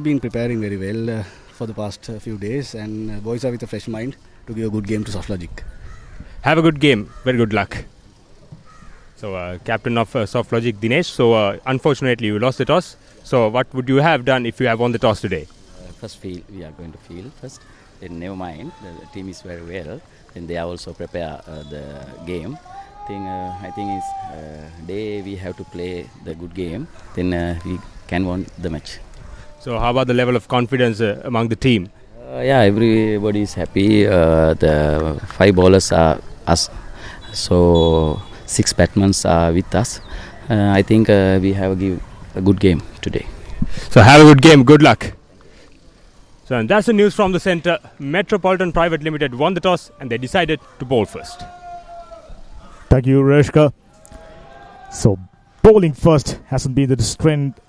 Been preparing very well for the past few days, and boys are with a fresh mind to give a good game to Softlogic. Have a good game. Very good luck. So, captain of Softlogic, Dinesh. So, unfortunately, you lost the toss. So, what would you have done if you have won the toss today? First field, we are going to field first. Then never mind, the team is very well. Then they are also prepare the game. I think it's day we have to play the good game. Then we can win the match. So, how about the level of confidence among the team? Yeah, everybody is happy. The 5 bowlers are us. So 6 batsmen are with us. I think we have give a good game today. So have a good game. Good luck. So and that's the news from the centre. Metropoliton Private Limited won the toss and they decided to bowl first. Thank you, Reshka. So bowling first hasn't been the strength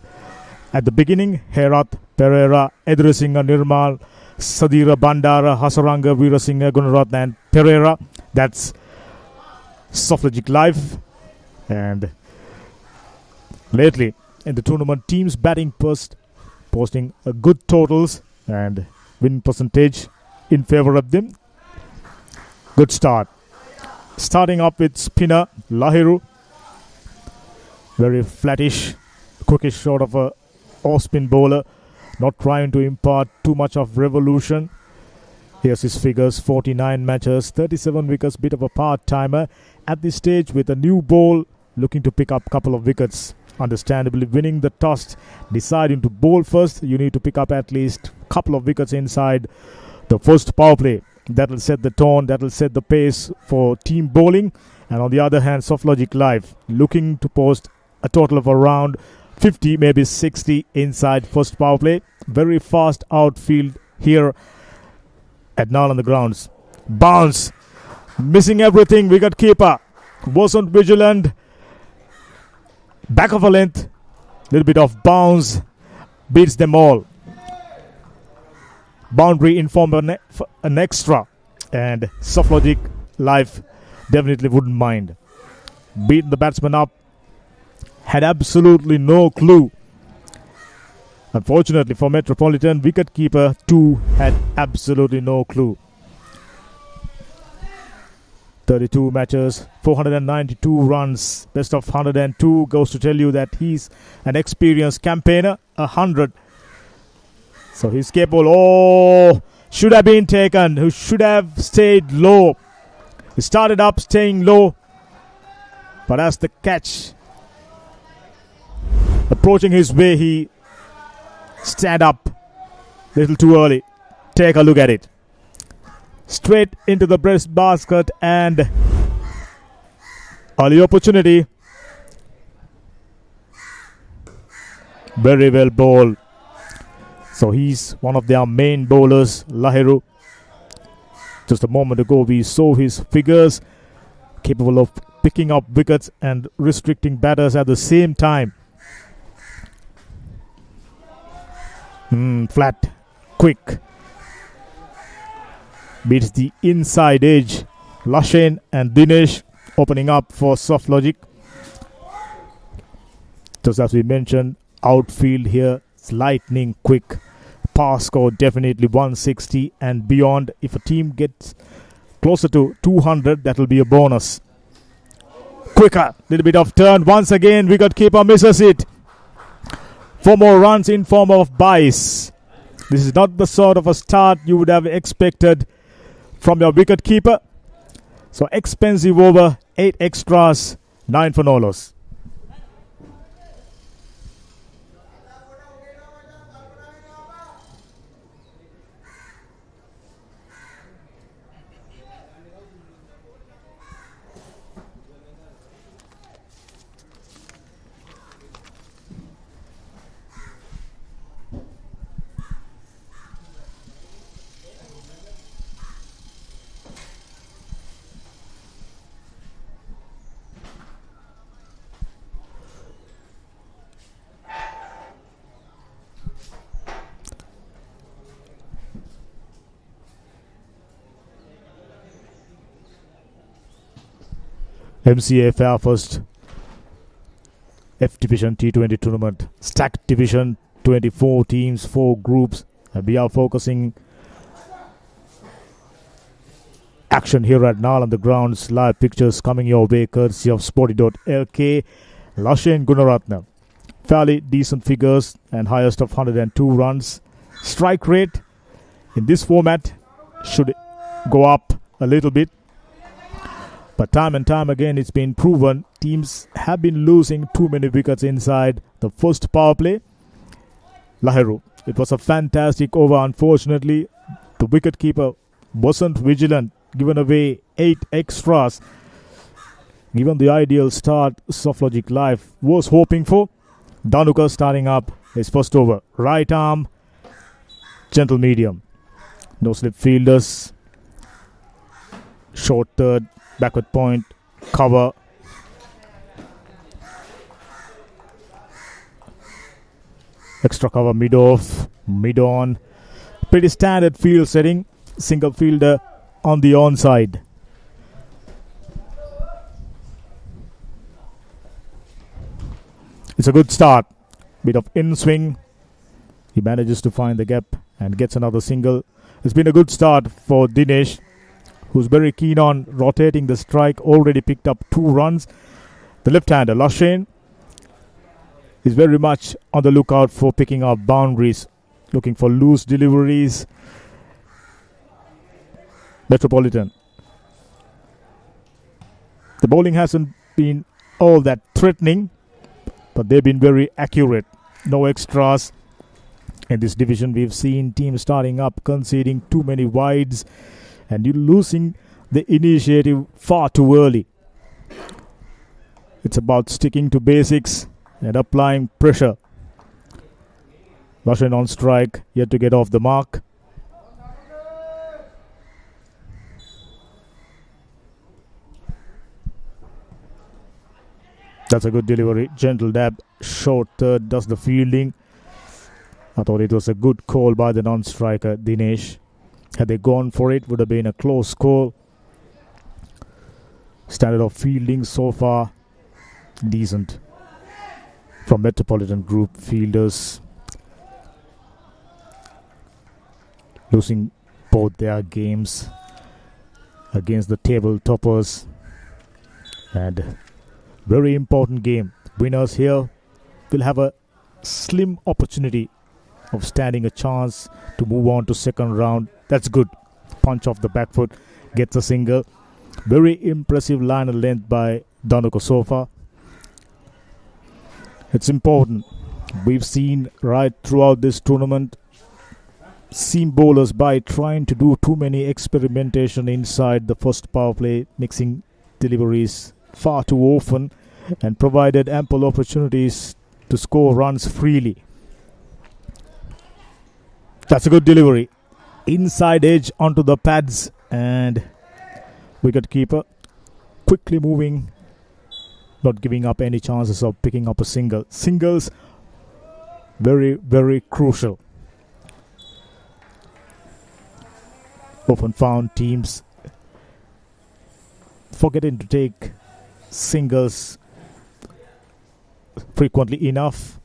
at the beginning. Herath, Pereira, Edrisingha, Nirmal, Sadira, Bandara, Hasaranga, Veerasinghe, Gunaratne and Pereira. That's Softlogic Live. And lately in the tournament, teams batting first, posting good totals and win percentage in favour of them. Good start. Starting up with spinner Lahiru. Very flattish, quickish sort of a off-spin bowler. Not trying to impart too much of revolution. Here's his figures: 49 matches, 37 wickets, bit of a part-timer. At this stage with a new ball, looking to pick up a couple of wickets. Understandably winning the toss, deciding to bowl first, you need to pick up at least a couple of wickets inside the first power play. That will set the tone, that will set the pace for team bowling. And on the other hand, Softlogic Live looking to post a total of around 50, maybe 60 inside first power play. Very fast outfield here at Nal on the grounds. Bounce, missing everything. Wicket keeper wasn't vigilant. Back of a length, little bit of bounce, beats them all. Boundary in form of an extra, and Softlogic Live definitely wouldn't mind. Beating the batsman up, had absolutely no clue. Unfortunately for Metropolitan, wicketkeeper too had absolutely no clue. 32 matches, 492 runs, best of 102 goes to tell you that he's an experienced campaigner. 100. So he's capable. Oh, should have been taken. Who should have stayed low. He started up staying low, but as the catch approaching his way, he stand up a little too early. Take a look at it. Straight into the breast basket and early opportunity. Very well bowled. So he's one of their main bowlers, Lahiru. Just a moment ago we saw his figures, capable of picking up wickets and restricting batters at the same time. Flat, quick. Beats the inside edge. Lashen and Dinesh opening up for Softlogic. Just as we mentioned, outfield here, it's lightning quick. Pass score definitely 160 and beyond. If a team gets closer to 200, that will be a bonus. Quicker, little bit of turn. Once again, wicketkeeper misses it. 4 more runs in form of byes. This is not the sort of a start you would have expected from your wicketkeeper. So expensive over, 8 extras, 9 for no loss. MCA Fair First F Division T20 tournament, stacked division, 24 teams, 4 groups, and we are focusing action here at Nal on the grounds. Live pictures coming your way courtesy of Sporty.lk. Lashen Gunaratna, fairly decent figures and highest of 102 runs. Strike rate in this format should go up a little bit, but time and time again it's been proven teams have been losing too many wickets inside the first power play. Lahiru, it was a fantastic over. Unfortunately, the wicketkeeper wasn't vigilant, given away 8 extras. Given the ideal start Softlogic Live was hoping for. Dhanuka starting up his first over. Right arm, gentle medium. No slip fielders. Short third, backward point, cover. Extra cover mid-off, mid-on. Pretty standard field setting. Single fielder on the onside. It's a good start. Bit of in-swing. He manages to find the gap and gets another single. It's been a good start for Dinesh, who's very keen on rotating the strike. Already picked up 2 runs. The left-hander, Lashen, is very much on the lookout for picking up boundaries, looking for loose deliveries. Metropolitan. The bowling hasn't been all that threatening, but they've been very accurate. No extras. In this division, we've seen teams starting up, conceding too many wides, and you're losing the initiative far too early. It's about sticking to basics and applying pressure. Lashen on strike, yet to get off the mark. That's a good delivery. Gentle dab. Short third does the fielding. I thought it was a good call by the non-striker, Dinesh. Had they gone for it, would have been a close call. Standard of fielding so far, decent. From Metropolitan Group fielders. Losing both their games against the table toppers. And very important game. Winners here will have a slim opportunity of standing a chance to move on to second round. That's good. Punch off the back foot, gets a single. Very impressive line of length by Dhanuka so far. It's important. We've seen right throughout this tournament seam bowlers by trying to do too many experimentation inside the first power play, mixing deliveries far too often, and provided ample opportunities to score runs freely. That's a good delivery. Inside edge onto the pads, and wicketkeeper quickly moving, not giving up any chances of picking up a single. Singles, very, very crucial. Often found teams forgetting to take singles frequently enough.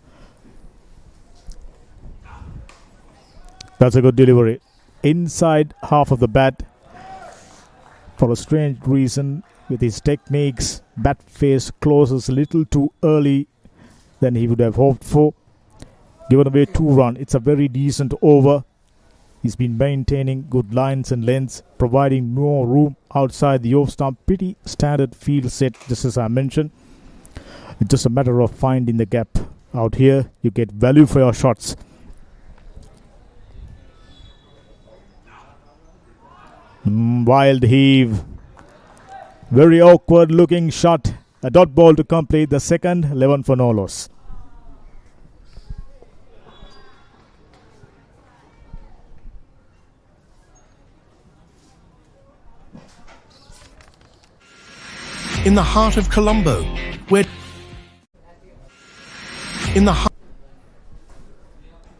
That's a good delivery. Inside half of the bat. For a strange reason, with his techniques, bat face closes a little too early than he would have hoped for. Given away 2 runs. It's a very decent over. He's been maintaining good lines and lengths, providing more room outside the off stump. Pretty standard field set, just as I mentioned. It's just a matter of finding the gap. Out here, you get value for your shots. Wild heave. Very awkward looking shot. A dot ball to complete the second. 11 for no loss. In the heart of Colombo, where in the heart.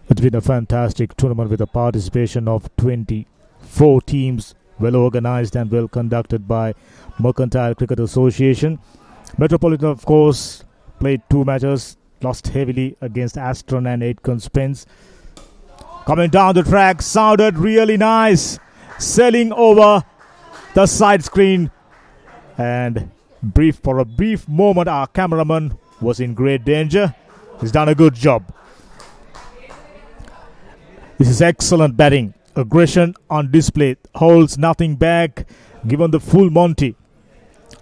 It's been a fantastic tournament with the participation of 24 teams, well organized and well conducted by Mercantile Cricket Association. Metropolitan, of course, played 2 matches. lost heavily against Astron and Aitken Spence. Coming down the track, sounded really nice. Sailing over the side screen. And for a brief moment, our cameraman was in great danger. He's done a good job. This is excellent batting. Aggression on display. Holds nothing back. Given the full Monty.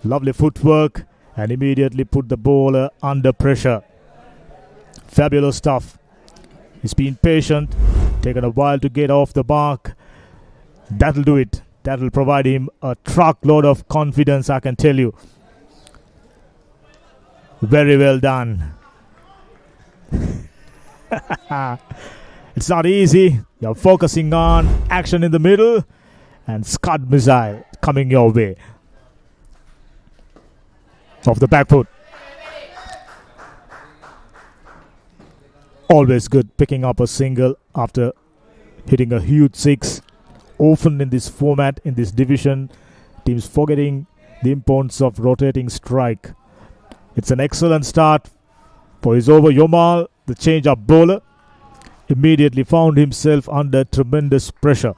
Lovely footwork. And immediately put the bowler under pressure. Fabulous stuff. He's been patient. Taken a while to get off the mark. That'll do it. That'll provide him a truckload of confidence, I can tell you. Very well done. It's not easy. You're focusing on action in the middle and Scud missile coming your way. Off the back foot. Always good picking up a single after hitting a huge six. Often in this format, in this division, teams forgetting the importance of rotating strike. It's an excellent start for his over. Yomal, the change-up bowler, immediately found himself under tremendous pressure.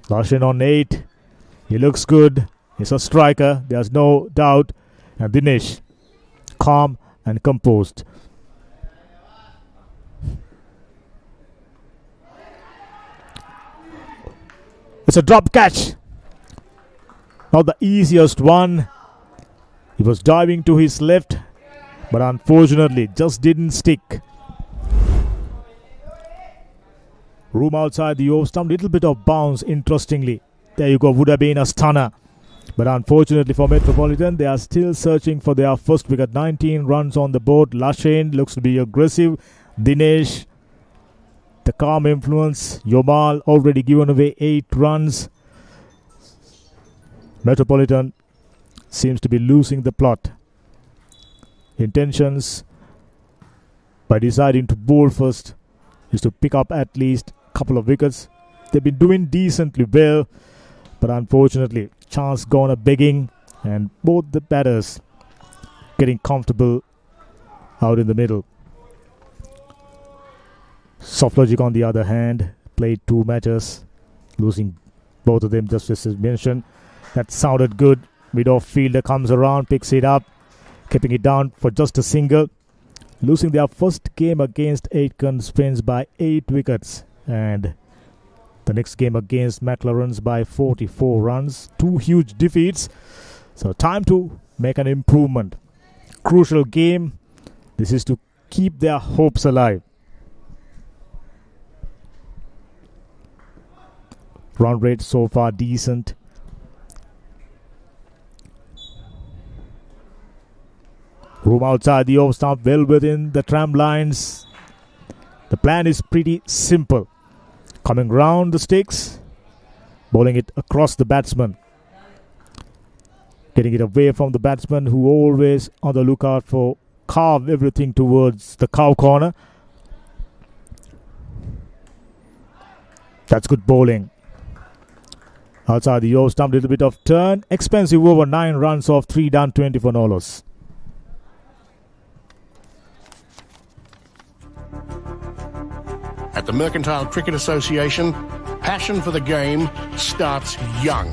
Lashin on 8. He looks good. He's a striker. There's no doubt. And Dinesh, calm and composed. It's a drop catch. Not the easiest one. He was diving to his left, but unfortunately just didn't stick. Room outside the off stump, little bit of bounce, interestingly. There you go, would have been a stunner. But unfortunately for Metropolitan, they are still searching for their first wicket. 19 runs on the board. Lashin looks to be aggressive. Dinesh, the calm influence. Yomal already given away 8 runs. Metropolitan seems to be losing the plot. Intentions by deciding to bowl first is to pick up at least a couple of wickets. They've been doing decently well, but unfortunately chance gone a begging, and both the batters getting comfortable out in the middle. Softlogic on the other hand played 2 matches, losing both of them just as mentioned. That sounded good. Mid-off fielder comes around, picks it up, keeping it down for just a single. Losing their first game against Aitken Spence by 8 wickets, and the next game against McLaren's by 44 runs. 2 huge defeats. So time to make an improvement. Crucial game. This is to keep their hopes alive. Run rate so far decent. Room outside the off stump, well within the tram lines. The plan is pretty simple. Coming round the sticks, bowling it across the batsman. Getting it away from the batsman, who always on the lookout for carve everything towards the cow corner. That's good bowling. Outside the off stump, little bit of turn. Expensive over, 9 runs off, 3 done, 24 no loss. At the Mercantile Cricket Association, passion for the game starts young.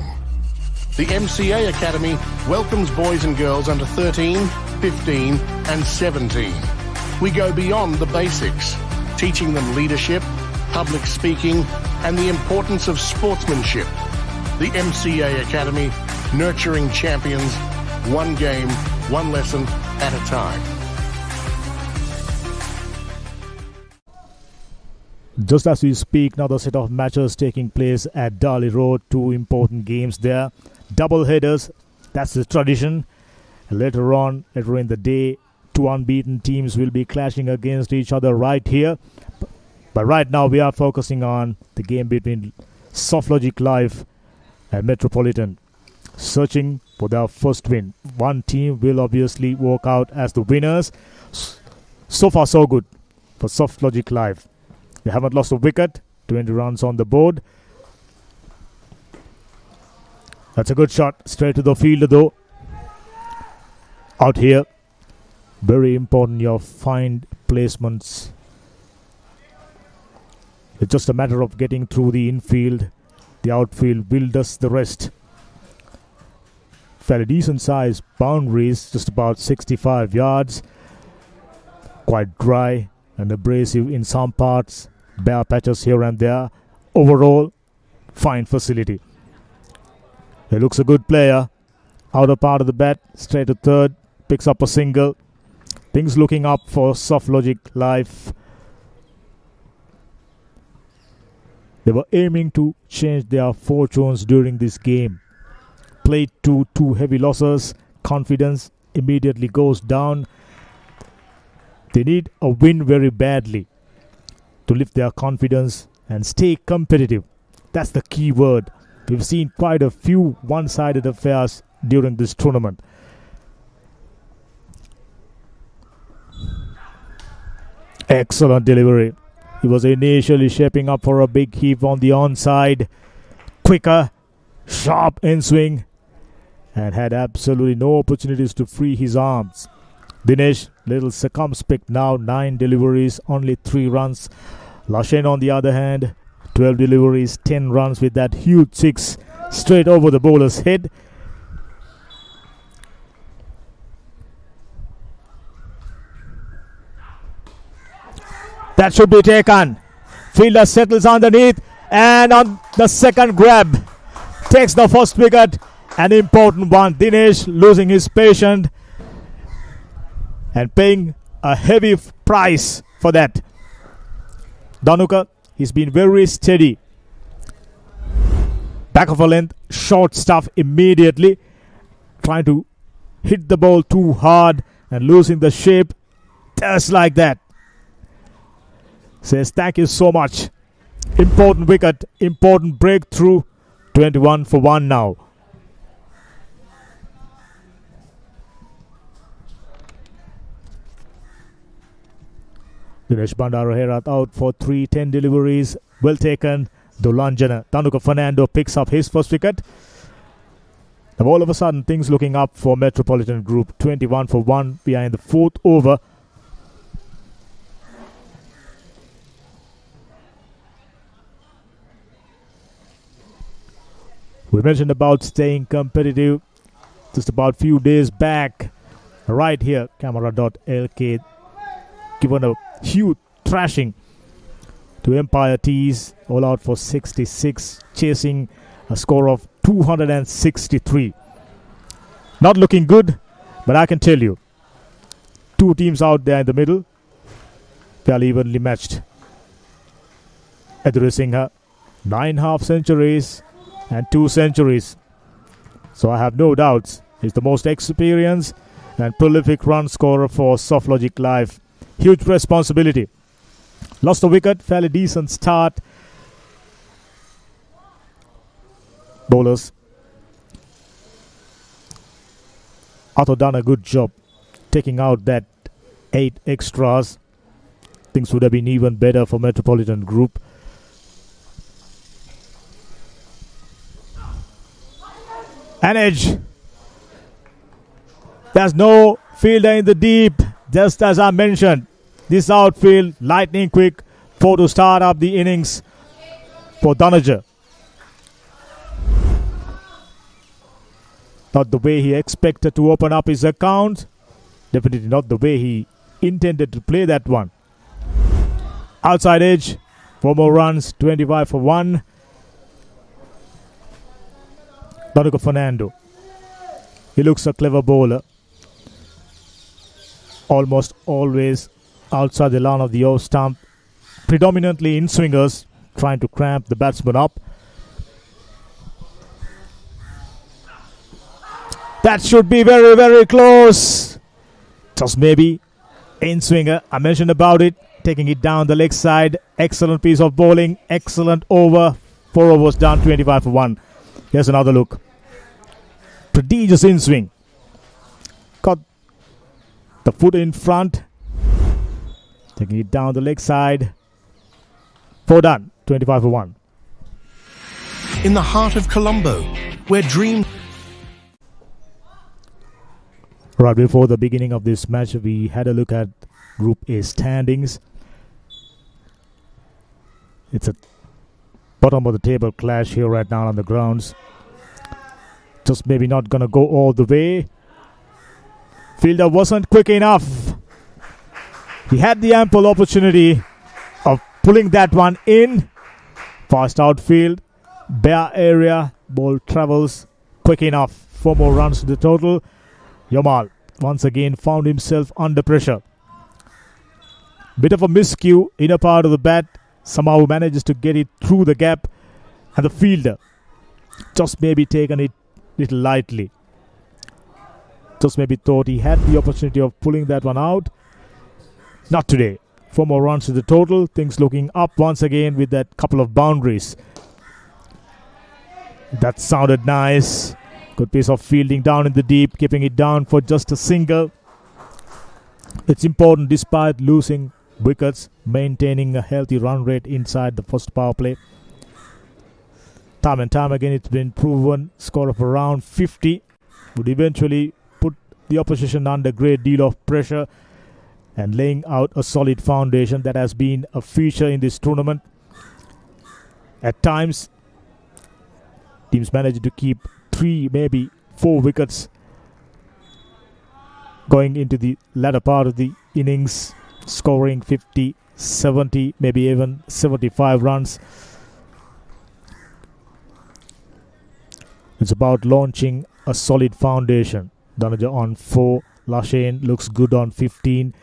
The MCA Academy welcomes boys and girls under 13, 15 and 17. We go beyond the basics, teaching them leadership, public speaking and the importance of sportsmanship. The MCA Academy, nurturing champions, one game, one lesson at a time. Just as we speak, another set of matches taking place at Darley Road. 2 important games there. Double headers, that's the tradition. Later in the day, 2 unbeaten teams will be clashing against each other right here. But right now we are focusing on the game between Softlogic Live and Metropolitan, searching for their first win. One team will obviously walk out as the winners. So far so good for Softlogic Live. They haven't lost a wicket. 20 runs on the board. That's a good shot. Straight to the fielder though. Out here. Very important, your fine placements. It's just a matter of getting through the infield. The outfield will does the rest. Fairly decent size boundaries, just about 65 yards. Quite dry and abrasive in some parts. Bare patches here and there. Overall, fine facility. He looks a good player. Outer part of the bat, straight to third. Picks up a single. Things looking up for Softlogic live. They were aiming to change their fortunes during this game. Played to 2 heavy losses. Confidence immediately goes down. They need a win very badly to lift their confidence and stay competitive. That's the key word. We've seen quite a few one-sided affairs during this tournament. Excellent delivery. He was initially shaping up for a big heave on the onside. Quicker, sharp in swing, and had absolutely no opportunities to free his arms. Dinesh, little circumspect now, 9 deliveries, only 3 runs. Lashen on the other hand, 12 deliveries, 10 runs with that huge 6 straight over the bowler's head. That should be taken. Fielder settles underneath, and on the second grab takes the first wicket. An important one. Dinesh losing his patience and paying a heavy price for that. Dhanuka, he's been very steady. Back of a length, short stuff immediately. Trying to hit the ball too hard and losing the shape. Just like that. Says thank you so much. Important wicket, important breakthrough. 21 for 1 now. Dinesh Bandara Herath out for 3, 10 deliveries. Well taken. Dulanjana. Dhanuka Fernando picks up his first wicket. Now all of a sudden things looking up for Metropolitan Group. 21 for 1. We are in the 4th over. We mentioned about staying competitive just about few days back. Right here, camera.lk given a huge thrashing to Empire Tees, all out for 66, chasing a score of 263. Not looking good, but I can tell you, 2 teams out there in the middle, fairly evenly matched. Edri Singha, 9 half centuries and 2 centuries. So I have no doubts he's the most experienced and prolific run scorer for Softlogic Live. Huge responsibility. Lost a wicket, fairly decent start. Bowlers. Arthur done a good job taking out that 8 extras. Things would have been even better for Metropolitan Group. An edge. There's no fielder in the deep. Just as I mentioned, this outfield, lightning quick for to start up the innings for Dhanuja. Not the way he expected to open up his account. Definitely not the way he intended to play that one. Outside edge, 4 more runs, 25 for 1. Dhanuka Fernando. He looks a clever bowler. Almost always outside the line of the off stump. Predominantly in swingers, trying to cramp the batsman up. That should be very, very close. Just maybe in swinger. I mentioned about it. Taking it down the leg side. Excellent piece of bowling. Excellent over. 4 overs done, 25 for 1. Here's another look. Prodigious in swing. Got the foot in front. Taking it down the leg side. 4 done, 25 for 1. In the heart of Colombo, where dreams... Right before the beginning of this match, we had a look at Group A standings. It's a bottom of the table clash here right now on the grounds. Just maybe not going to go all the way. Fielder wasn't quick enough. He had the ample opportunity of pulling that one in. Fast outfield, bare area, ball travels quick enough. 4 more runs to the total. Yamal once again found himself under pressure. Bit of a miscue, inner part of the bat. Somehow manages to get it through the gap. And the fielder just maybe taken it little lightly. Just maybe thought he had the opportunity of pulling that one out. Not today. 4 more runs to the total. Things looking up once again with that couple of boundaries. That sounded nice. Good piece of fielding down in the deep, keeping it down for just a single. It's important despite losing wickets, maintaining a healthy run rate inside the first power play. Time and time again it's been proven, score of around 50 would eventually put the opposition under a great deal of pressure and laying out a solid foundation. That has been a feature in this tournament. At times, teams manage to keep 3, maybe 4 wickets going into the latter part of the innings, scoring 50, 70, maybe even 75 runs. It's about launching a solid foundation. Danaja on 4, Lashain looks good on 15.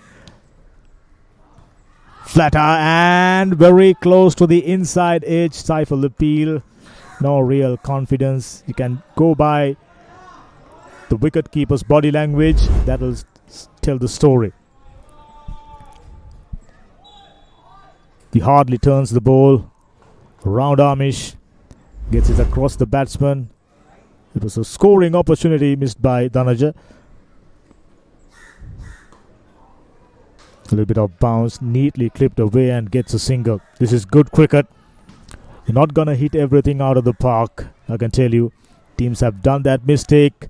Flatter and very close to the inside edge, stifle the peel. No real confidence. You can go by the wicket-keeper's body language. That will tell the story. He hardly turns the ball. Round armish. Gets it across the batsman. It was a scoring opportunity missed by Danaja. A little bit of bounce. Neatly clipped away and gets a single. This is good cricket. You're not going to hit everything out of the park, I can tell you. Teams have done that mistake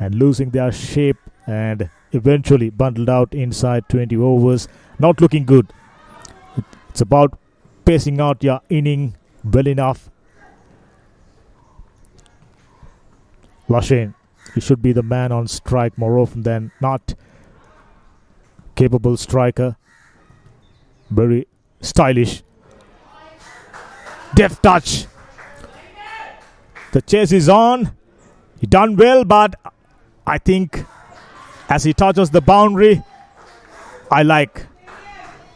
and losing their shape and eventually bundled out inside 20 overs. Not looking good. It's about pacing out your inning well enough. Lashain, he should be the man on strike more often than not. Capable striker. Very stylish. Deft touch. The chase is on. He done well, but I think as he touches the boundary, I like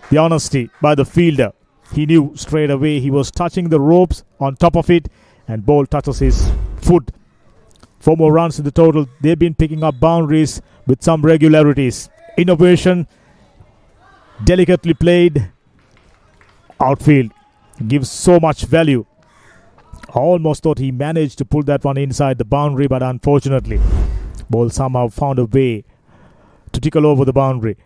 the honesty by the fielder. He knew straight away he was touching the ropes on top of it, and ball touches his foot. 4 more runs in the total. They've been picking up boundaries with some regularities. Innovation, delicately played. Outfield gives so much value. I almost thought he managed to pull that one inside the boundary, but unfortunately, ball somehow found a way to tickle over the boundary.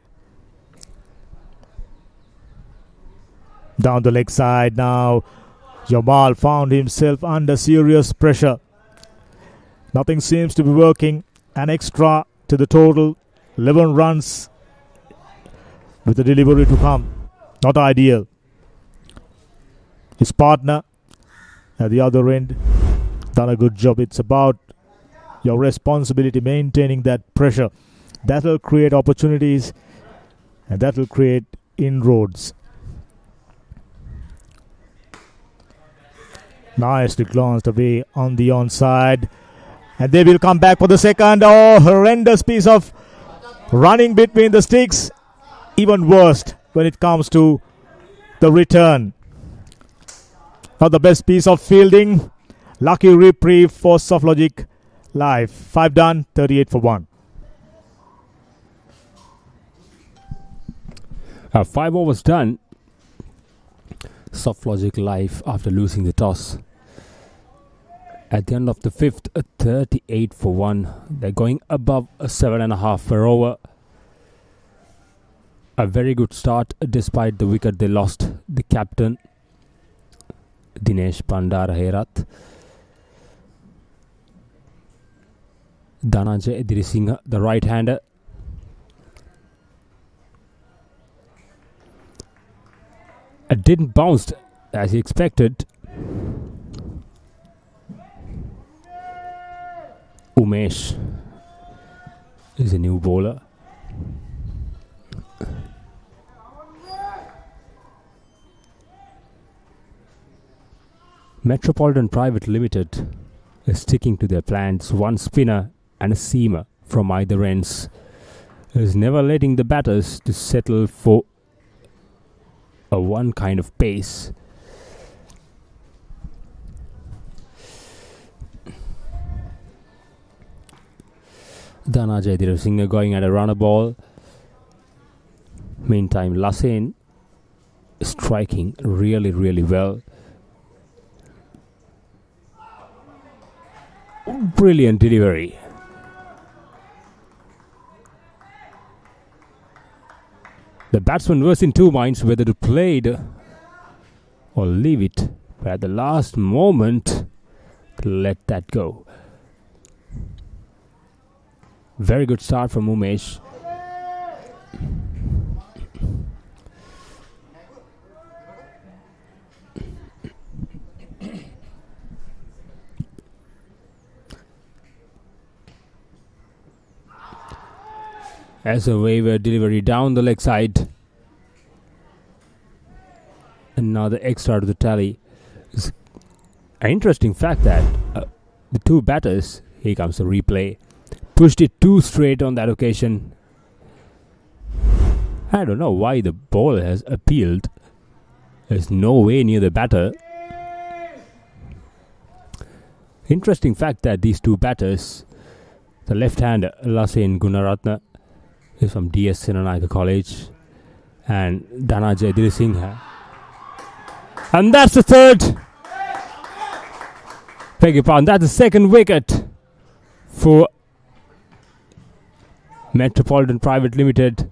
Down the leg side now. Jamal found himself under serious pressure. Nothing seems to be working. An extra to the total. 11 runs with the delivery to come. Not ideal. His partner at the other end done a good job. It's about your responsibility maintaining that pressure. That will create opportunities and that will create inroads. Nicely glanced away on the onside. And they will come back for the second. Oh, horrendous piece of running between the sticks. Even worse when it comes to the return. Not the best piece of fielding. Lucky reprieve for Softlogic live. 5 done, 38 for 1. 5 overs done. Softlogic live after losing the toss. At the end of the 5th, 38 for 1. They're going above a 7.5 per over. A very good start despite the wicket they lost. The captain, Dinesh Pandara-Herath. Danaja Edirisinghe, the right-hander, It didn't bounce as he expected. Umesh is a new bowler. Metropoliton Private Limited is sticking to their plans. One spinner and a seamer from either ends. Is never letting the batters to settle for a one kind of pace. Dhanajay Dirasinghe going at a runner ball. Meantime, Lassane striking really well. Brilliant delivery. The batsman was in two minds whether to play it or leave it, but at the last moment, let that go. Very good start from Umesh. As a waiver delivery down the leg side. Another extra to the tally. It's an interesting fact that the two batters, here comes the replay, pushed it too straight on that occasion. I don't know why the ball has appealed. There's no way near the batter. Interesting fact that these two batters, the left-hander Lassane Gunaratne is from DS Senanayake College, and Dhanajay Dirasinghe. And that's the third. Beg your pardon, that's the second wicket for Metropolitan Private Limited.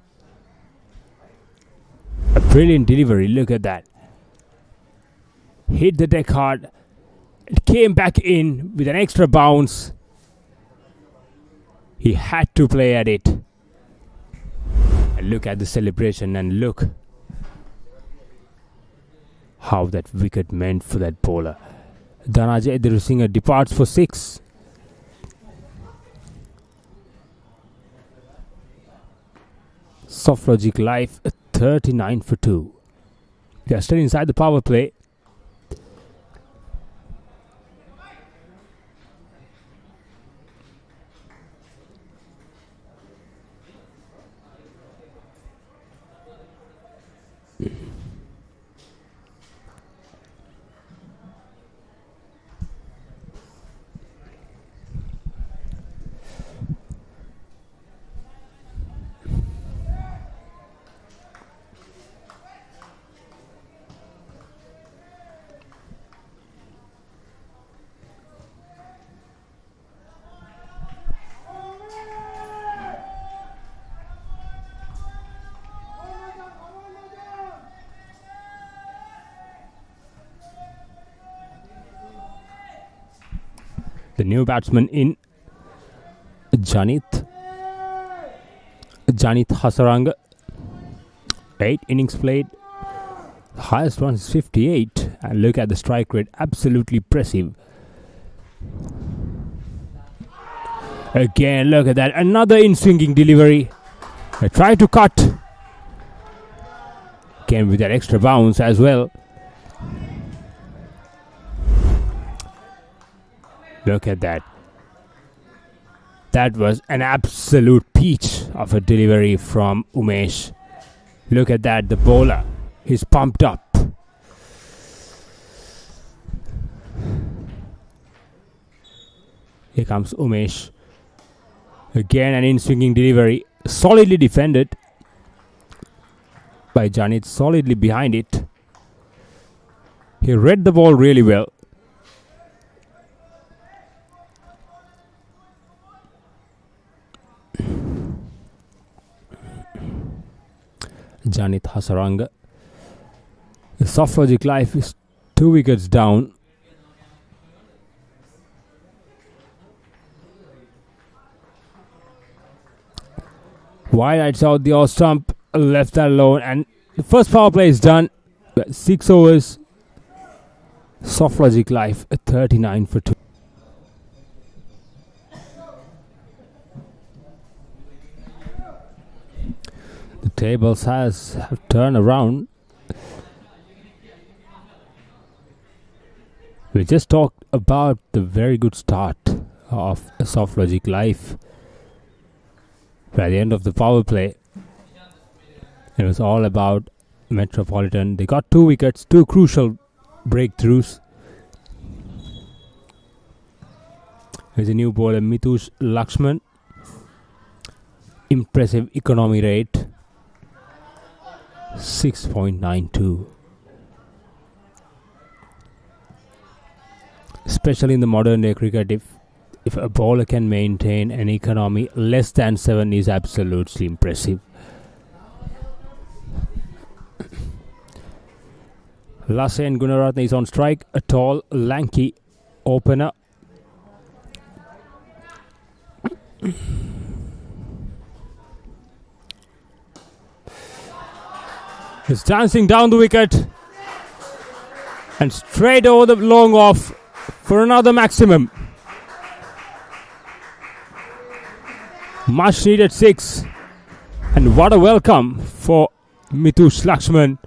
A brilliant delivery, look at that. Hit the deck hard. It came back in with an extra bounce. He had to play at it. And look at the celebration, and look how that wicket meant for that bowler. Dhanajay Dirasinghe departs for 6. Softlogic Live 39 for 2. They are still inside the power play. The new batsman in Janith Hasaranga. 8 innings played. The highest one is 58. And look at the strike rate. Absolutely impressive. Again, look at that. Another in-swinging delivery. They try to cut. Again with that extra bounce as well. Look at that. That was an absolute peach of a delivery from Umesh. Look at that, the bowler. He's pumped up. Here comes Umesh. Again an in-swinging delivery. Solidly defended by Janith. Solidly behind it. He read the ball really well. Janith Hasaranga. The Softlogic Life is 2 wickets down. Wide outside the off stump, left that alone, and the first power play is done. 6 overs. Softlogic Life 39 for 2. The tables have turned around. We just talked about the very good start of Softlogic Life. By the end of the power play, it was all about Metropolitan. They got 2 wickets, 2 crucial breakthroughs. There's a new bowler, Mitush Lakshman. Impressive economy rate, 6.92. Especially in the modern day cricket, if a bowler can maintain an economy less than 7 is absolutely impressive. Lassen Gunaratne is on strike, a tall, lanky opener. He's dancing down the wicket and straight over the long off for another maximum. Much needed 6, and what a welcome for Mitush Lakshman.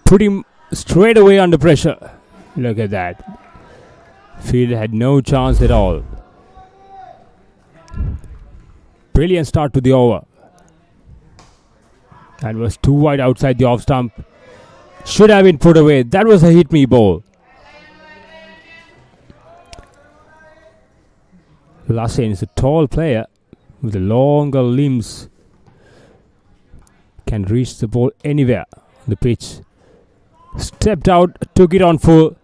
Put him straight away under pressure. Look at that. Field had no chance at all. Brilliant start to the over. That was too wide outside the off stump. Should have been put away. That was a hit me ball. Lassen is a tall player with the longer limbs. Can reach the ball anywhere on the pitch. Stepped out, took it on full,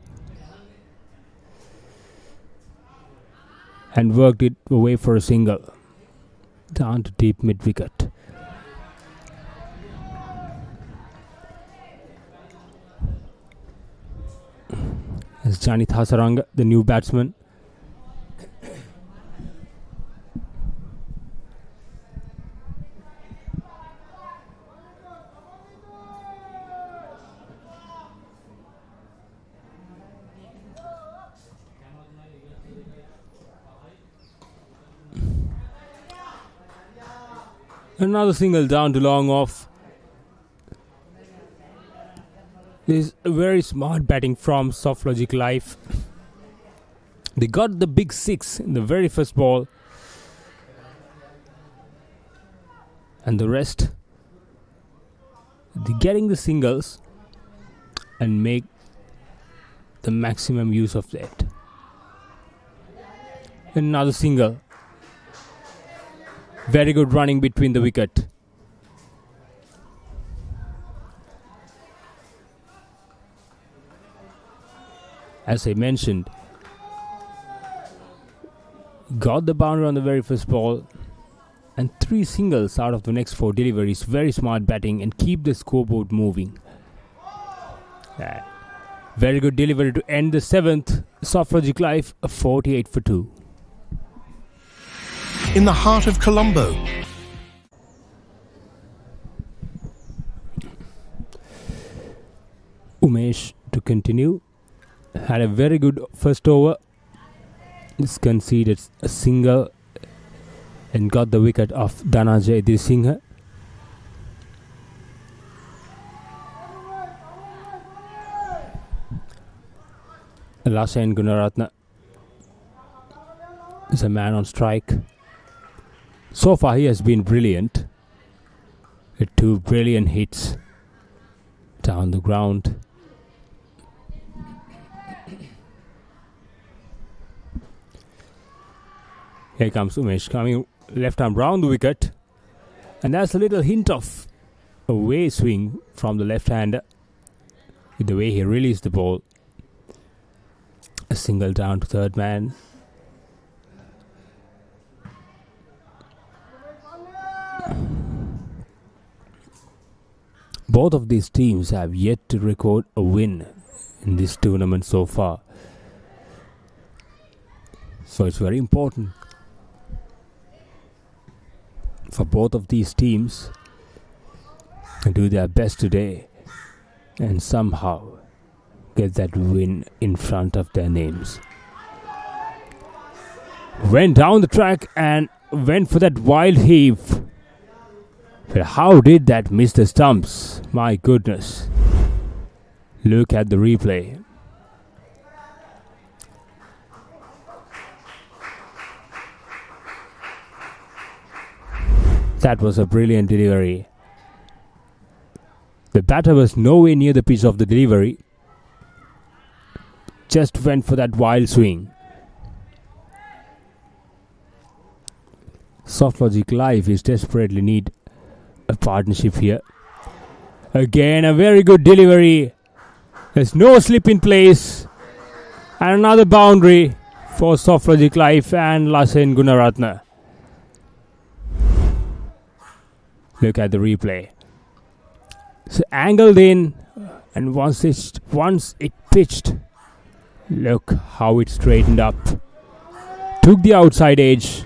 and worked it away for a single. Down to deep mid wicket. As Janit Hasaranga, the new batsman. Another single down to long off. This is a very smart batting from Softlogic Life. They got the big 6 in the very first ball. And the rest, they're getting the singles and make the maximum use of that. Another single. Very good running between the wicket. As I mentioned, got the boundary on the very first ball and 3 singles out of the next 4 deliveries. Very smart batting and keep the scoreboard moving. Very good delivery to end the 7th. Softlogic Life, 48 for 2. In the heart of Colombo. Umesh to continue. Had a very good first over. Just conceded a single and got the wicket of Dhananjay Dilsingha. Lassen Gunaratne is a man on strike. So far he has been brilliant with 2 brilliant hits down the ground. Here comes Umesh coming left arm round the wicket, and there's a little hint of a way swing from the left hander with the way he released the ball. A single down to third man. Both of these teams have yet to record a win in this tournament so far. So it's very important for both of these teams to do their best today and somehow get that win in front of their names. Went down the track and went for that wild heave. But how did that miss the stumps? My goodness. Look at the replay. That was a brilliant delivery. The batter was nowhere near the pitch of the delivery. Just went for that wild swing. Softlogic Live is desperately need a partnership here. Again, a very good delivery. There's no slip in place. And another boundary for Softlogic Live and Lassen Gunaratne. Look at the replay. So angled in, and once it pitched, look how it straightened up. Took the outside edge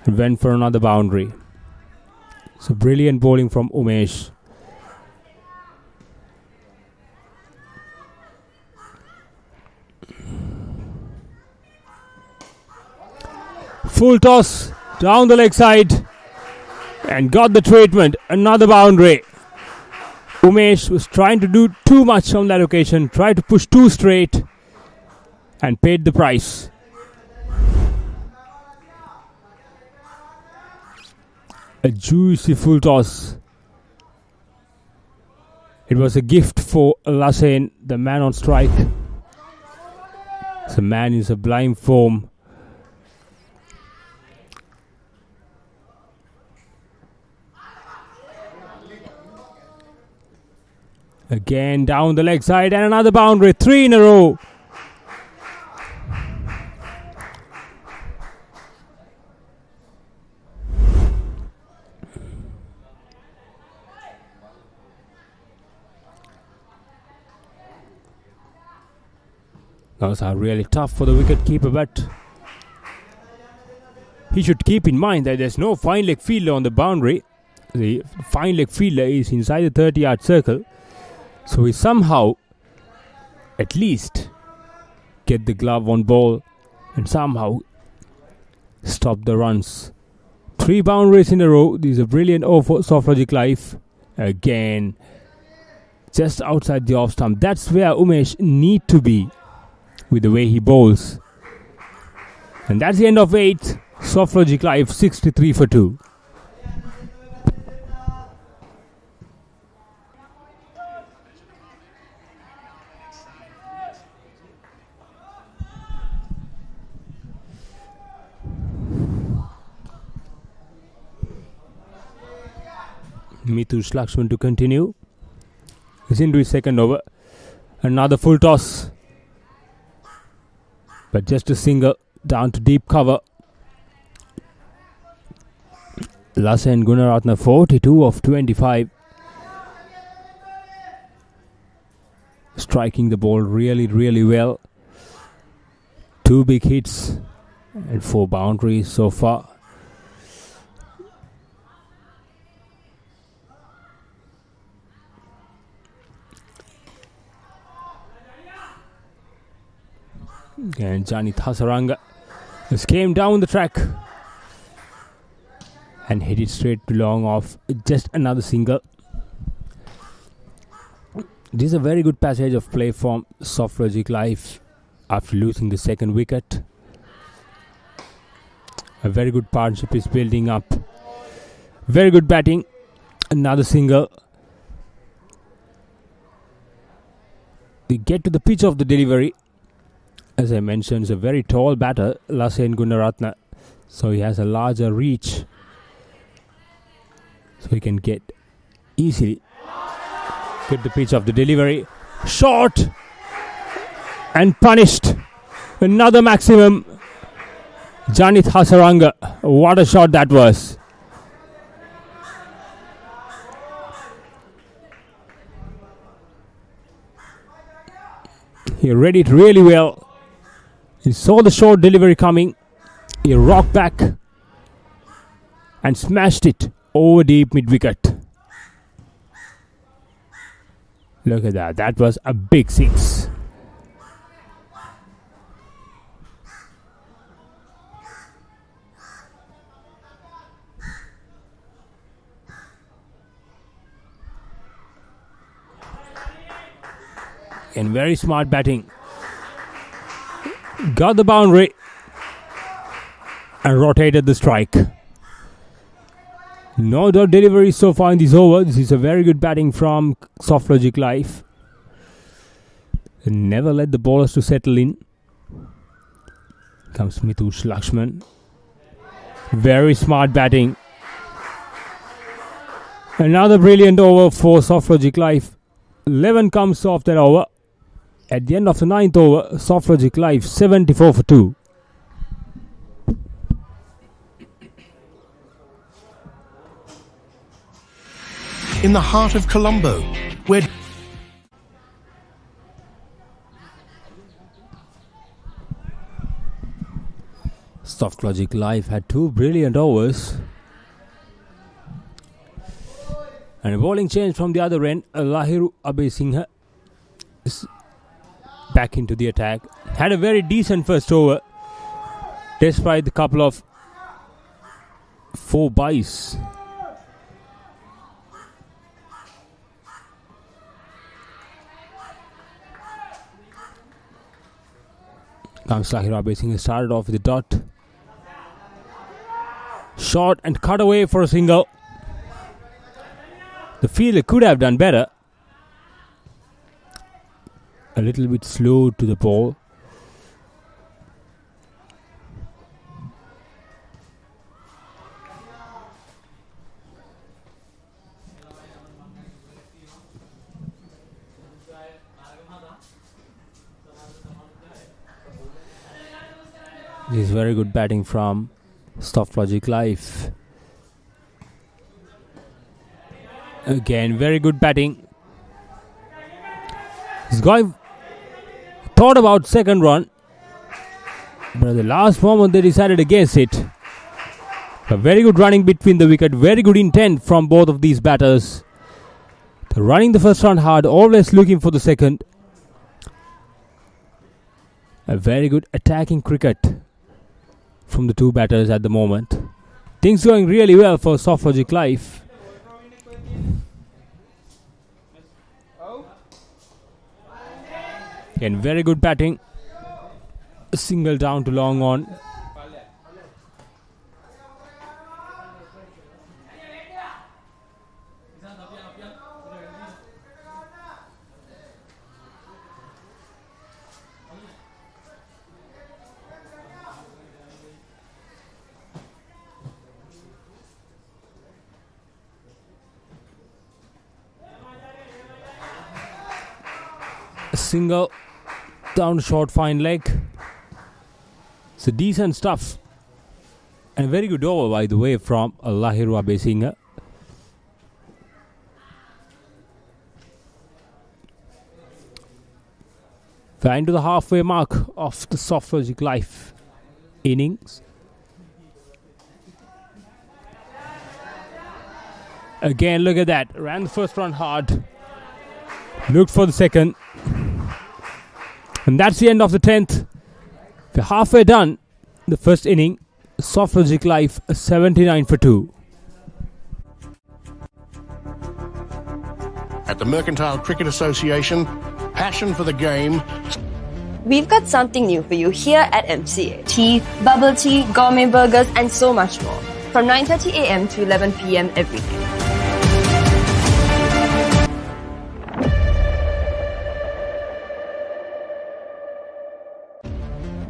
and went for another boundary. So brilliant bowling from Umesh. Full toss down the leg side and got the treatment. Another boundary. Umesh was trying to do too much on that occasion. Tried to push too straight and paid the price. A juicy full toss. It was a gift for Lassen, the man on strike. The man in sublime form. Again down the leg side and another boundary. 3 in a row. Those are really tough for the wicket keeper, but he should keep in mind that there's no fine leg fielder on the boundary. The fine leg fielder is inside the 30-yard circle. So we somehow at least get the glove on ball and somehow stop the runs. 3 boundaries in a row. This is a brilliant over for Softlogic Live. Again, just outside the off stump. That's where Umesh need to be with the way he bowls. And that's the end of 8. Softlogic Live 63 for 2. Mitush Lakshman to continue. He's into his second over. Another full toss. But just a single down to deep cover. Lassen Gunaratne 42 of 25. Striking the ball really, really well. 2 big hits and 4 boundaries so far. And Janit Hasaranga just came down the track and hit it straight to long off. Just another single. This is a very good passage of play from Softlogic Live after losing the second wicket. A very good partnership is building up. Very good batting. Another single. We get to the pitch of the delivery. As I mentioned, is a very tall batter, Lassen Gunaratne. So he has a larger reach. So he can get easily the pitch of the delivery. Short and punished. Another maximum. Janit Hasaranga. What a shot that was. He read it really well. He saw the short delivery coming. He rocked back and smashed it over deep mid-wicket. Look at that. That was a big six. And very smart batting. Got the boundary and rotated the strike. No doubt delivery so far in this over. This is a very good batting from Softlogic Live. Never let the bowlers to settle in. Comes Mitush Lakshman. Very smart batting. Another brilliant over for Softlogic Live. 11 comes off that over. At the end of the 9th over, Softlogic Live 74 for 2. In the heart of Colombo, where Softlogic Live had 2 brilliant overs. And a bowling change from the other end. Lahiru Abesinghe is back into the attack. Had a very decent first over, despite the couple of 4 byes. Comes Lahiru Abesinghe, started off with a dot. Shot and cut away for a single. The fielder could have done better. A little bit slow to the ball. This is very good batting from Softlogic Live. Again, very good batting. This guy thought about second run, but at the last moment they decided against it. A very good running between the wicket. Very good intent from both of these batters. They're running the first run hard, always looking for the second. A very good attacking cricket from the 2 batters at the moment. Things going really well for Softlogic Live. Again, very good batting. A single down to long on. A single down short fine leg. It's a decent stuff. And a very good over, by the way, from Lahiru Abesinghe. We're into the halfway mark of the Softlogic Live innings. Again, look at that. Ran the first run hard. Looked for the second. And that's the end of the 10th. We're halfway done. The first inning. Softlogic Live 79 for 2. at the Mercantile Cricket Association, passion for the game. We've got something new for you here at MCA. Tea, bubble tea, gourmet burgers and so much more. From 9:30 a.m. to 11 p.m. every day.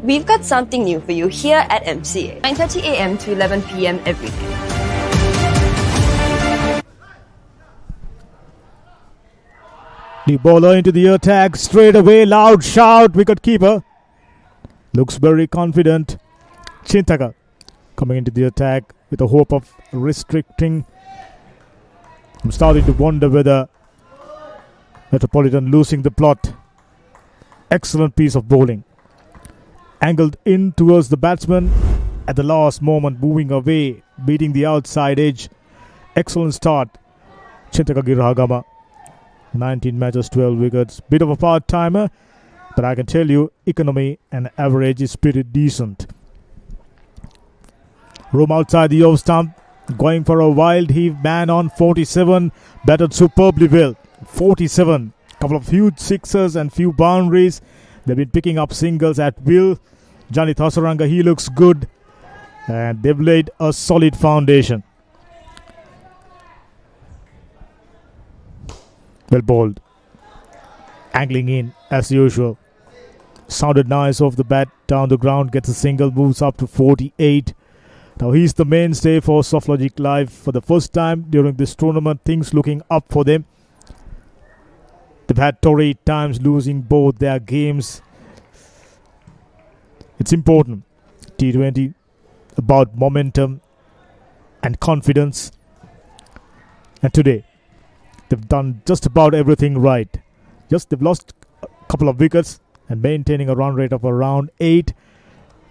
We've got something new for you here at MCA. 9:30 a.m. to 11 p.m. every day. The bowler into the air tag straight away. Loud shout. Wicketkeeper looks very confident. Chintaka coming into the attack with the hope of restricting. I'm starting to wonder whether Metropolitan losing the plot. Excellent piece of bowling. Angled in towards the batsman at the last moment, moving away, beating the outside edge. Excellent start. Chintaka Girahagama 19 matches, 12 wickets. Bit of a part-timer, but I can tell you, economy and average is pretty decent. Room outside the off stump, going for a wild heave, man on 47, batted superbly well. 47, couple of huge sixers and few boundaries. They've been picking up singles at will. Janith Hasaranga, he looks good, and they've laid a solid foundation. Well bowled, angling in as usual. Sounded nice off the bat, down the ground, gets a single, moves up to 48. Now he's the mainstay for Softlogic Live for the first time during this tournament. Things looking up for them. They've had torrid times, losing both their games. It's important, T20, about momentum and confidence. And today, they've done just about everything right. They've lost a couple of wickets and maintaining a run rate of around 8.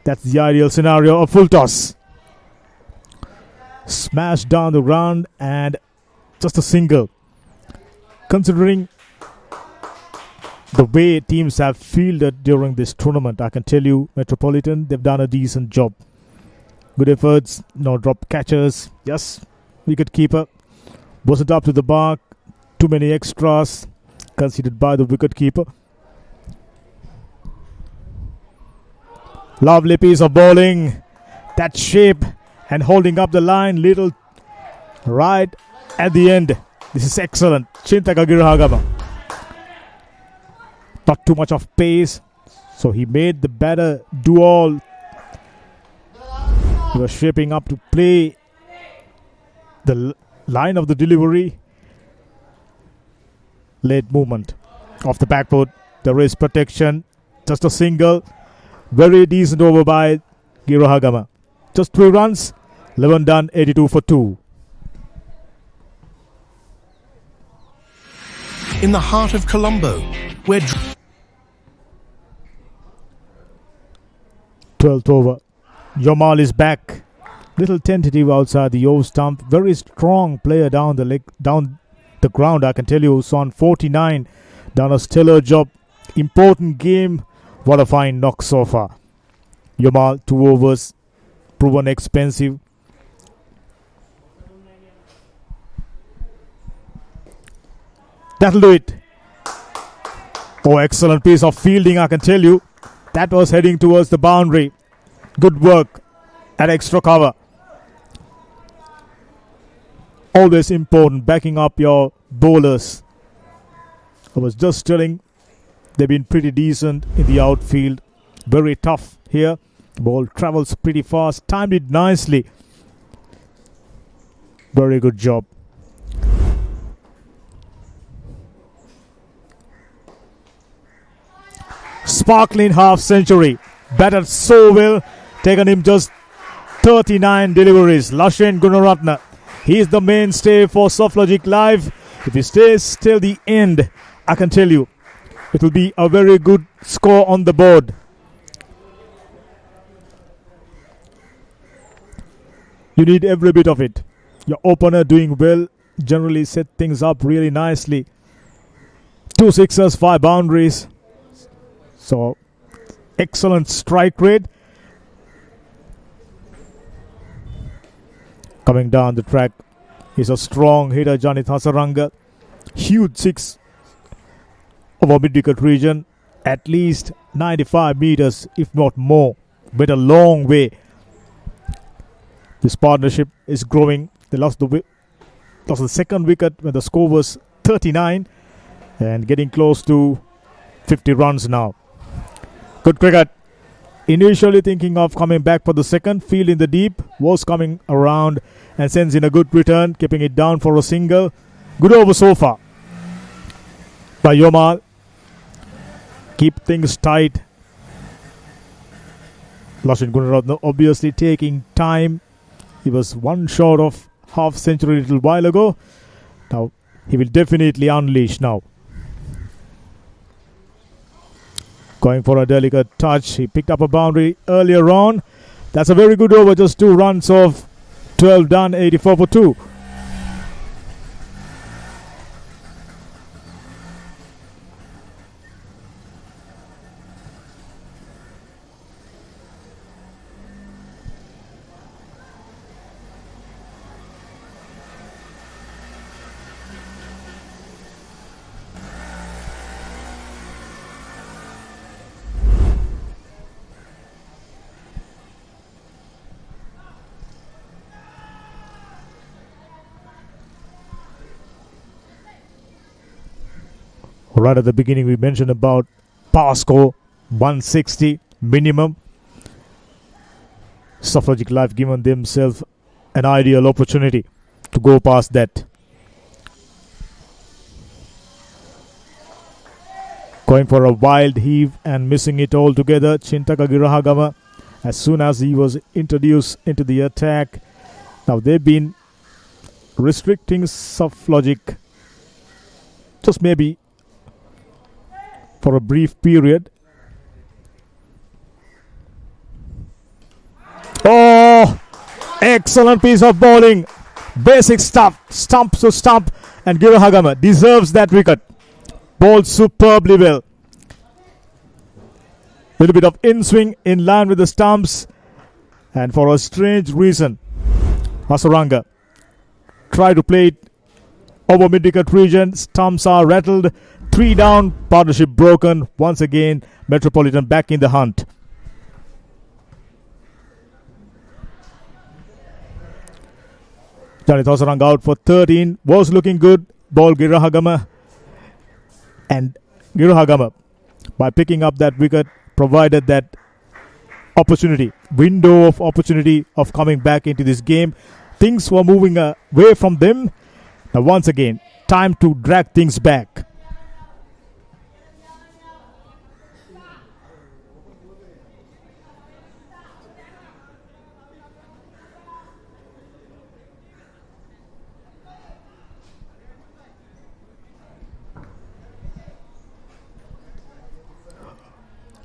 That's the ideal scenario. A full toss. Smash down the ground and just a single. Considering the way teams have fielded during this tournament, I can tell you, Metropolitan, they've done a decent job. Good efforts, no drop catchers. Yes, wicket keeper wasn't up to the mark. Too many extras conceded by the wicket keeper. Lovely piece of bowling. That shape and holding up the line little right at the end. This is excellent. Chintaka Girahagama. Not too much of pace, so he made the batter do all. He was shaping up to play the line of the delivery. Late movement off the back foot. There is protection. Just a single. Very decent over by Girahagama. Just 3 runs. 11 done, 82 for 2. In the heart of Colombo, where 12th over. Yomal is back. Little tentative outside the off stump. Very strong player down the ground. I can tell you, Son 49. Done a stellar job. Important game. What a fine knock so far. Yomal, 2 overs. Proven expensive. That'll do it. Oh, excellent piece of fielding, I can tell you. That was heading towards the boundary. Good work at extra cover. Always important, backing up your bowlers. I was just telling, they've been pretty decent in the outfield. Very tough here. Ball travels pretty fast. Timed it nicely. Very good job. Sparkling half century. Batted so well. Taken him just 39 deliveries. Lashen Gunaratne. He's the mainstay for Softlogic Live. If he stays till the end, I can tell you, it will be a very good score on the board. You need every bit of it. Your opener doing well. Generally set things up really nicely. 2 sixers, 5 boundaries. So, excellent strike rate. Coming down the track is a strong hitter, Janith Hasaranga. Huge 6 over mid-wicket region. At least 95 meters, if not more. Went a long way. This partnership is growing. They lost the second wicket when the score was 39 and getting close to 50 runs now. Good cricket. Initially thinking of coming back for the second. Field in the deep. Was coming around and sends in a good return. Keeping it down for a single. Good over so far by Yomal. Keep things tight. Lashin Gunaratne obviously taking time. He was 1 short of half century a little while ago. Now he will definitely unleash now. Going for a delicate touch. He picked up a boundary earlier on. That's a very good over. Just 2 runs of 12 done, 84 for 2. Right at the beginning, we mentioned about power score 160 minimum. Softlogic Live given themselves an ideal opportunity to go past that. Going for a wild heave and missing it altogether. Chintaka Girahagama, as soon as he was introduced into the attack. Now they've been restricting Softlogic just maybe for a brief period. Oh, excellent piece of bowling. Basic stuff, stump to stump, and Girahagama deserves that wicket. Bowled superbly well. Little bit of in-swing in line with the stumps, and for a strange reason, Hasaranga tried to play it over mid-wicket region. Stumps are rattled. 3 down, partnership broken. Once again, Metropolitan back in the hunt. Janith Hasaranga out for 13. Was looking good. Ball Girahagama. And Girahagama, by picking up that wicket, provided that opportunity, window of opportunity of coming back into this game. Things were moving away from them. Now once again, time to drag things back.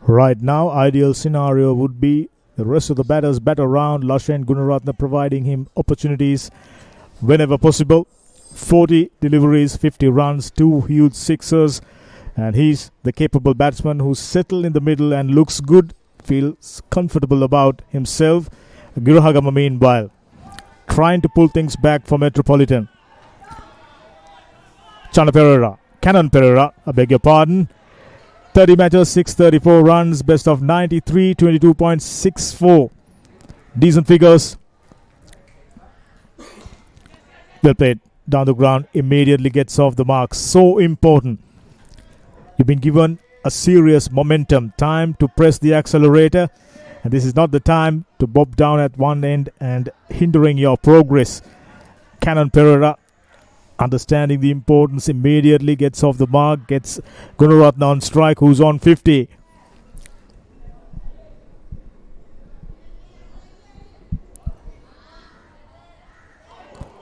Right now, ideal scenario would be the rest of the batters bat around. Lashen Gunaratne providing him opportunities whenever possible. 40 deliveries, 50 runs, 2 huge sixers. And he's the capable batsman who's settled in the middle and looks good, feels comfortable about himself. Girahagama, meanwhile, trying to pull things back for Metropolitan. Cannon Pereira, I beg your pardon. 30 matches, 634 runs, best of 93, 22.64. Decent figures. Well played. Down the ground, immediately gets off the mark. So important. You've been given a serious momentum. Time to press the accelerator. And this is not the time to bob down at one end and hindering your progress. Cannon Pereira, understanding the importance, immediately gets off the mark, gets Gunaratne on strike, who's on 50.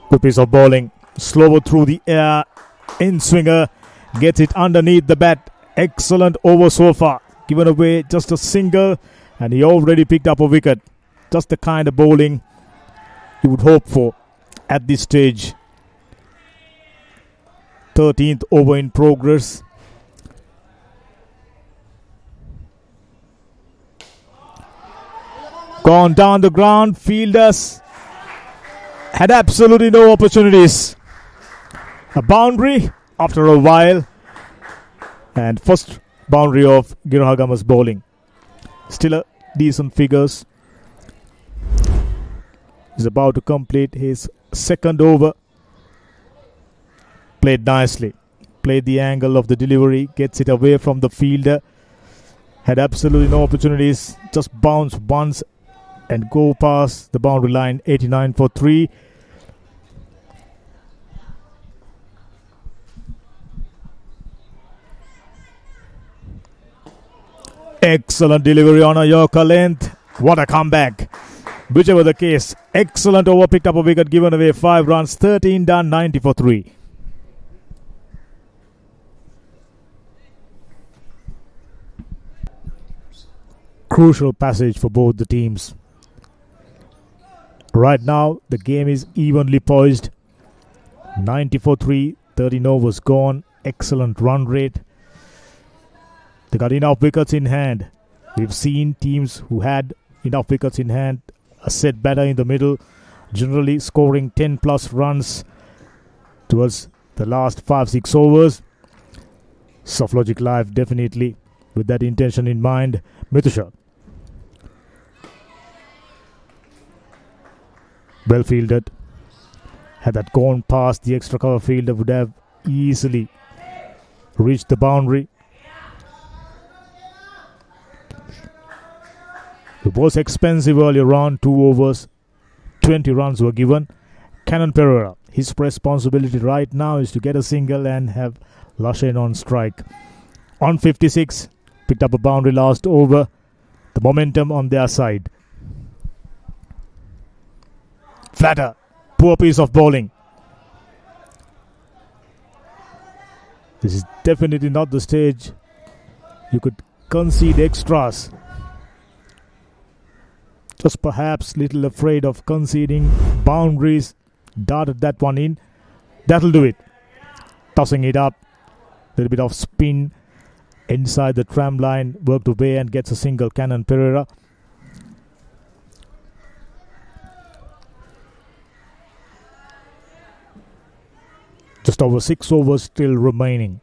Good piece of bowling, slower through the air, in-swinger, gets it underneath the bat. Excellent over so far, given away just a single, and he already picked up a wicket. Just the kind of bowling you would hope for at this stage. 13th over in progress. Gone down the ground. Fielders had absolutely no opportunities. A boundary after a while. And first boundary of Girahagama's bowling. Still a decent figures. He's about to complete his second over. Played nicely. Played the angle of the delivery. Gets it away from the fielder. Had absolutely no opportunities. Just bounce once and go past the boundary line. 89 for 3. Excellent delivery on a Yorker length. What a comeback. Whichever the case, excellent over, picked up a wicket, given away 5 runs, 13 done, 90 for 3. Crucial passage for both the teams. Right now, the game is evenly poised. 90 for 3, 13 overs gone, excellent run rate. They got enough wickets in hand. We've seen teams who had enough wickets in hand a set better in the middle, generally scoring 10 plus runs towards the last 5-6 overs. Softlogic Live definitely with that intention in mind. Mithusha, well fielded. Had that gone past the extra cover fielder, would have easily reached the boundary. It was expensive earlier on, 2 overs, 20 runs were given. Cannon Pereira, his responsibility right now is to get a single and have Lashain on strike. On 56, picked up a boundary last over. The momentum on their side. Flatter, poor piece of bowling. This is definitely not the stage you could concede extras. Just perhaps little afraid of conceding boundaries. Darted that one in. That'll do it. Tossing it up. Little bit of spin inside the tram line. Worked away and gets a single. Cannon Pereira. Just over 6 overs still remaining.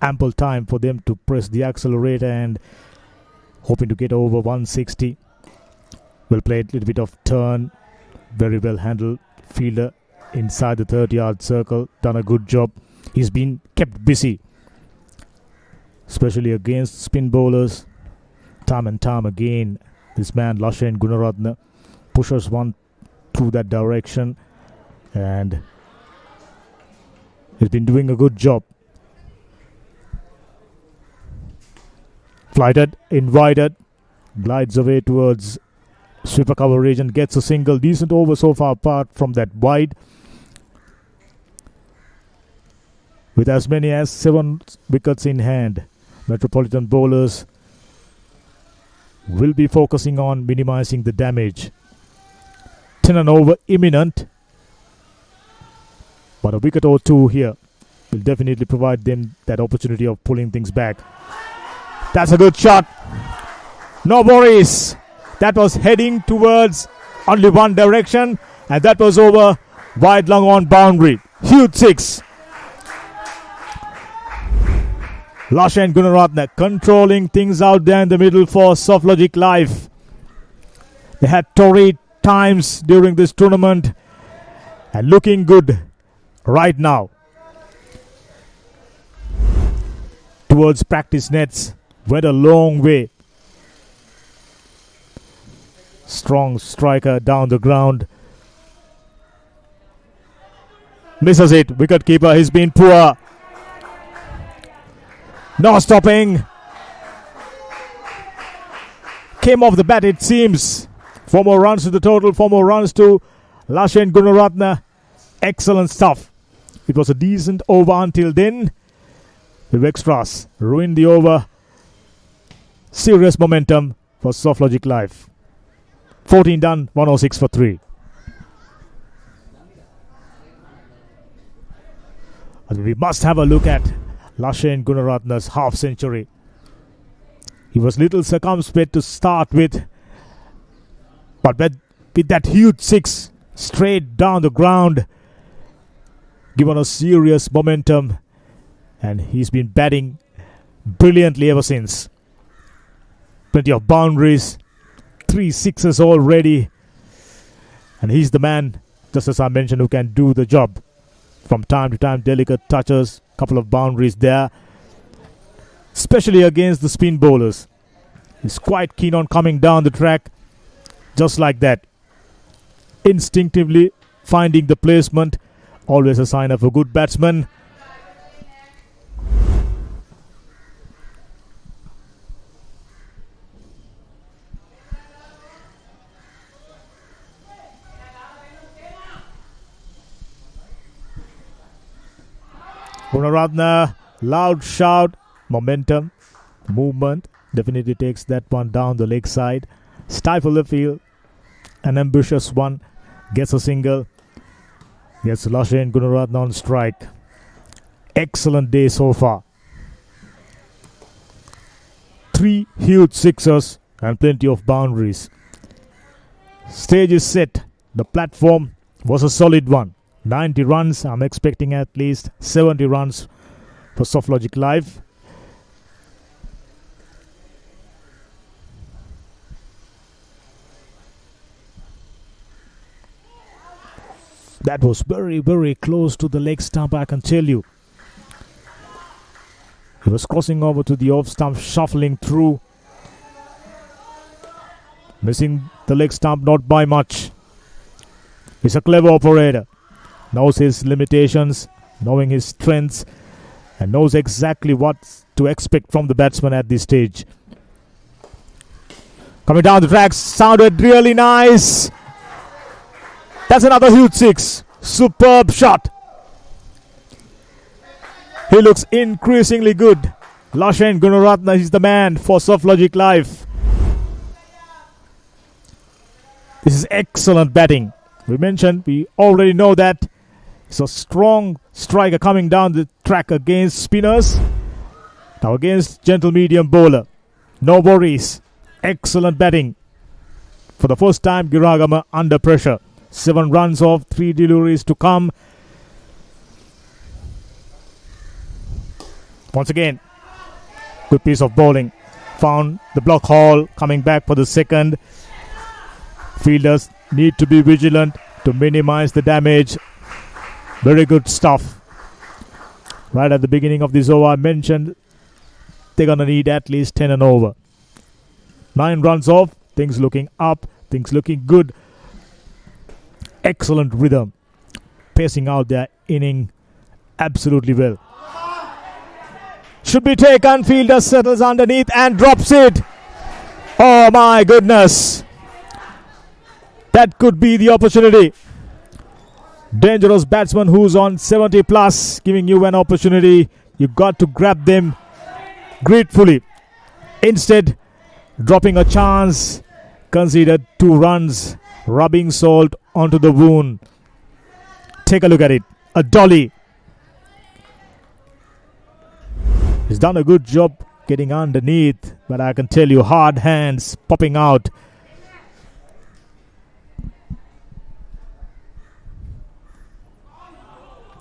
Ample time for them to press the accelerator and hoping to get over 160. Well played, little bit of turn. Very well handled. Fielder inside the 30-yard circle. Done a good job. He's been kept busy, especially against spin bowlers. Time and time again, this man Lashain Gunaratne pushes one through that direction, and he's been doing a good job. Flighted, invited, glides away towards sweeper coverage and gets a single. Decent over so far apart from that wide. With as many as 7 wickets in hand, Metropolitan bowlers will be focusing on minimizing the damage. 10 and over imminent, but a wicket or two here will definitely provide them that opportunity of pulling things back. That's a good shot. No worries. That was heading towards only one direction, and that was over wide long on boundary. Huge 6. Lashain Gunaratne controlling things out there in the middle for Softlogic Live. They had torrid times during this tournament and looking good right now. Towards practice nets, went a long way. Strong striker down the ground. Misses it. Wicketkeeper, he's been poor. No stopping. Came off the bat, it seems. 4 more runs to the total. 4 more runs to Lashain Gunaratne. Excellent stuff. It was a decent over until then. The extras ruined the over. Serious momentum for Softlogic Live. 14 done, 106 for 3. And we must have a look at Lashain Gunaratne's half century. He was little circumspect to start with, but with that huge 6 straight down the ground, given a serious momentum, and he's been batting brilliantly ever since. Plenty of boundaries, 3 6s already, and he's the man, just as I mentioned, who can do the job. From time to time, delicate touches, couple of boundaries there, especially against the spin bowlers. He's quite keen on coming down the track, just like that. Instinctively finding the placement, always a sign of a good batsman. Gunaratne, loud shout, momentum, movement, definitely takes that one down the leg side. Stifle the field, an ambitious one, gets a single, gets Lashain Gunaratne on strike. Excellent day so far. 3 huge 6s and plenty of boundaries. Stage is set. The platform was a solid one. 90 runs. I'm expecting at least 70 runs for Softlogic Live. That was very, very close to the leg stump, I can tell you. He was crossing over to the off stump, shuffling through. Missing the leg stump, not by much. He's a clever operator. Knows his limitations, knowing his strengths, and knows exactly what to expect from the batsman at this stage. Coming down the track, sounded really nice. That's another huge six. Superb shot. He looks increasingly good. Lashen Gunaratne is the man for Softlogic Live. This is excellent batting. We already know that. He's a strong striker coming down the track against spinners. Now against gentle medium bowler. No worries. Excellent batting. For the first time, Giragama under pressure. 7 runs off, 3 deliveries to come. Once again, good piece of bowling. Found the block hole, coming back for the second. Fielders need to be vigilant to minimize the damage. Very good stuff. Right at the beginning of this over, I mentioned they're going to need at least 10 and over. 9 runs off, things looking up, things looking good. Excellent rhythm. Pacing out their inning absolutely well. Should be taken. Fielder settles underneath and drops it. Oh my goodness. That could be the opportunity. Dangerous batsman who's on 70 plus, giving you an opportunity. You got to grab them gratefully. Instead, dropping a chance, conceded 2 runs, rubbing salt onto the wound. Take a look at it. A dolly. He's done a good job getting underneath, but I can tell you, hard hands popping out.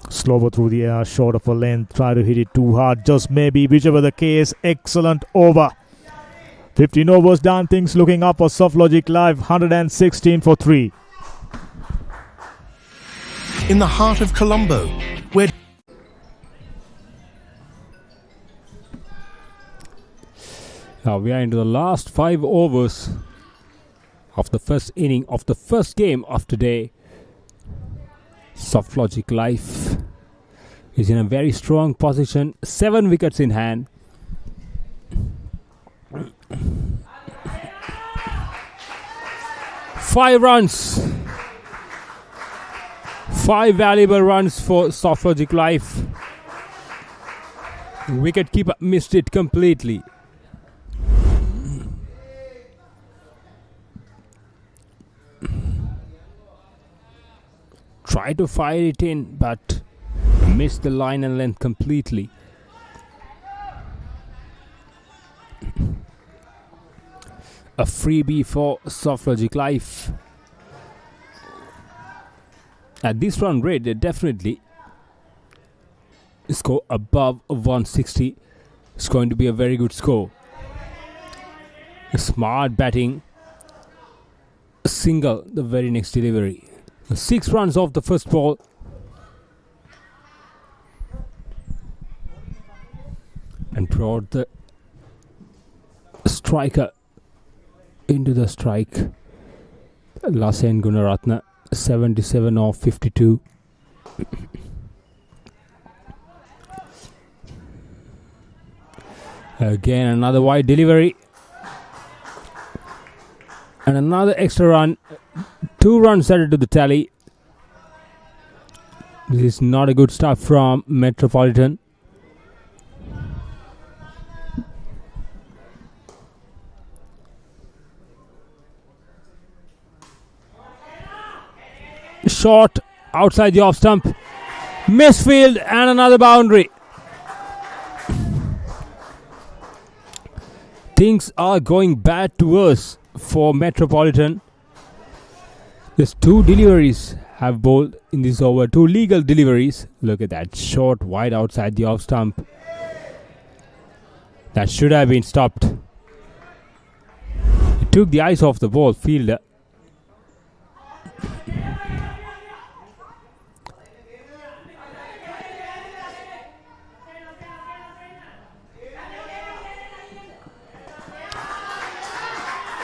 Slower through the air, short of a length. Try to hit it too hard, just maybe. Whichever the case, excellent over. 15 overs done, things looking up for Softlogic Live. 116 for 3. In the heart of Colombo, where Now we are into the last 5 overs of the first inning of the first game of today. Softlogic Life is in a very strong position. 7 wickets in hand. Five runs. 5 valuable runs for Softlogic Life. Wicketkeeper missed it completely. Try to fire it in, but missed the line and length completely. A freebie for Softlogic Life. At this run rate, they definitely score above 160. It's going to be a very good score. A smart batting. A single the very next delivery. 6 runs off the first ball. And brought the striker into the strike. Lashen Gunaratne, 77 off 52. Again, another wide delivery. And another extra run. 2 runs added to the tally. This is not a good start from Metropolitan. Short outside the off stump. Misfield and another boundary. Things are going bad to worse for Metropolitan. There's 2 deliveries have bowled in this over. 2 legal deliveries. Look at that. Short wide outside the off stump. That should have been stopped. It took the eyes off the ball fielder.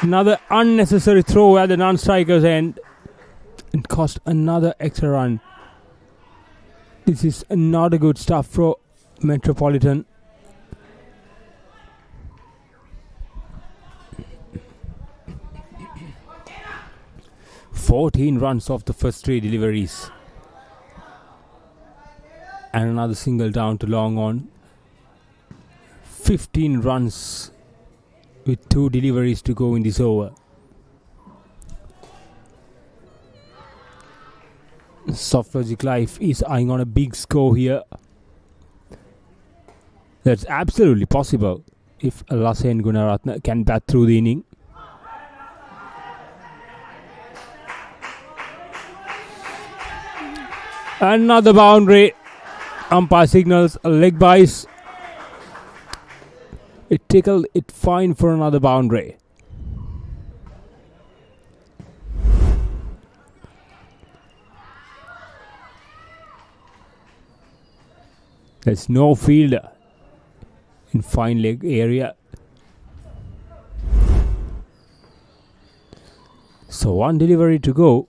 Another unnecessary throw at the non-striker's end. It cost another extra run. This is not a good stuff for Metropolitan. "14 runs off the first 3 deliveries. And another single down to long on. 15 runs with 2 deliveries to go in this over. Softlogic Life is eyeing on a big score here. That's absolutely possible if Lasen Gunaratne can bat through the inning. Another boundary. Umpire signals a leg bias. It tickled it fine for another boundary. There's no fielder in fine leg area. So 1 delivery to go.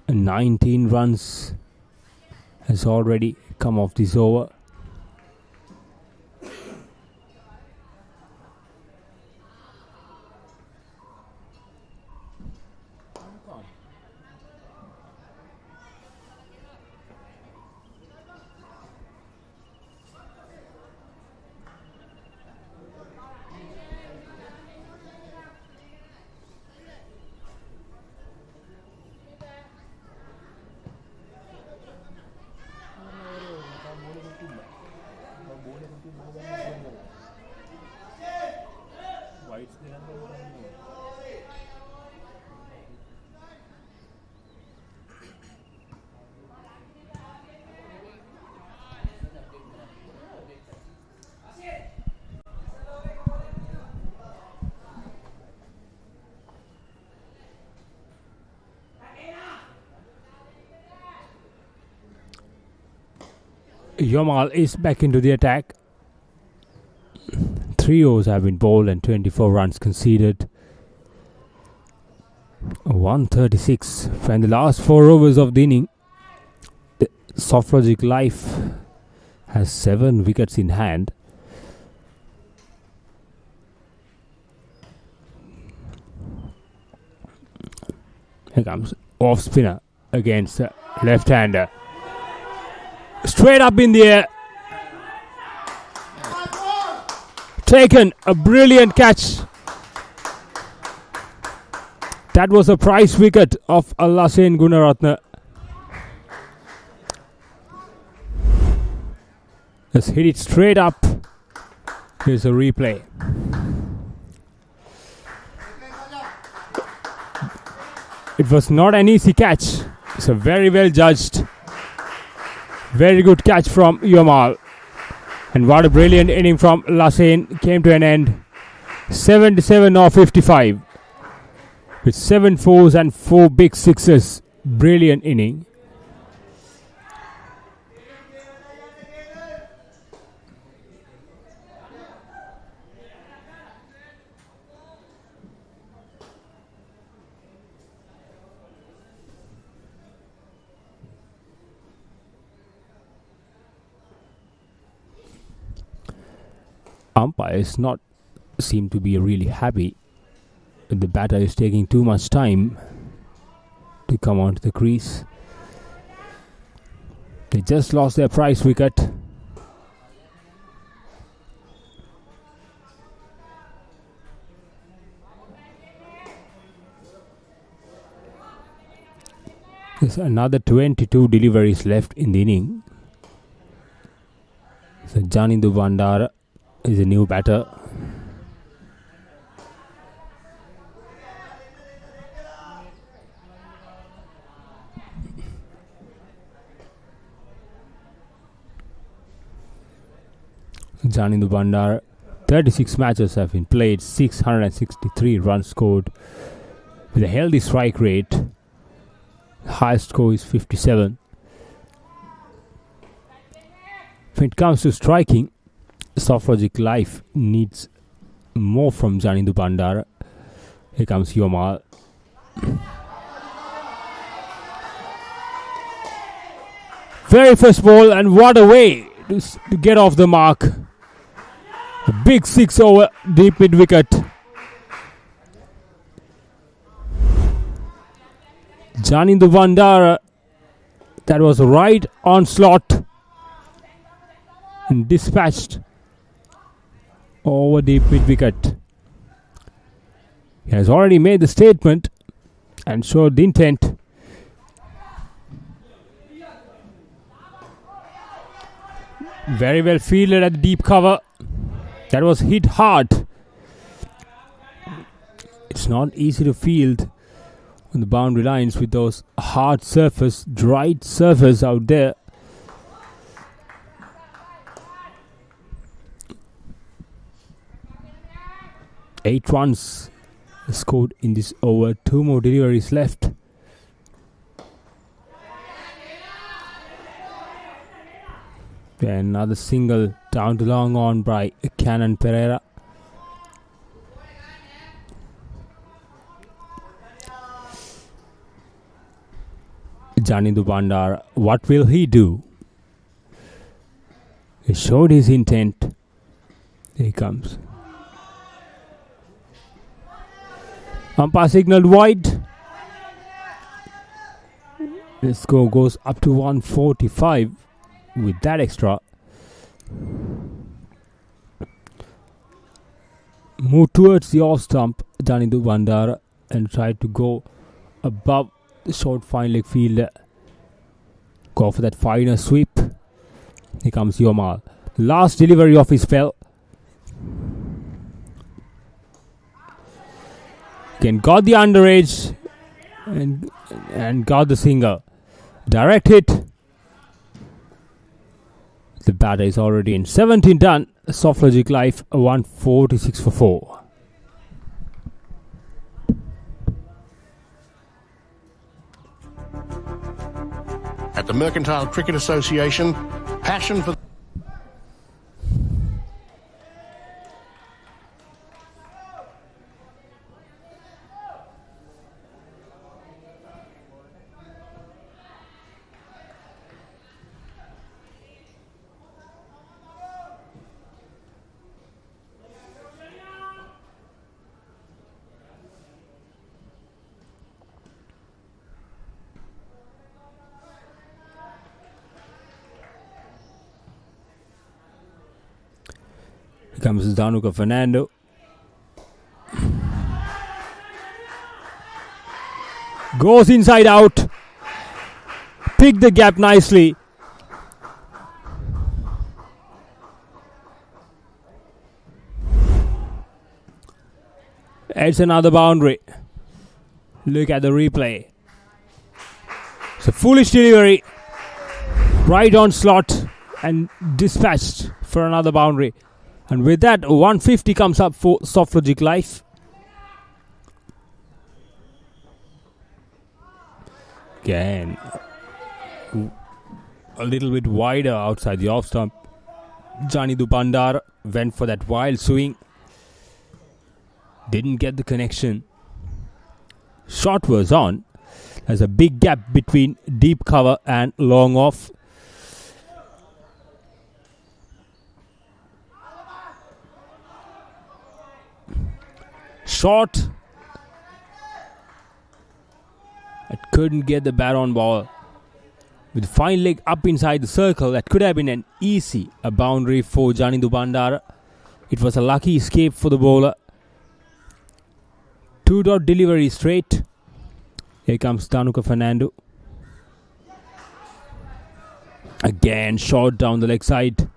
And 19 runs has already come off this over. Yamal is back into the attack. 3 overs have been bowled and 24 runs conceded. 136 from the last 4 overs of the inning. The Softlogic Life has 7 wickets in hand. Here comes off spinner against left-hander. Straight up in the air. Taken. A brilliant catch. That was a prize wicket of Lasen Gunaratne. Just hit it straight up. Here's a replay. It was not an easy catch. It's a very well judged. Very good catch from Yamal. And what a brilliant inning from Lasen came to an end. 77 off 55. With 7 fours and 4 big sixes. Brilliant inning. Umpires not seem to be really happy. The batter is taking too much time to come onto the crease. They just lost their prize wicket. There's another 22 deliveries left in the inning. So Janindu Bandara is a new batter. Janindu Bandar, 36 matches have been played, 663 runs scored with a healthy strike rate. Highest score is 57. When it comes to striking, Softlogic Life needs more from Janindu Bandar. Here comes Yomal. Very first ball, and what a way to get off the mark. A big 6 over deep mid wicket. Janindu Bandara, that was right on slot and dispatched over deep mid wicket. He has already made the statement and showed the intent. Very well fielded at the deep cover. That was hit hard. It's not easy to field on the boundary lines with those hard surface, dried surface out there. Eight runs scored in this over. 2 more deliveries left. Another single down to long on by Cannon Pereira. Janindu Bandar, what will he do? He showed his intent. Here he comes. Umpire signaled wide. The score goes up to 145 with that extra. Move towards the off stump, Janindu Bandar, and try to go above the short fine leg fielder. Go for that finer sweep. Here comes Yomal. Last delivery of his spell. Again, got the underage and got the single. Direct hit. The batter is already in. 17 done. Softlogic Life 146 for 4. At the Mercantile Cricket Association, passion for... Comes Danuka Fernando. Goes inside out. Pick the gap nicely. It's another boundary. Look at the replay. It's a foolish delivery. Right on slot and dispatched for another boundary. And with that, 150 comes up for Softlogic Life. Again, a little bit wider outside the off stump. Janindu Bandar went for that wild swing. Didn't get the connection. Shot was on. There's a big gap between deep cover and long off. Short. It couldn't get the bat on ball. With fine leg up inside the circle, that could have been a boundary for Janindu Bandar. It was a lucky escape for the bowler. 2-dot delivery straight. Here comes Danuka Fernando. Again, shot down the leg side.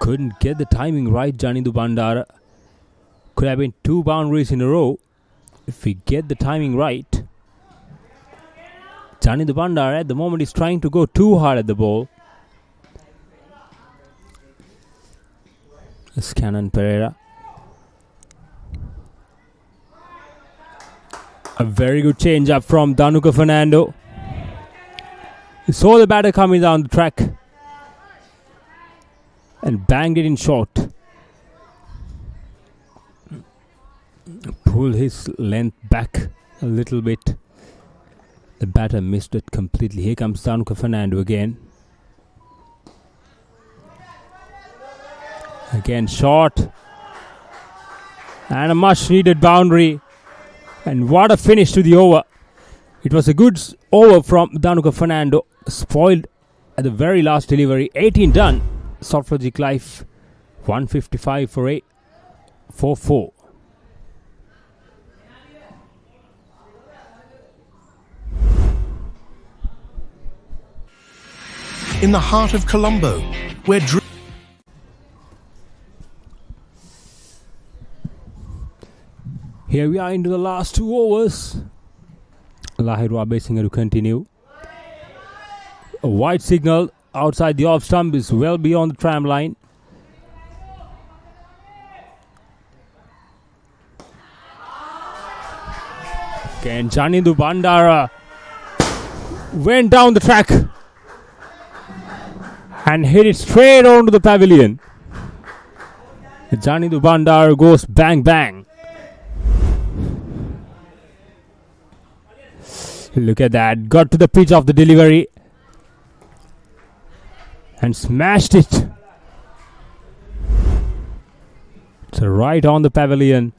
Couldn't get the timing right, Janindu Bandar. Could have been 2 boundaries in a row if we get the timing right. Janindu Bandar at the moment is trying to go too hard at the ball. It's Cannon Pereira. A very good change up from Danuka Fernando. He saw the batter coming down the track and banged it in short. pull his length back a little bit. The batter missed it completely. Here comes Danuka Fernando again. Again short. And a much needed boundary. And what a finish to the over. It was a good over from Danuka Fernando. Spoiled at the very last delivery. 18 done. Softlogic Life 155 for 8. 4-4. In the heart of Colombo, where Here we are into the last 2 overs. Lahirua Besinga to continue. A wide signal outside the off stump is well beyond the tram line. Again, Janindu Bandara went down the track and hit it straight onto the pavilion. Janindu Bandara goes bang bang. Look at that. Got to the pitch of the delivery and smashed it. It's right on the pavilion.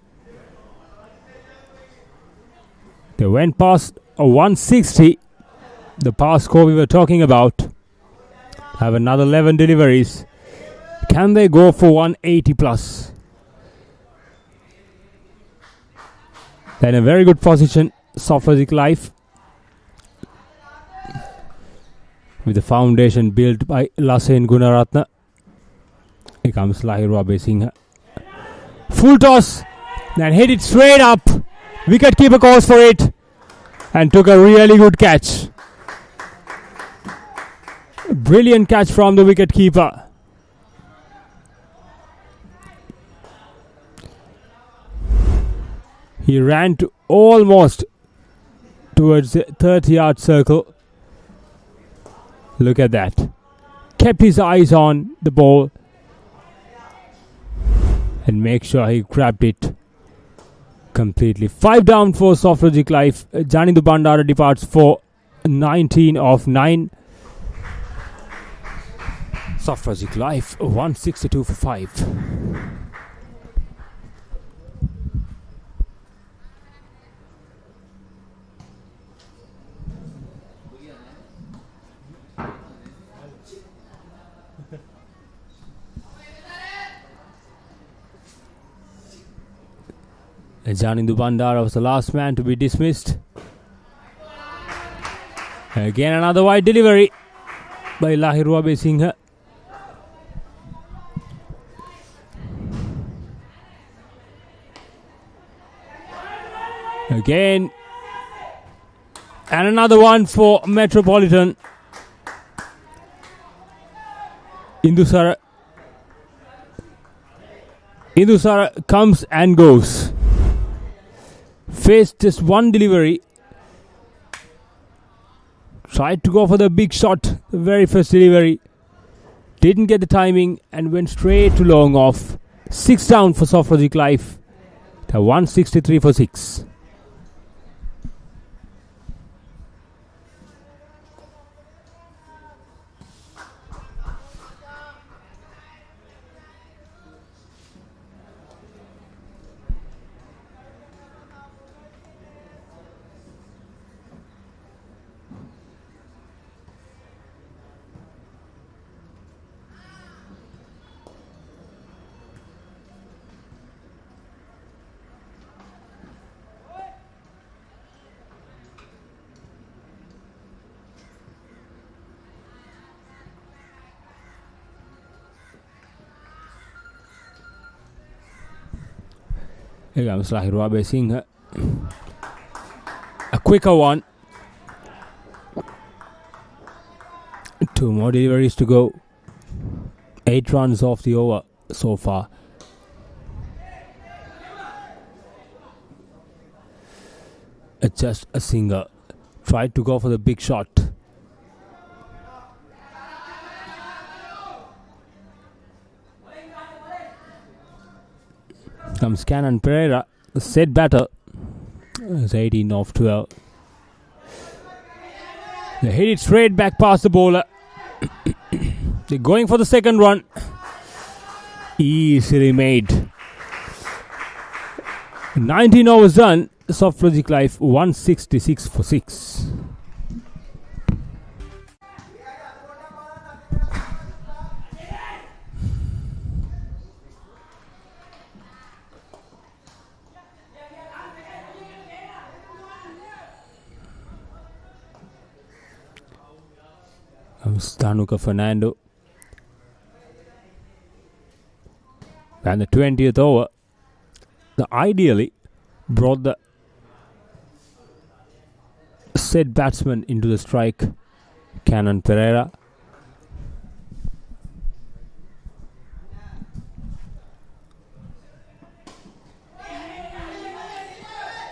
They went past a 160. The past score we were talking about. Have another 11 deliveries. Can they go for 180 plus? Then a very good position. Softlogic Life. With the foundation built by Lasen Gunaratna. Here comes Lahirua Besinga. Full toss and hit it straight up. Wicketkeeper goes for it and took a really good catch. Brilliant catch from the wicketkeeper. He ran to almost towards the 30-yard circle. Look at that. Kept his eyes on the ball and make sure he grabbed it completely. 5 down for Softlogic Life. Janindu Bandara departs for 19 of 9. Softlogic Life 162 for 5. Janindu Bandara was the last man to be dismissed. Again another wide delivery by Lahirua Besinga. Again. And another one for Metropolitan. Indusara comes and goes. Faced just one delivery. Tried to go for the big shot, the very first delivery. Didn't get the timing and went straight to long off. 6 down for Softlogic Life. The 163 for 6. Here comes Lahirua Besinga. A quicker one. 2 more deliveries to go. 8 runs off the over so far. Just a singer. Tried to go for the big shot. Comes Canon Pereira. set batter. It's 18 off 12. They hit it straight back past the bowler. They're going for the second run. Easily made. 19 overs done. Softlogic Life 166 for 6. Stanuka Fernando. And the 20th over, they ideally brought the set batsman into the strike, Cannon Pereira.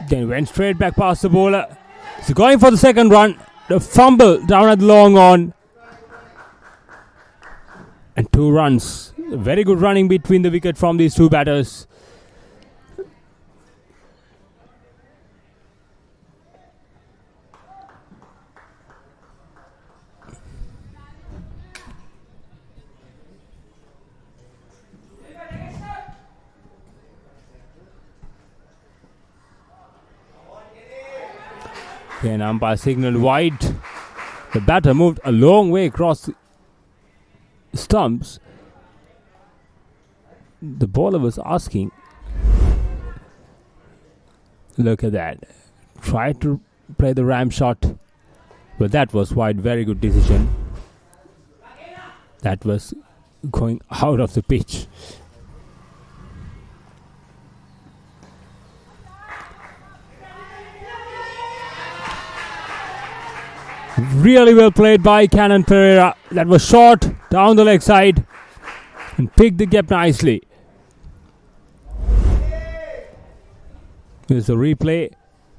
Then went straight back past the bowler. So going for the second run. The fumble down at the long on. And 2 runs. Very good running between the wicket from these two batters. Then umpire signaled wide. The batter moved a long way across the stumps. The bowler was asking, look at that, try to play the ram shot, but that was wide. Very good decision. That was going out of the pitch. Really well played by Cannon Pereira. That was short down the leg side and picked the gap nicely. Here's the replay.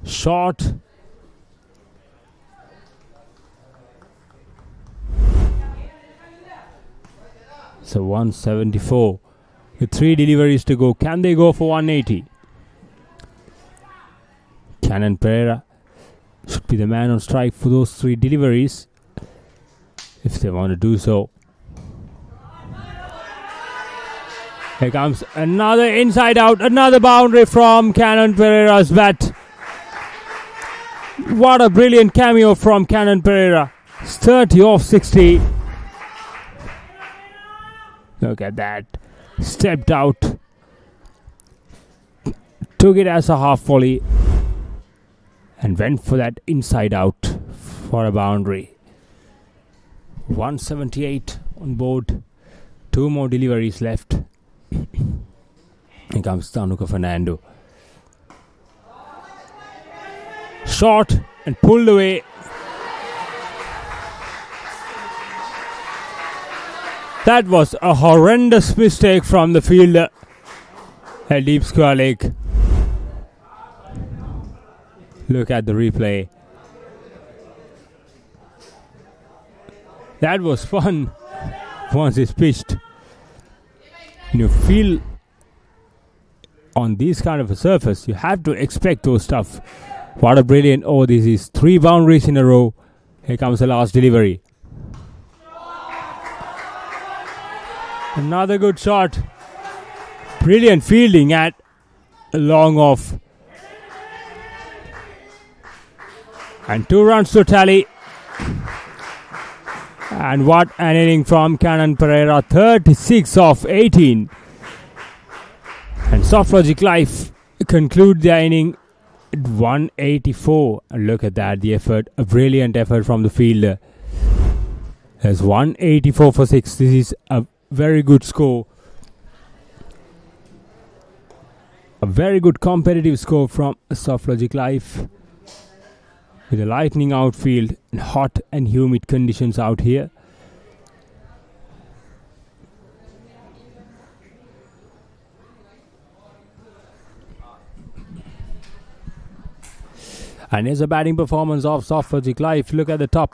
Short. So 174. With 3 deliveries to go. Can they go for 180? Cannon Pereira should be the man on strike for those 3 deliveries if they want to do so. Here comes another inside out, another boundary from Cannon Pereira's bat. What a brilliant cameo from Cannon Pereira. It's 30 off 60. Look at that. Stepped out. Took it as a half volley. And went for that inside out for a boundary. 178 on board. 2 more deliveries left. Here comes Tanuka Fernando. Short and pulled away. That was a horrendous mistake from the fielder at deep square leg. Look at the replay. That was fun once it's pitched. You feel on this kind of a surface, you have to expect those stuff. What a brilliant over this is. 3 boundaries in a row. Here comes the last delivery. Another good shot. Brilliant fielding at a long off. And 2 runs to tally. And what an inning from Cannon Pereira. 36 off 18. And Softlogic Life conclude their inning at 184. And look at that, the effort. A brilliant effort from the fielder. There's 184 for 6. This is a very good score. A very good competitive score from Softlogic Life. With a lightning outfield and hot and humid conditions out here. And here's a batting performance of Softlogic Life. Look at the top.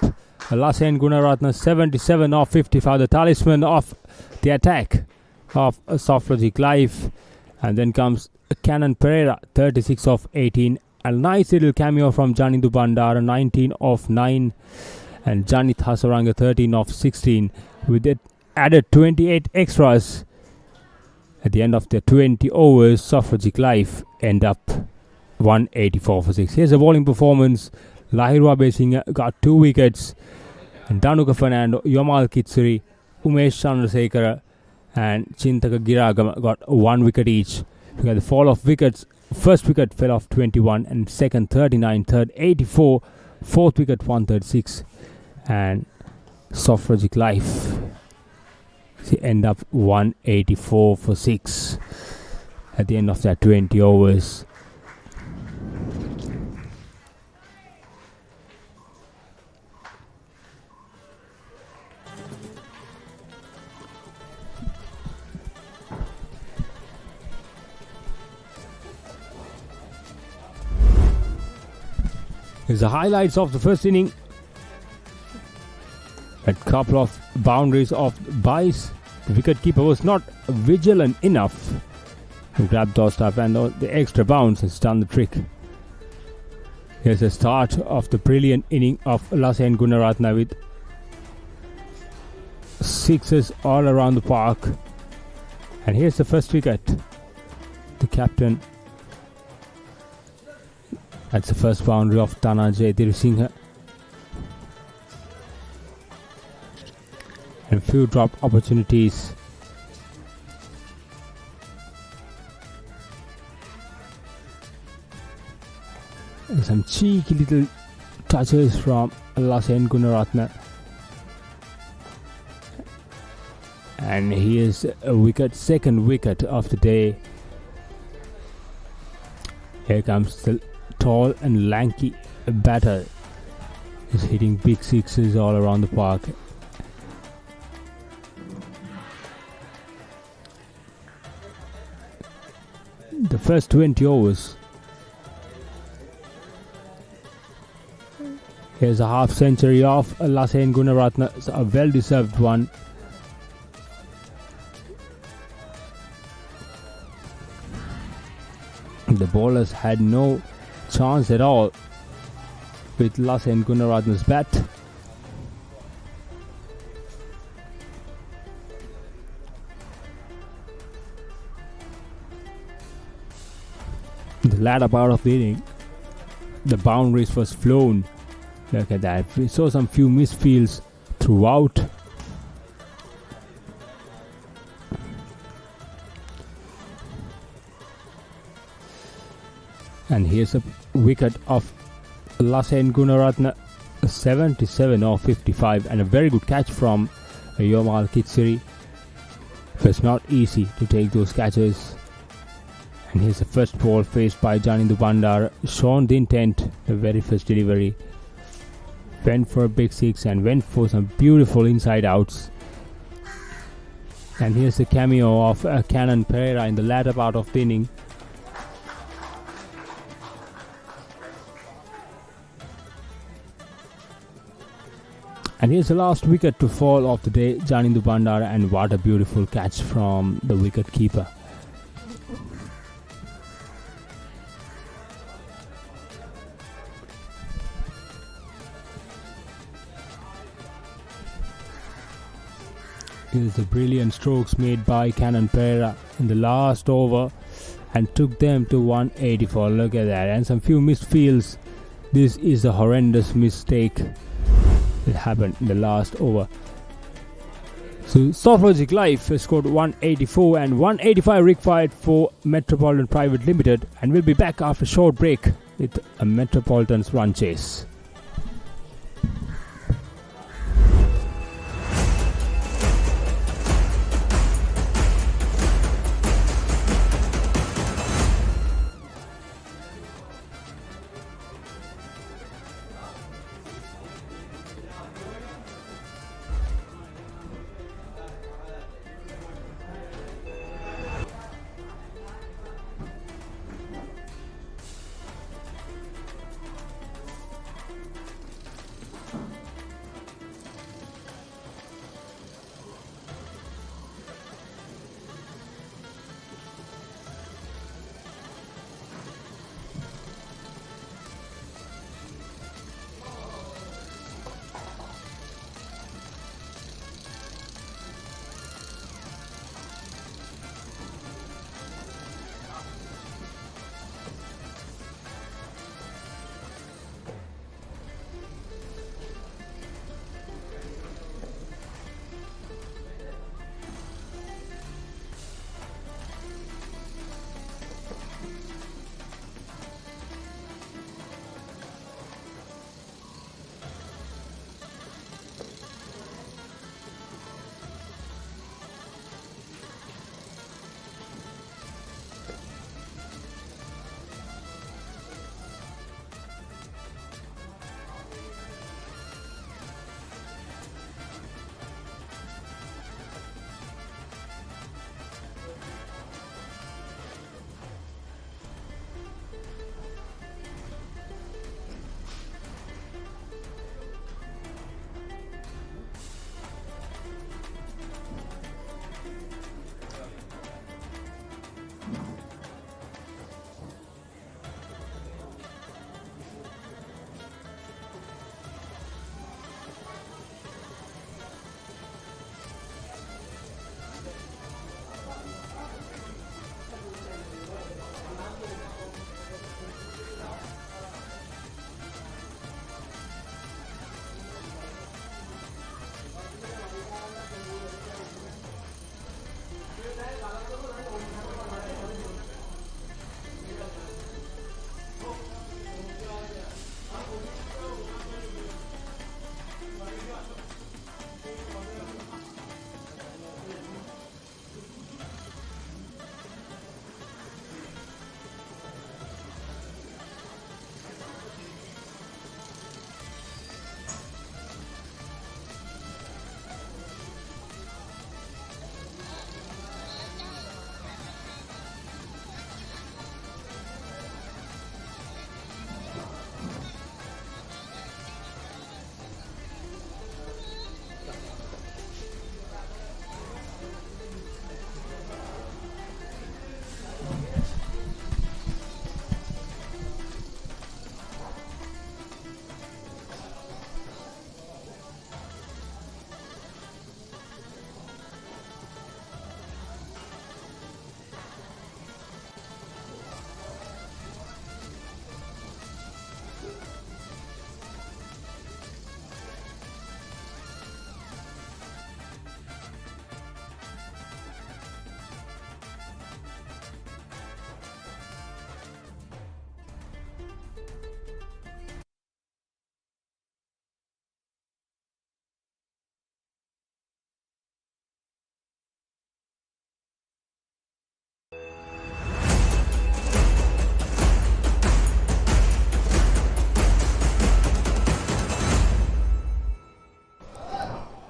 Lasen Gunaratne 77 off 55. The talisman of the attack of Softlogic Life. And then comes Cannon Pereira, 36 of 18. A nice little cameo from Janindu Bandara, 19 of 9. And Janith Hasaranga, 13 of 16. With it added 28 extras. At the end of the 20 overs, Softlogic Life end up 184 for 6. Here's a bowling performance. Lahirwa Besinga got 2 wickets. And Danuka Fernando, Yomal Kitsuri, Umesh Chandrasekhara and Chintaka Giragama got 1 wicket each. We got the fall of wickets. First wicket fell off 21 and second 39, third 84, fourth wicket 136 and Softlogic Life end up 184 for 6 at the end of that 20 overs. Here's the highlights of the first inning. A couple of boundaries of byes. The wicketkeeper was not vigilant enough to grab those stuff, and the extra bounce has done the trick. Here's the start of the brilliant inning of Lasen Gunaratne with sixes all around the park. And here's the first wicket. The captain. That's the first boundary of Dhananjay Dirusingha. And a few drop opportunities. And some cheeky little touches from Lasen Gunaratne. And here's a wicket, second wicket of the day. Here comes the tall and lanky batter. He's hitting big sixes all around the park. The first 20 overs. Here's a half century of Lasen Gunaratne. It's a well deserved one. The bowlers had no chance at all with Lasen Gunaratne's bat. The latter part of the inning, the boundaries was flown. Look at that. We saw some few misfields throughout. And here's a wicket of Lasen Gunaratne, 77 or 55, and a very good catch from Yomal Kitsuri. It's not easy to take those catches. And here's the first ball faced by Janindu Bandar. Shown the intent, the very first delivery. Went for a big six and went for some beautiful inside outs. And here's the cameo of Cannon Pereira in the latter part of the inning. And here's the last wicket to fall of the day, Janindu Bandara, and what a beautiful catch from the wicket keeper. Here's the brilliant strokes made by Cannon Pereira in the last over and took them to 184. Look at that, and some few missed fields. This is a horrendous mistake. It happened in the last over. So Softlogic Life has scored 184 and 185 required for Metropolitan Private Limited, and we'll be back after a short break with a Metropolitan's run chase.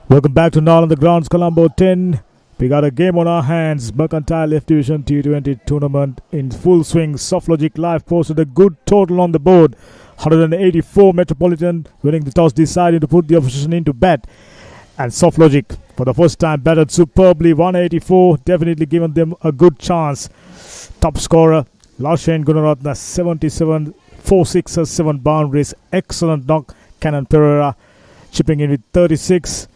Welcome back to Now on the Grounds, Colombo 10. We got a game on our hands. Mercantile F Division T20 tournament in full swing. Softlogic Live posted a good total on the board. 184. Metropoliton winning the toss, deciding to put the opposition into bat. And Softlogic, for the first time, batted superbly. 184, definitely given them a good chance. Top scorer, Lashen Gunaratne, 77, 4 sixes, 7 boundaries. Excellent knock. Cannon Pereira chipping in with 36.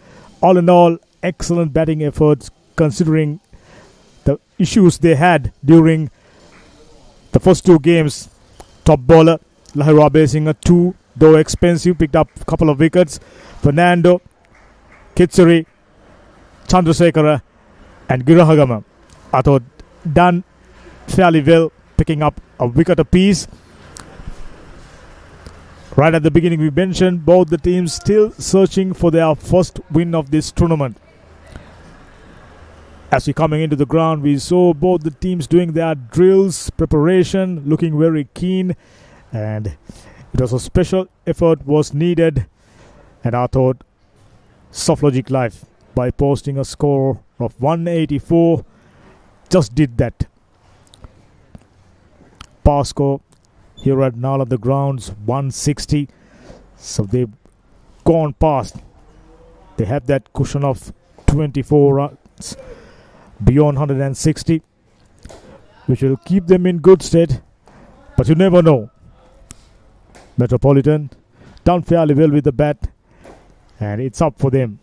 All in all, excellent batting efforts considering the issues they had during the first 2 games. Top bowler, Lahira Basinger, 2, though expensive, picked up a couple of wickets. Fernando, Kitsuri, Chandrasekhara and Girahagama, I thought, done fairly well, picking up a wicket apiece. Right at the beginning, we mentioned both the teams still searching for their first win of this tournament. As we coming into the ground, we saw both the teams doing their drills, preparation, looking very keen, and it was a special effort was needed. And I thought Softlogic Live, by posting a score of 184, just did that. Power score here at Now on the Grounds, 160. So they've gone past. They have that cushion of 24 runs beyond 160, which will keep them in good stead. But you never know. Metropolitan done fairly well with the bat, and it's up for them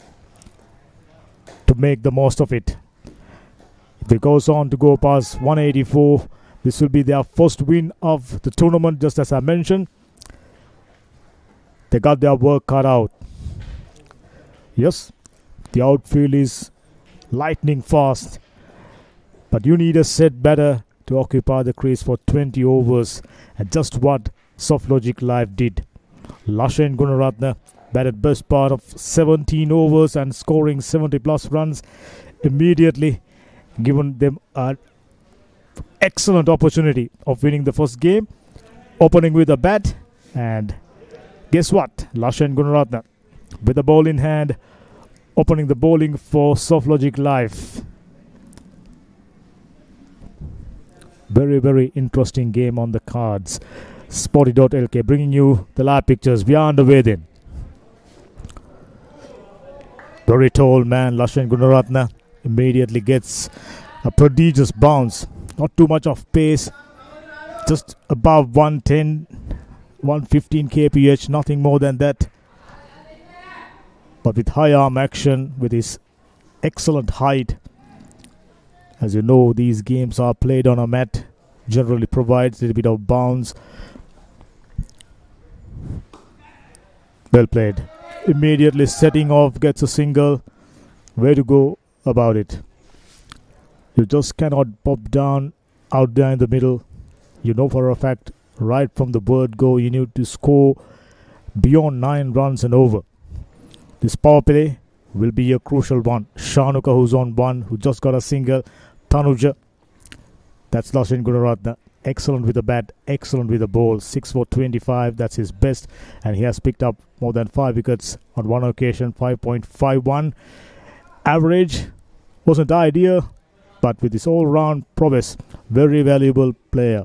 to make the most of it. If it goes on to go past 184, this will be their first win of the tournament, just as I mentioned. They got their work cut out. Yes, the outfield is lightning fast, but you need a set batter to occupy the crease for 20 overs, and just what Softlogic Live did. Lashen Gunaratne batted best part of 17 overs and scoring 70 plus runs immediately, giving them an excellent opportunity of winning the first game, opening with a bat. And guess what? Lashen Gunaratne with the ball in hand, opening the bowling for Softlogic Live. Very, very interesting game on the cards. Sporty.lk bringing you the live pictures. We are underway then. Very tall man, Lashen Gunaratne, immediately gets a prodigious bounce. Not too much of pace, just above 110, 115 kph, nothing more than that. But with high arm action, with his excellent height, as you know, these games are played on a mat, generally provides a little bit of bounce. Well played. Immediately setting off, gets a single. Way to go about it. You just cannot pop down out there in the middle. You know for a fact, right from the word go, you need to score beyond 9 runs and over. This power play will be a crucial one. Shanuka, who's on 1, who just got a single. Tanuja, that's Lashen Gunaratne. Excellent with the bat, excellent with the ball. 6 for 25, that's his best. And he has picked up more than 5 wickets on one occasion, 5.51. Average wasn't ideal, but with his all-round prowess, very valuable player.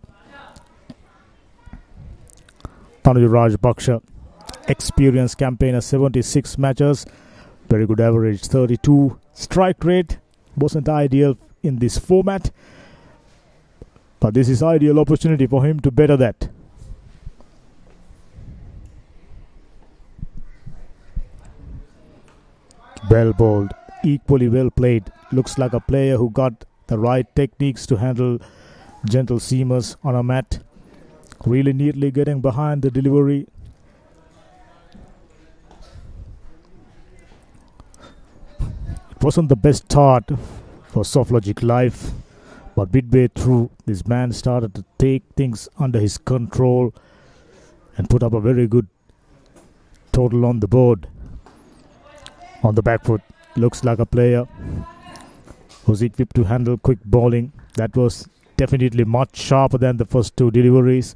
Tanuja Rajpaksha, experienced campaigner, 76 matches, very good average, 32. Strike rate wasn't ideal in this format, but this is ideal opportunity for him to better that. Well bowled, equally well played. Looks like a player who got the right techniques to handle gentle seamers on a mat. Really neatly getting behind the delivery. It wasn't the best start for Softlogic Live, but midway through, this man started to take things under his control and put up a very good total on the board. On the back foot, looks like a player who's equipped to handle quick bowling. That was definitely much sharper than the first 2 deliveries.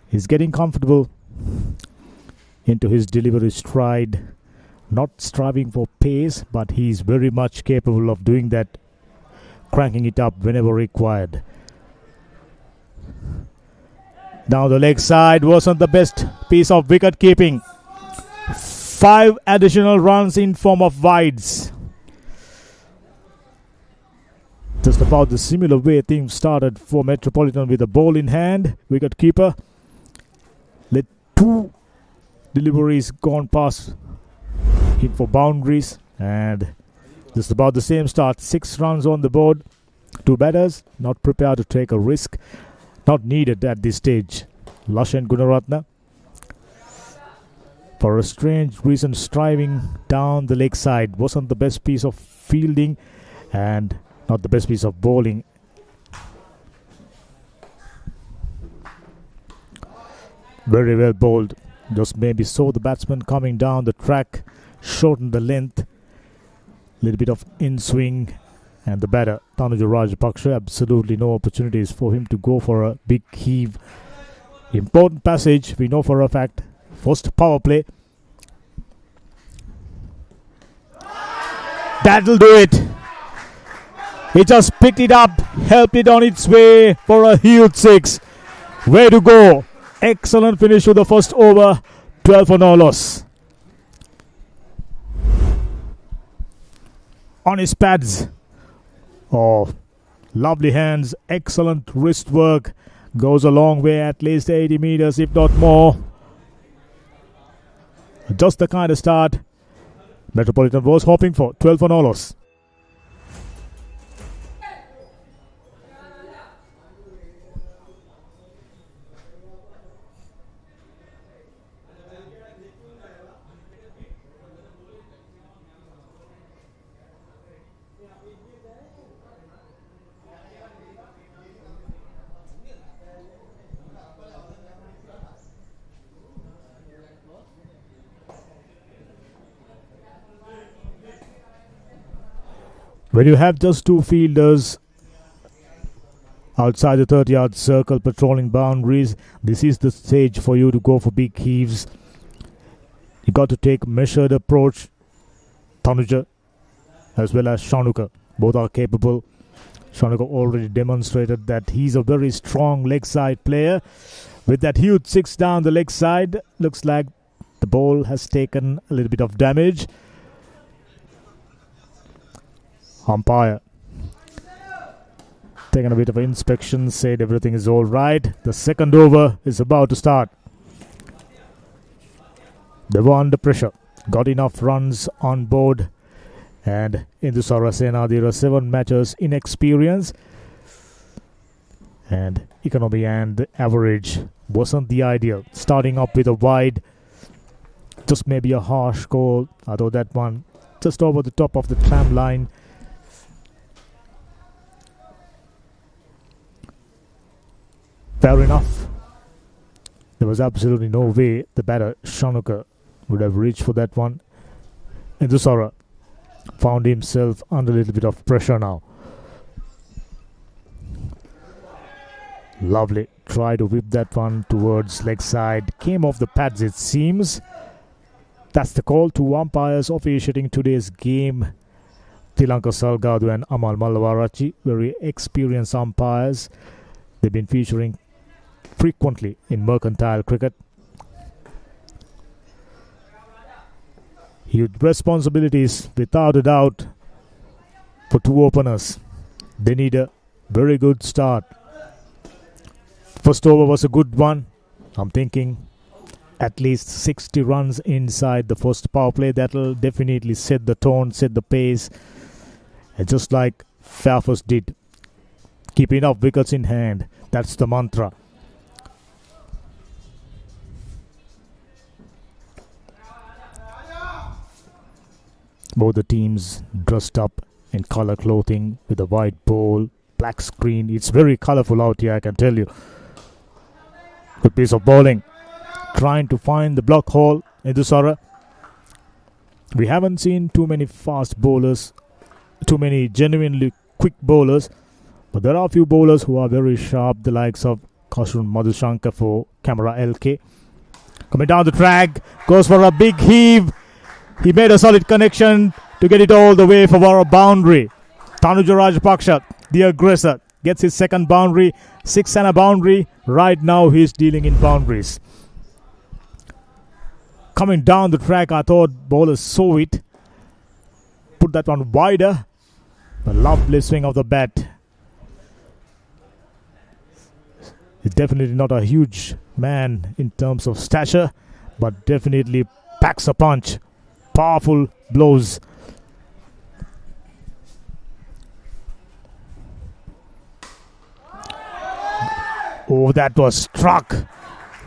He's getting comfortable into his delivery stride. Not striving for pace, but he's very much capable of doing that, cranking it up whenever required. Down the leg side wasn't the best piece of wicket keeping. 5 additional runs in form of wides. Just about the similar way things started for Metropolitan with a ball in hand. Wicket keeper let 2 deliveries gone past him for boundaries, and just about the same start. 6 runs on the board. 2 batters not prepared to take a risk. Not needed at this stage. Lashen Gunaratne, for a strange reason, striving down the leg side. Wasn't the best piece of fielding and not the best piece of bowling. Very well bowled. Just maybe saw the batsman coming down the track, shortened the length. Little bit of in swing. And the batter, Tanuja Rajapaksa, absolutely no opportunities for him to go for a big heave. Important passage, we know for a fact. First power play. That'll do it. He just picked it up, helped it on its way for a huge 6. Way to go. Excellent finish to the first over. 12 for no loss. On his pads. Oh, lovely hands, excellent wrist work. Goes a long way, at least 80 meters, if not more. Just the kind of start Metropolitan was hoping for. 12 for no loss. When you have just 2 fielders outside the 30-yard circle patrolling boundaries, this is the stage for you to go for big heaves. You got to take measured approach. Tanuja as well as Shanuka, both are capable. Shanuka already demonstrated that he's a very strong leg side player. With that huge 6 down the leg side, looks like the ball has taken a little bit of damage. Umpire taking a bit of inspection, said everything is all right. The second over is about to start. They were under pressure, got enough runs on board, and Indusara Sena, there are 7 matches in experience, and economy and average wasn't the ideal. Starting up with a wide, just maybe a harsh call, although that one just over the top of the tram line. Fair enough. There was absolutely no way the batter Shanuka would have reached for that one. Indusara found himself under a little bit of pressure now. Lovely. Try to whip that one towards leg side. Came off the pads, it seems. That's the call to umpires officiating today's game. Tilanka Salgadu and Amal Mallavarachi, very experienced umpires. They've been featuring frequently in mercantile cricket. Huge responsibilities, without a doubt, for 2 openers. They need a very good start. First over was a good one. I'm thinking at least 60 runs inside the first power play. That'll definitely set the tone, set the pace. And just like Fairfax did, keep enough wickets in hand. That's the mantra. Both the teams dressed up in color clothing with a white bowl, black screen. It's very colorful out here, I can tell you. Good piece of bowling. Trying to find the block hole in Indusara. We haven't seen too many fast bowlers, too many genuinely quick bowlers, but there are a few bowlers who are very sharp, the likes of Kashun Madhushankar for Camera LK. Coming down the track, goes for a big heave. He made a solid connection to get it all the way for our boundary. Tanuja Rajapaksa, the aggressor, gets his second boundary. 6 and a boundary. Right now he's dealing in boundaries. Coming down the track, I thought bowler saw it. Put that one wider. A lovely swing of the bat. He's definitely not a huge man in terms of stature, but definitely packs a punch. Powerful blows. Oh, that was struck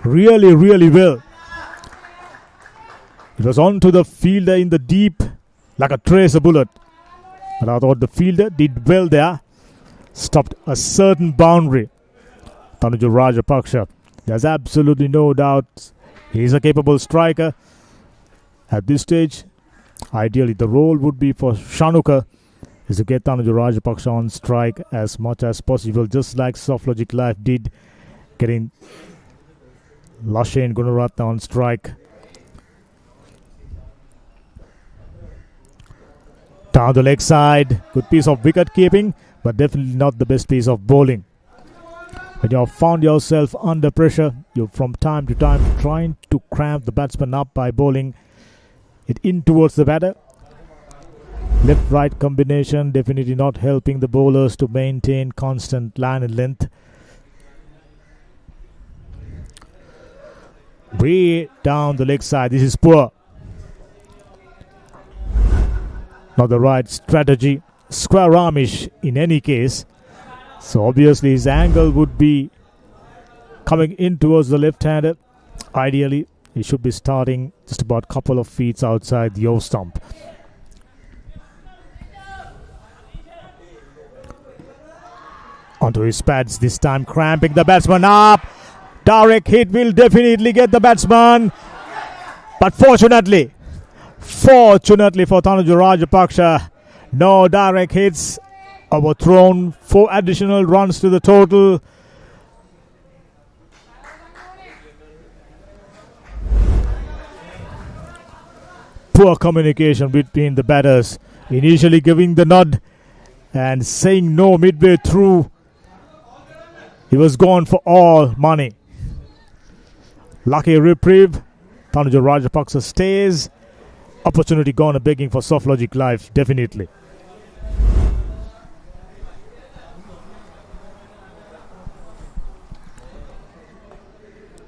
really, really well. It was onto the fielder in the deep like a tracer bullet. But I thought the fielder did well there. Stopped a certain boundary. Tanuja Rajapaksa, there's absolutely no doubt he's a capable striker. At this stage, ideally the role would be for Shanuka is to get Tanuja Rajapaksa on strike as much as possible, just like Softlogic Live did, getting Lashain Gunaratne on strike. Down the leg side, good piece of wicket keeping, but definitely not the best piece of bowling. When you have found yourself under pressure, you're from time to time trying to cramp the batsman up by bowling it in towards the batter. Left-right combination definitely not helping the bowlers to maintain constant line and length. Way down the leg side, this is poor. Not the right strategy. Square armish in any case. So obviously his angle would be coming in towards the left-hander. Ideally, he should be starting just about a couple of feet outside the off stump. Onto his pads, this time cramping the batsman up. Direct hit will definitely get the batsman. But fortunately for Tanuja Rajapaksa, no direct hits. Overthrown, 4 additional runs to the total. Poor communication between the batters. Initially giving the nod and saying no midway through. He was gone for all money. Lucky reprieve. Tanuja Rajapaksa stays. Opportunity gone a begging for Softlogic Live, definitely.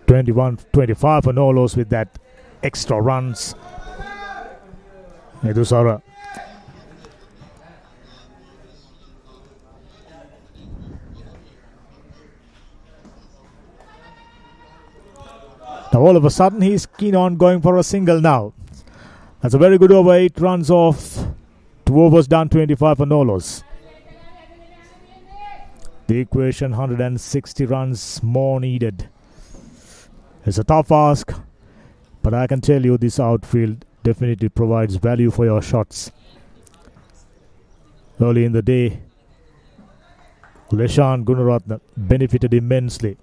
(21-25) for no loss with that extra runs. Edusara. Now all of a sudden he's keen on going for a single now. That's a very good over. 8 runs off. 2 overs done, 25 for no loss. The equation, 160 runs more needed. It's a tough ask, but I can tell you this outfield definitely provides value for your shots. Early in the day, Lashain Gunaratne benefited immensely.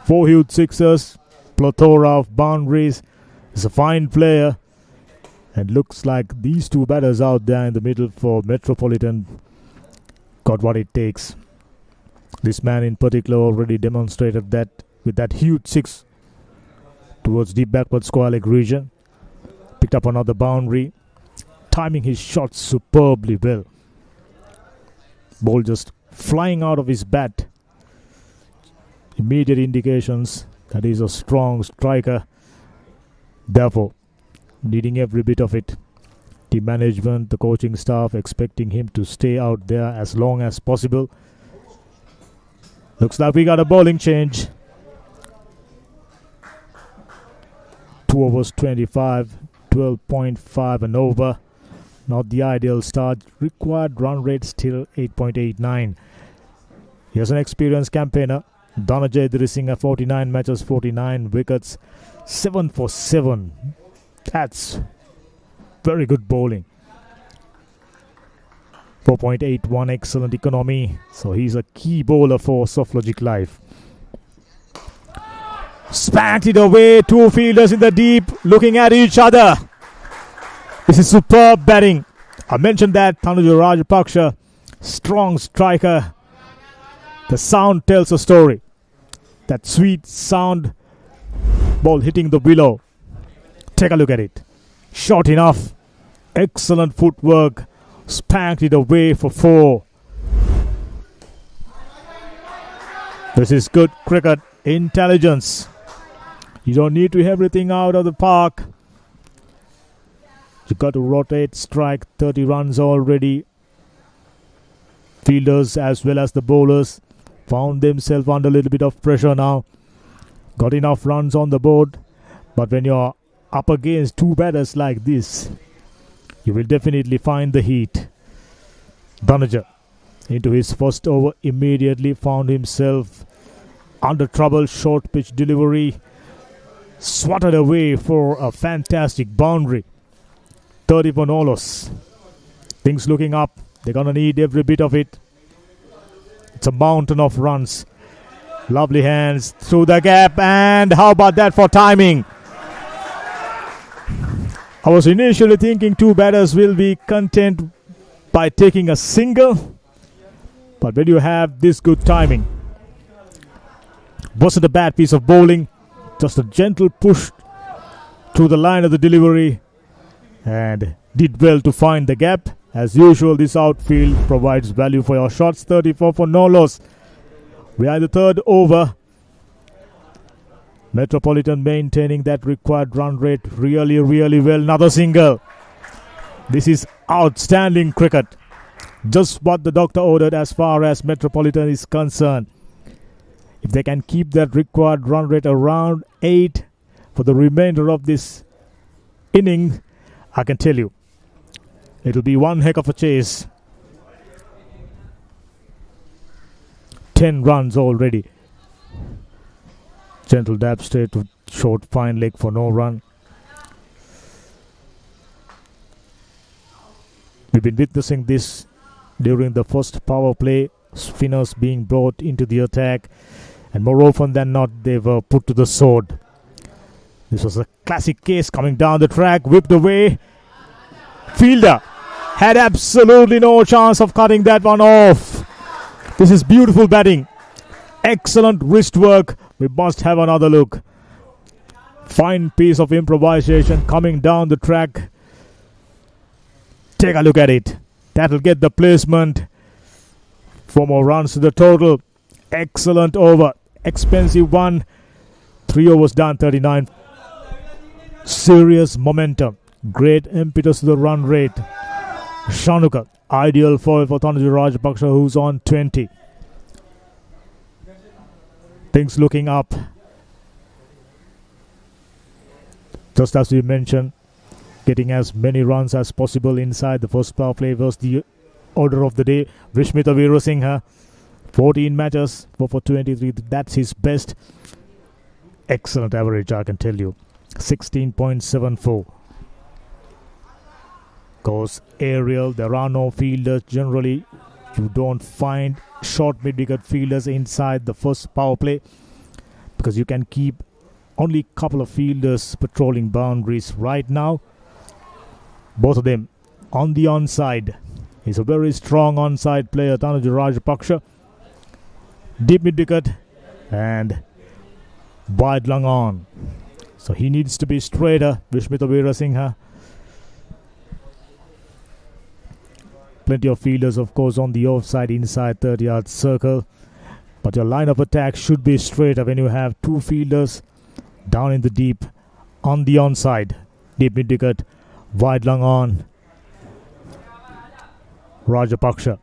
4 huge sixers, plethora of boundaries. He's a fine player, and looks like these 2 batters out there in the middle for Metropolitan got what it takes. This man in particular already demonstrated that with that huge 6 towards deep backward square leg region. Picked up another boundary, timing his shots superbly well. Ball just flying out of his bat. Immediate indications that he's a strong striker. Therefore, needing every bit of it. Team management, the coaching staff expecting him to stay out there as long as possible. Looks like we got a bowling change. 2 overs 25, 12.5 and over. Not the ideal start. Required run rate still 8.89. Here's an experienced campaigner. Dhananjay Drisingha, 49 matches, 49 wickets, 7 for 7. That's very good bowling. 4.81, excellent economy. So he's a key bowler for Softlogic Live. Spanked it away. 2 fielders in the deep looking at each other. This is superb batting. I mentioned that Tanuja Rajapaksa, strong striker. The sound tells a story. That sweet sound, ball hitting the willow. Take a look at it. Short enough. Excellent footwork. Spanked it away for 4. This is good cricket. Intelligence. You don't need to have everything out of the park. You got to rotate, strike. 30 runs already. Fielders as well as the bowlers found themselves under a little bit of pressure now. Got enough runs on the board. But when you're up against 2 batters like this, you will definitely find the heat. Dhanuja into his first over immediately found himself under trouble. Short pitch delivery. Swatted away for a fantastic boundary. 30 for Nolos. Things looking up. They're going to need every bit of it. It's a mountain of runs. Lovely hands through the gap. And how about that for timing? I was initially thinking 2 batters will be content by taking a single. But when you have this good timing, wasn't a bad piece of bowling. Just a gentle push through the line of the delivery. And did well to find the gap. As usual, this outfield provides value for your shots. 34 for Nolos. We are in the 3rd over. Metropolitan maintaining that required run rate really, really well. Another single. This is outstanding cricket. Just what the doctor ordered as far as Metropolitan is concerned. If they can keep that required run rate around 8 for the remainder of this inning, I can tell you, it'll be one heck of a chase. 10 runs already. Gentle dab straight to short fine leg for no run. We've been witnessing this during the first power play. Spinners being brought into the attack. And more often than not, they were put to the sword. This was a classic case coming down the track. Whipped away. Fielder had absolutely no chance of cutting that one off. This is beautiful batting. Excellent wrist work. We must have another look. Fine piece of improvisation coming down the track. Take a look at it. That'll get the placement. 4 more runs to the total. Excellent over. Expensive one. 3 overs done, 39. Serious momentum. Great impetus to the run rate. Shanuka. Ideal foil for Tanuja Rajapaksa, who's on 20. Things looking up. Just as we mentioned, getting as many runs as possible inside the first power play was the order of the day. Vishmita Veerasinghe, 14 matches, 4 for 23. That's his best. Excellent average, I can tell you. 16.74. Goes aerial. There are no fielders. Generally, you don't find short mid-wicket fielders inside the first power play because you can keep only a couple of fielders patrolling boundaries. Right now, both of them on the onside. He's a very strong onside player, Tanuja Rajapaksa. Deep mid-wicket and wide long on. So he needs to be straighter, Vishmita Veerasinghe. Plenty of fielders, of course, on the offside inside 30-yard circle. But your line of attack should be straighter when you have 2 fielders down in the deep on the onside. Deep mid-wicket, wide long on. Rajapaksa.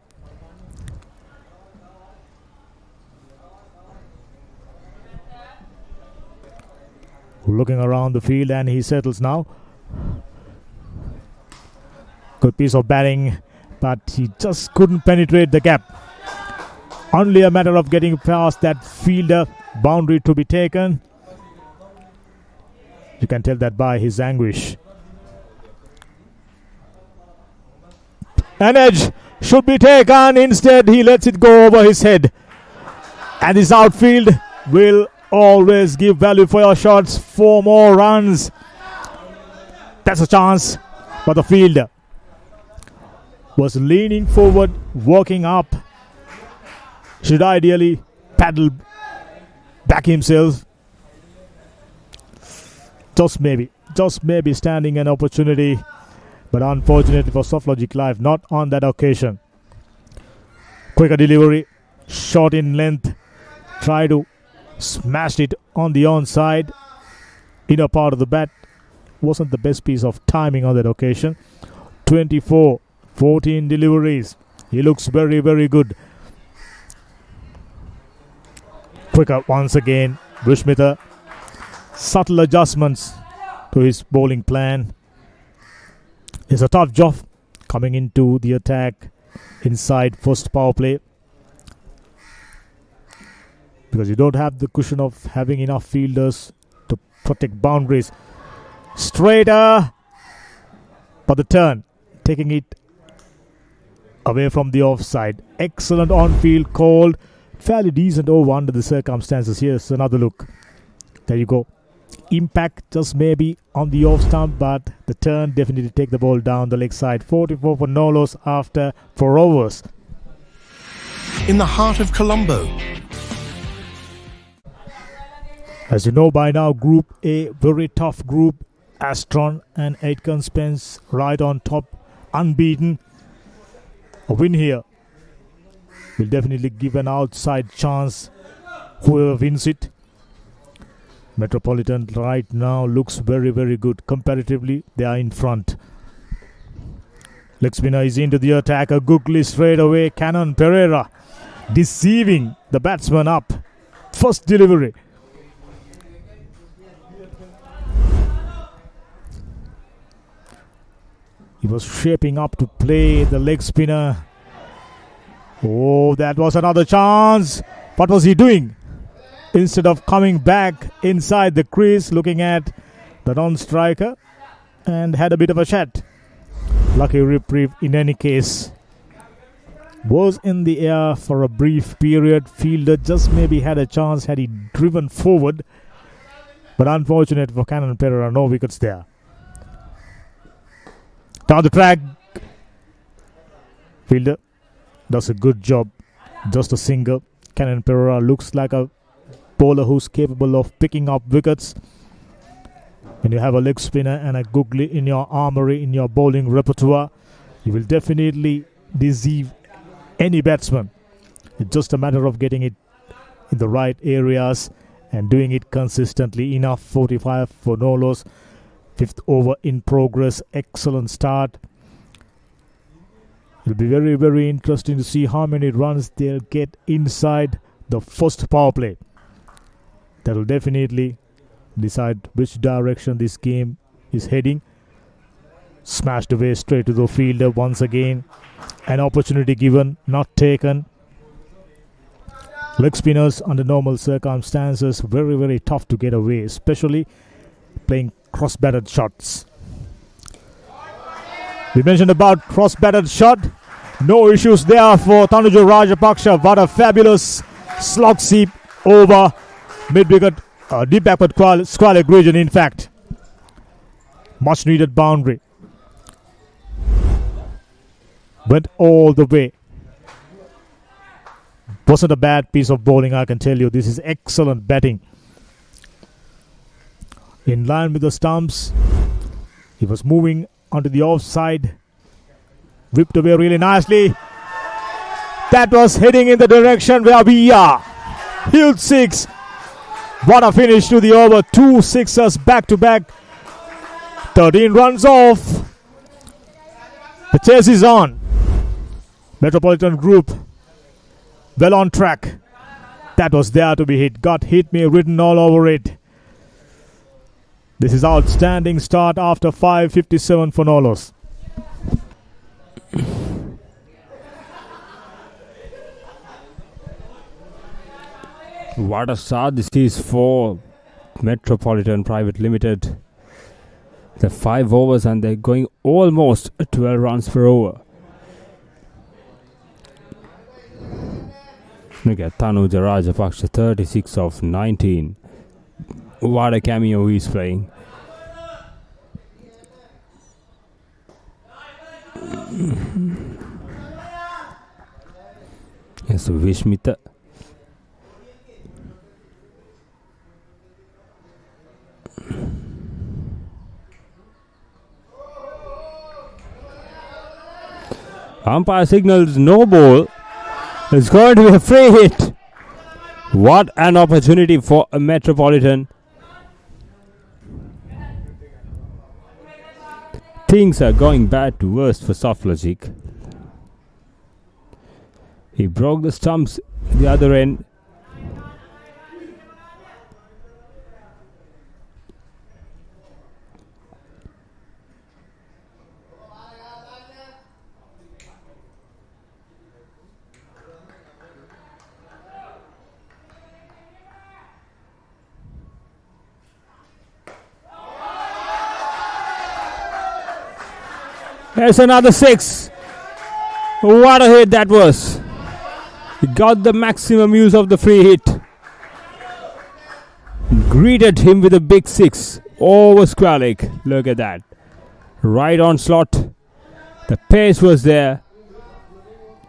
Looking around the field and he settles now. Good piece of batting, but he just couldn't penetrate the gap. Only a matter of getting past that fielder. Boundary to be taken. You can tell that by his anguish. An edge should be taken. Instead, he lets it go over his head. And his outfield will always give value for your shots. 4 more runs. That's a chance. But the fielder was leaning forward, working up. Should ideally paddle back himself. Just maybe standing an opportunity. But unfortunately for Softlogic Live, not on that occasion. Quicker delivery, short in length. Try to smash it on the onside. Inner part of the bat. Wasn't the best piece of timing on that occasion. 14 deliveries. He looks very, very good. Quicker once again. Vishmitha. Subtle adjustments to his bowling plan. It's a tough job coming into the attack inside first power play, because you don't have the cushion of having enough fielders to protect boundaries. Straighter, but the turn, taking it away from the offside. Excellent on-field called. Fairly decent over under the circumstances. Here's another look. There you go. Impact just maybe on the off stump, but the turn definitely take the ball down the leg side. 44 for no loss after 4 overs. In the heart of Colombo. As you know by now, Group A, very tough group. Astron and Aitken Spence right on top, unbeaten. A win here will definitely give an outside chance whoever wins it. Metropolitan right now looks very, very good. Comparatively, they are in front. Leg spinner is into the attack. A googly straight away. Cannon Pereira deceiving the batsman up. First delivery. He was shaping up to play the leg spinner. Oh, that was another chance. What was he doing? Instead of coming back inside the crease, looking at the non-striker, and had a bit of a chat. Lucky reprieve in any case. Was in the air for a brief period. Fielder just maybe had a chance had he driven forward. But unfortunate for Cannon Pereira, no wickets there. Down the track. Fielder does a good job. Just a single. Cannon Pereira looks like a bowler who's capable of picking up wickets. When you have a leg spinner and a googly in your armory, in your bowling repertoire, you will definitely deceive any batsman. It's just a matter of getting it in the right areas and doing it consistently enough. 45 for no loss. 5th over in progress. Excellent start. It'll be very, very interesting to see how many runs they'll get inside the first power play. That will definitely decide which direction this game is heading. Smashed away straight to the fielder once again. An opportunity given, not taken. Leg spinners under normal circumstances, very, very tough to get away, especially playing cross-batted shots. We mentioned about cross-batted shot. No issues there for Tanuja Rajapaksa. What a fabulous slog sweep over mid-wicket, deep backward squalid region, in fact. Much needed boundary. Went all the way. Wasn't a bad piece of bowling, I can tell you. This is excellent batting. In line with the stumps. He was moving onto the offside. Whipped away really nicely. That was heading in the direction where we are. Hill 6. What a finish to the over. 2 sixers back to back. 13 runs off. The chase is on. Metropolitan Group well on track. That was there to be hit. Got hit me written all over it. This is outstanding start after 5:57 for no loss. What a start this is for Metropolitan Private Limited. The 5 overs and they're going almost 12 runs per over. Look at Tanuja Rajapaksa, 36 of 19. What a cameo he's playing. Yes, Vishmita. Umpire signals no ball. It's going to be a free hit. What an opportunity for a Metropolitan. Things are going bad to worse for Softlogic. He broke the stumps the other end. There's another 6. What a hit that was. He got the maximum use of the free hit. Greeted him with a big 6 over Sportylk. Look at that. Right on slot. The pace was there.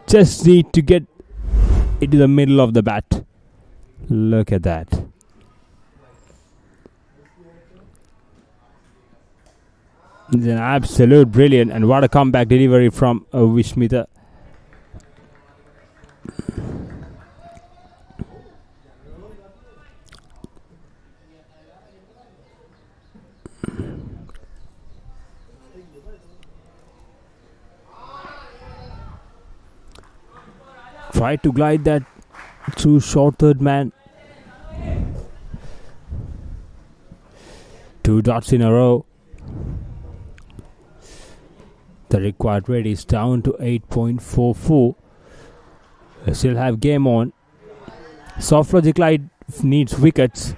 Just need to get into the middle of the bat. Look at that. It's an absolute brilliant, and what a comeback delivery from Vishmita. Tried to glide that through short third man. 2 dots in a row. The required rate is down to 8.44. They still have game on. Softlogic needs wickets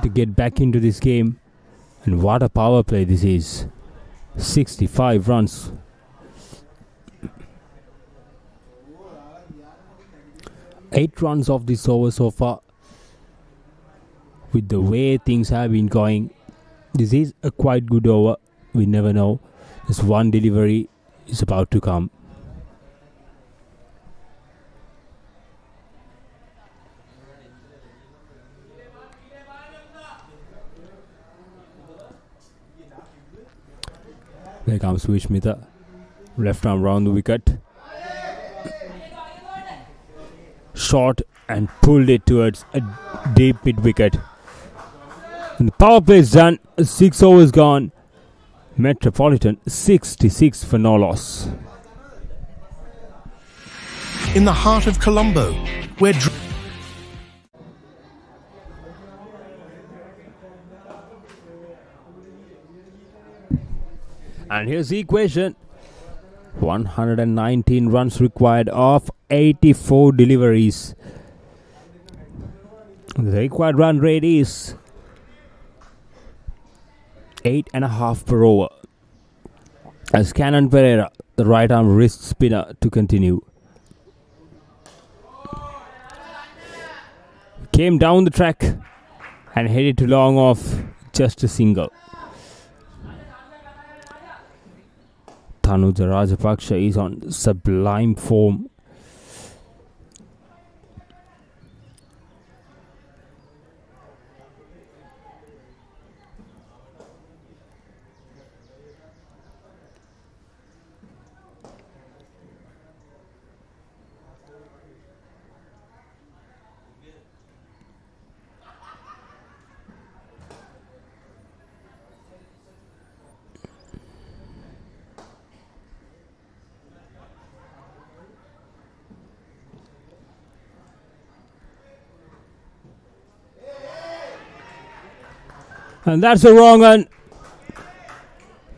to get back into this game. And what a power play this is. 65 runs. Eight runs off this over so far. With the way things have been going, this is a quite good over. We never know. This one delivery is about to come. There comes Vishmita. Left arm round the wicket. Shot and pulled it towards a deep mid wicket. And the power play is done. 6 overs gone. Metropolitan 66 for no loss. In the heart of Colombo, where and here's the equation. 119 runs required of 84 deliveries. The required run rate is 8.5 per over. As Cannon Pereira, the right arm wrist spinner, to continue. Came down the track and headed to long off, just a single. Tanuja Rajapaksha is on sublime form. And that's a wrong one.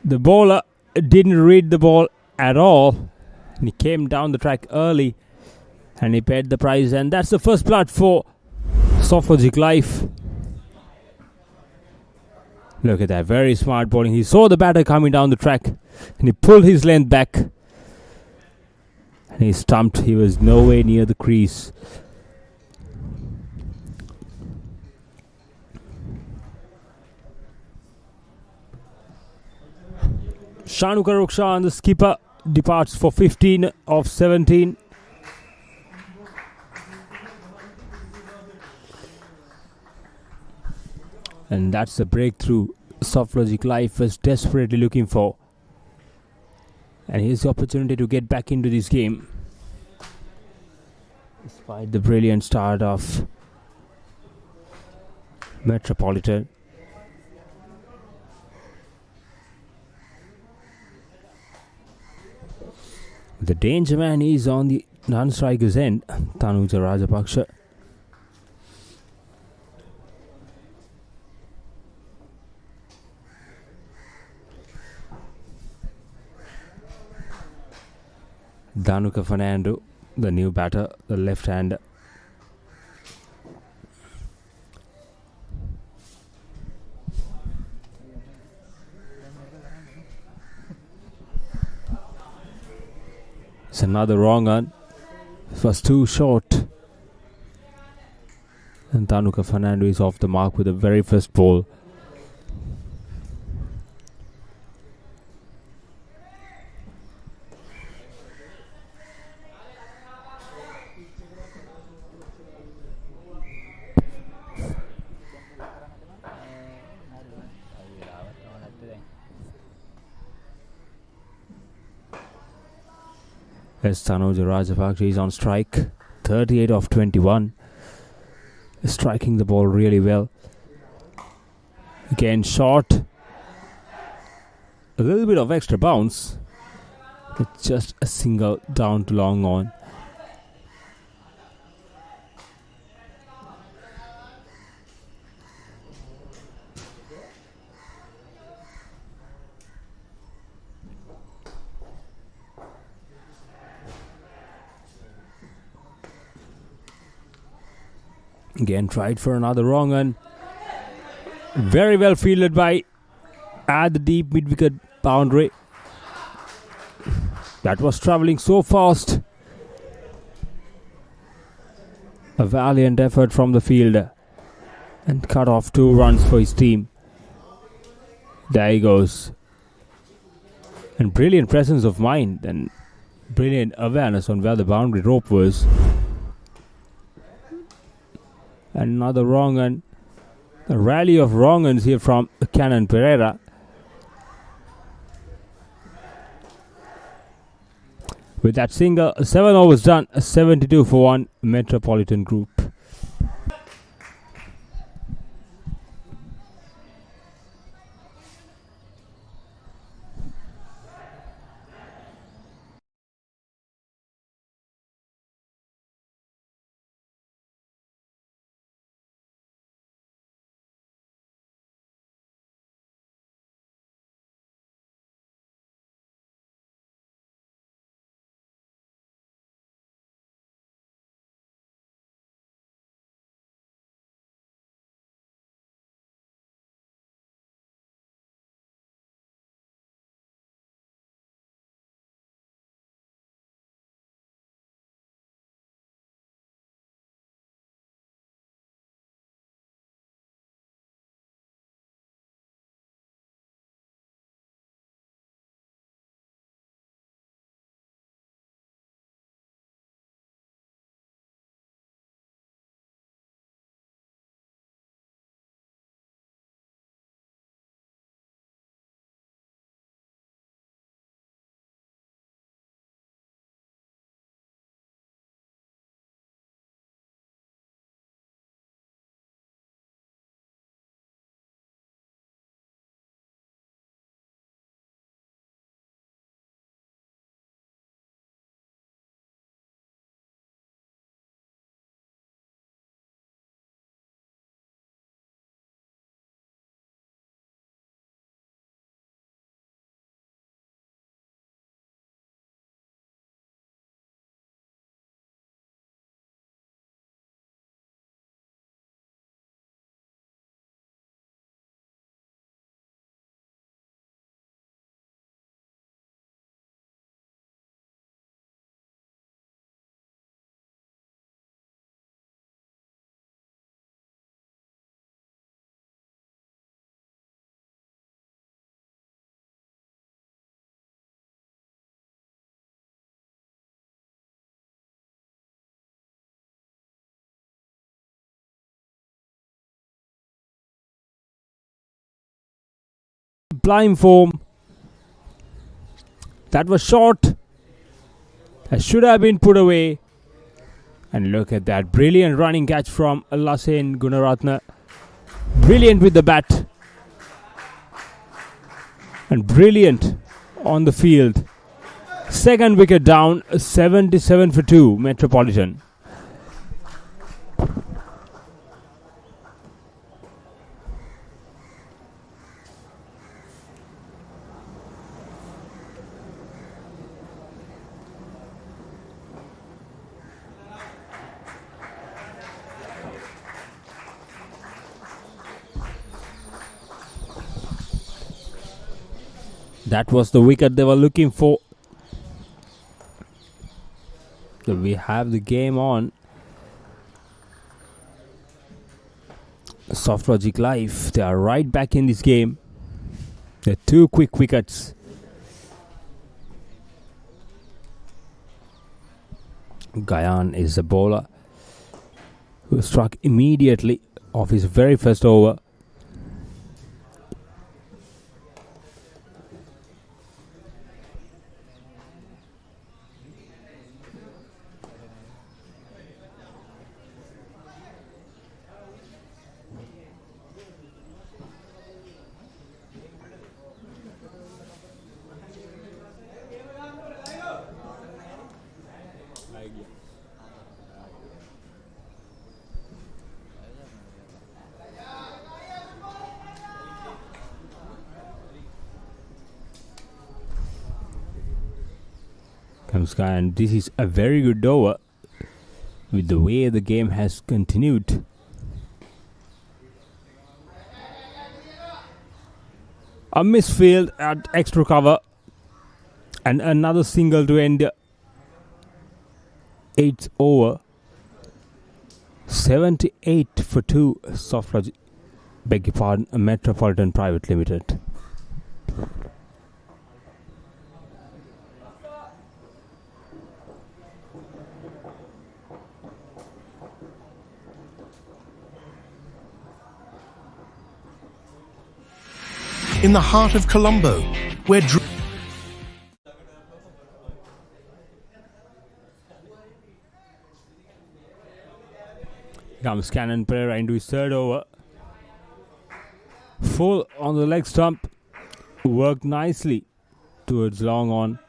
The bowler didn't read the ball at all. And he came down the track early and he paid the price. And that's the first blood for Softlogic Life. Look at that, very smart bowling. He saw the batter coming down the track and he pulled his length back. And he stumped. He was nowhere near the crease. Shanuka Rukshan, the skipper, departs for 15 of 17. And that's the breakthrough Softlogic Life was desperately looking for. And here's the opportunity to get back into this game. Despite the brilliant start of Metropolitan. The danger man is on the non-striker's end, Tanuja Rajapaksha. Danuka Fernando, the new batter, the left-hander. It's another wrong one. It was too short. And Danuka Fernando is off the mark with the very first ball. As Tanuja Rajapaksa is on strike, 38 of 21, striking the ball really well. Again short, a little bit of extra bounce, it's just a single down to long on. Again tried for another wrong one. Very well fielded by at the deep mid-wicket boundary. That was travelling so fast. A valiant effort from the fielder. And cut off 2 runs for his team. There he goes. And brilliant presence of mind and brilliant awareness on where the boundary rope was. Another wrong one. A rally of wrong ones here from Canon Pereira. With that single, 7 overs done, 72 for 1, Metropolitan Group. blind form. That was short. That should have been put away. And look at that brilliant running catch from Lassen Gunaratne. Brilliant with the bat. And brilliant on the field. Second wicket down, 77 for 2, Metropolitan. That was the wicket they were looking for. So we have the game on Softlogic Live. They are right back in this game. They're 2 quick wickets. Gayan is the bowler who struck immediately off his very first over. And this is a very good over with the way the game has continued. A misfield at extra cover and another single to end 8th over. 78 for 2, Softlogic, beg your pardon, Metropolitan Private Limited. In the heart of Colombo, where comes Cannon Pereira into his 3rd over. Full on the leg stump. Worked nicely towards long on.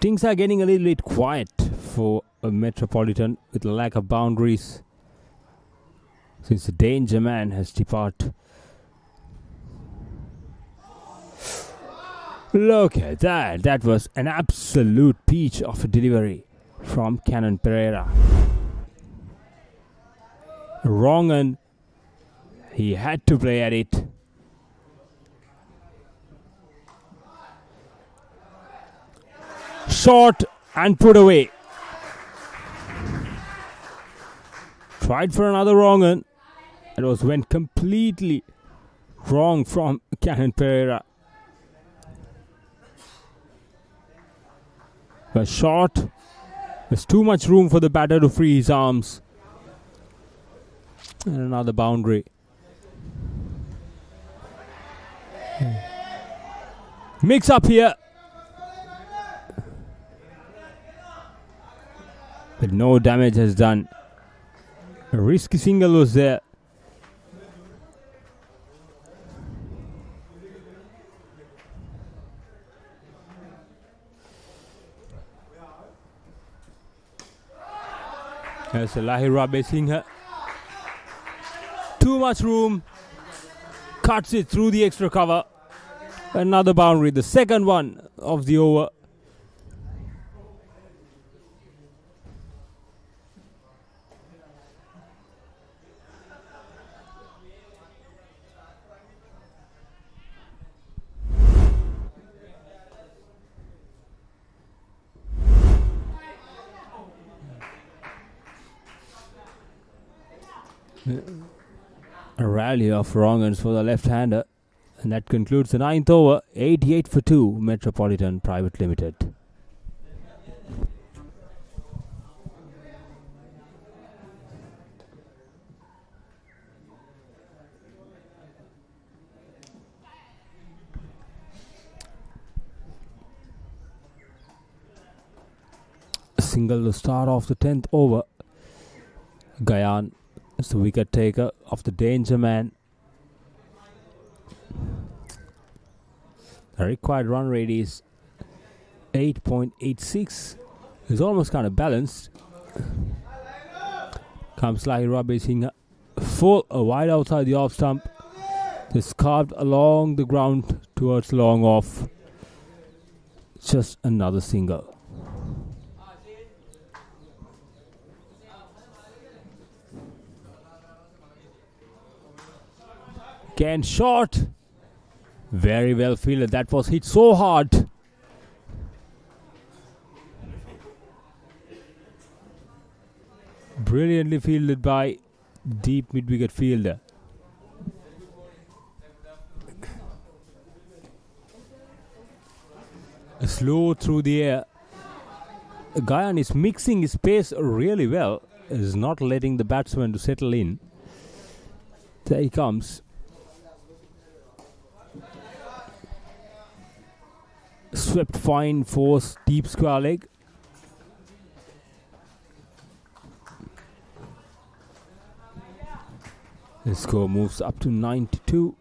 Things are getting a little bit quiet for a Metropolitan with a lack of boundaries since the danger man has departed. Look at that. That was an absolute peach of a delivery from Cannon Pereira. Wrong, and he had to play at it. Short and put away. Tried for another wrong, and it went completely wrong from Cannon Pereira. But short. There's too much room for the batter to free his arms. And another boundary. Mix up here. But no damage has done. A risky single was there. There's a Lahira basing her. Too much room. Cuts it through the extra cover. Another boundary. The second one of the over. A rally of wrong-uns for the left-hander, and that concludes the 9th over. 88 for 2, Metropolitan Private Limited. single to start off the 10th over. Gayan is the wicket taker of the danger man. The required run rate is 8.86. It's almost kind of balanced. Comes like Rabbi Singh full wide outside the off stump. It's carved along the ground towards long off. Just another single. Again short. Very well fielded. That was hit so hard. Brilliantly fielded by deep mid-wicket fielder. Slow through the air. Gayan is mixing his pace really well. Is not letting the batsman to settle in. There he comes. Swept fine force, deep square leg. The score moves up to 92.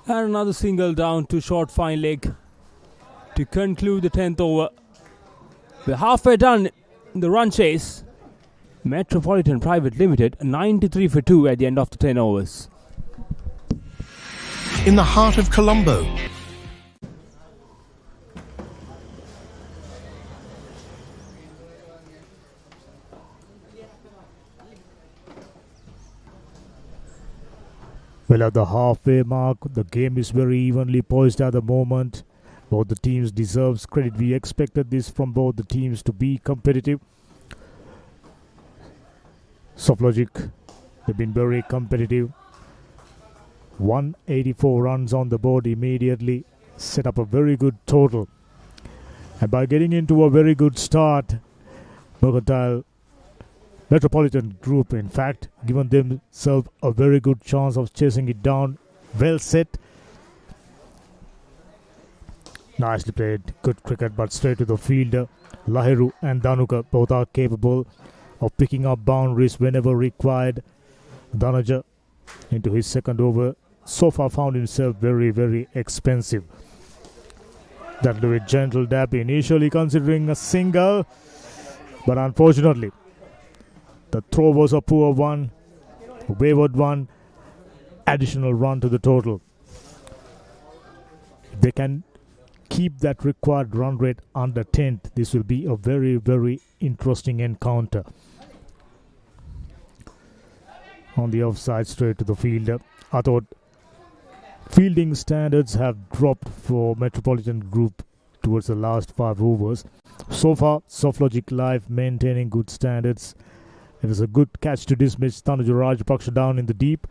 And another single down to short fine leg to conclude the 10th over. We're halfway done in the run chase. Metropolitan Private Limited 93 for 2 at the end of the 10 overs. In the heart of Colombo, well, at the halfway mark, the game is very evenly poised at the moment. Both the teams deserve credit. We expected this from both the teams to be competitive. Softlogic, they've been very competitive. 184 runs on the board immediately, set up a very good total. And by getting into a very good start, Metropolitan Group, in fact, given themselves a very good chance of chasing it down. Well set. Nicely played. Good cricket, but straight to the fielder. Lahiru and Dhanuka both are capable of picking up boundaries whenever required. Dhanaja into his second over so far found himself very, very expensive. That'll do it. Gentle dab, initially considering a single, but unfortunately the throw was a poor one, a wayward one. Additional run to the total. If they can keep that required run rate under 10, this will be a very, very interesting encounter. On the offside, straight to the fielder. I thought fielding standards have dropped for Metropolitan Group towards the last 5 overs. So far, Softlogic Live maintaining good standards. It was a good catch to dismiss. Tanuja Rajapaksa down in the deep.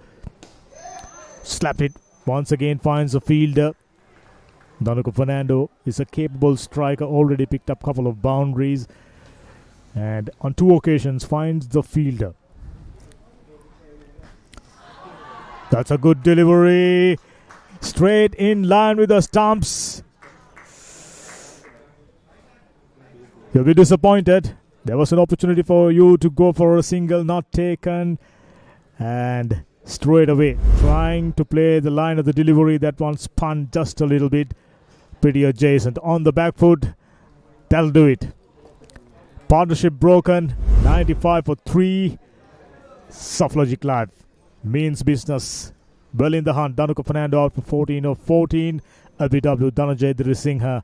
Slapped it. Once again finds a fielder. Dhanuka Fernando is a capable striker. Already picked up a couple of boundaries. And on 2 occasions finds the fielder. That's a good delivery. Straight in line with the stumps. You'll be disappointed. There was an opportunity for you to go for a single, not taken. And straight away, trying to play the line of the delivery. That one spun just a little bit. Pretty adjacent. On the back foot. That'll do it. Partnership broken. 95 for 3. Softlogic Live means business. Well in the hunt. Dhanuka Fernando out for 14 of 14. LBW Dhananjay Dhirisinghe.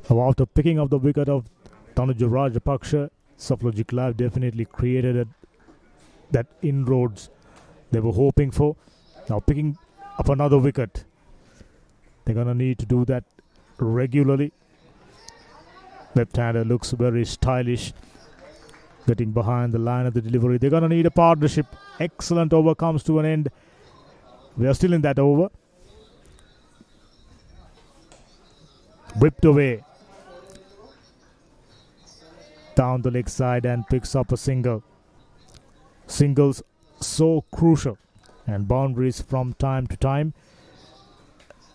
After picking up the wicket of Tanuja Rajapaksha, Softlogic Live definitely created that inroads they were hoping for. Now picking up another wicket. They're going to need to do that regularly. Left-hander looks very stylish. Getting behind the line of the delivery. They're going to need a partnership. Excellent over comes to an end. We are still in that over. Whipped away. Down the leg side and picks up a single. Singles so crucial. And boundaries from time to time.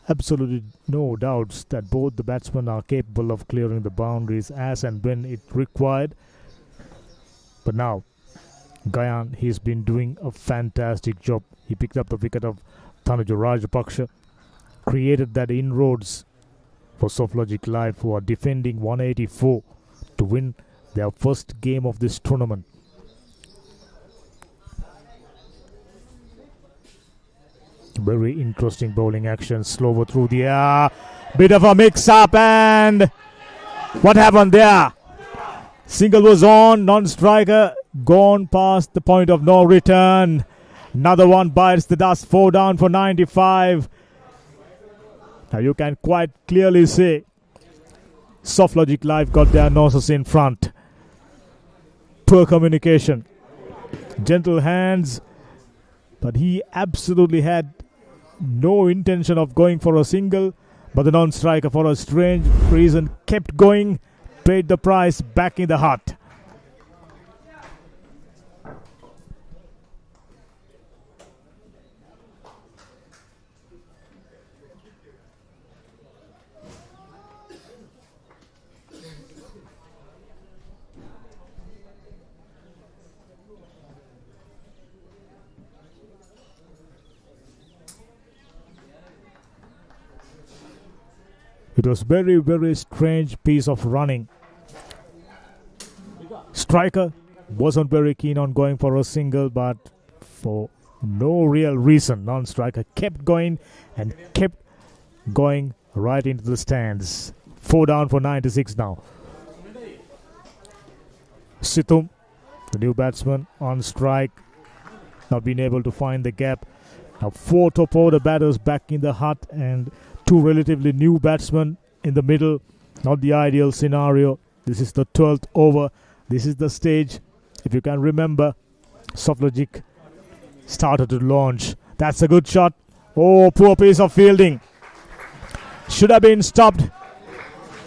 Absolutely no doubts that both the batsmen are capable of clearing the boundaries as and when it required. But now, Gayan, he's been doing a fantastic job. He picked up the wicket of Tanuja Rajapaksha, created that inroads for Softlogic Live, who are defending 184 to win their first game of this tournament. Very interesting bowling action, slower through the air. Bit of a mix-up, and what happened there? Single was on, non-striker gone past the point of no return. Another one bites the dust, 4 down for 95. Now you can quite clearly see Softlogic Live got their noses in front. Poor communication. Gentle hands, but he absolutely had no intention of going for a single. But the non-striker, for a strange reason, kept going. Paid the price back in the hut. It was very, very strange piece of running. Striker wasn't very keen on going for a single, but for no real reason, non-striker kept going and kept going right into the stands. 4 down for 96 now. Situm, the new batsman, on strike. Not being able to find the gap. Now 4 top order batters back in the hut and 2 relatively new batsmen in the middle. Not the ideal scenario. This is the 12th over. This is the stage, if you can remember, Softlogic started to launch. That's a good shot. Oh, poor piece of fielding. Should have been stopped.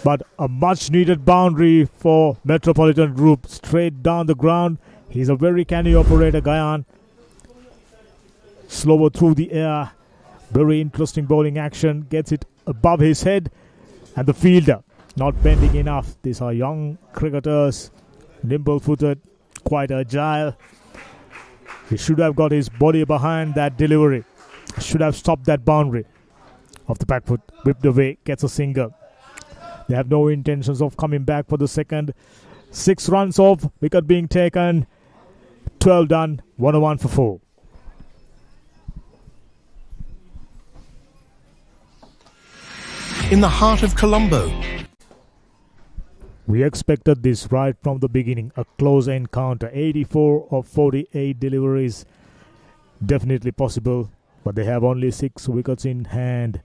But a much needed boundary for Metropolitan Group. Straight down the ground. He's a very canny operator, Gayan. Slower through the air. Very interesting bowling action. Gets it above his head. And the fielder not bending enough. These are young cricketers. Nimble-footed. Quite agile. He should have got his body behind that delivery. Should have stopped that boundary. Off the back foot. Whipped away. Gets a single. They have no intentions of coming back for the second. 6 runs off. Wicket being taken. 12 done. 101 for 4. In the heart of Colombo. We expected this right from the beginning. A close encounter. 84 of 48 deliveries. Definitely possible. But they have only 6 wickets in hand.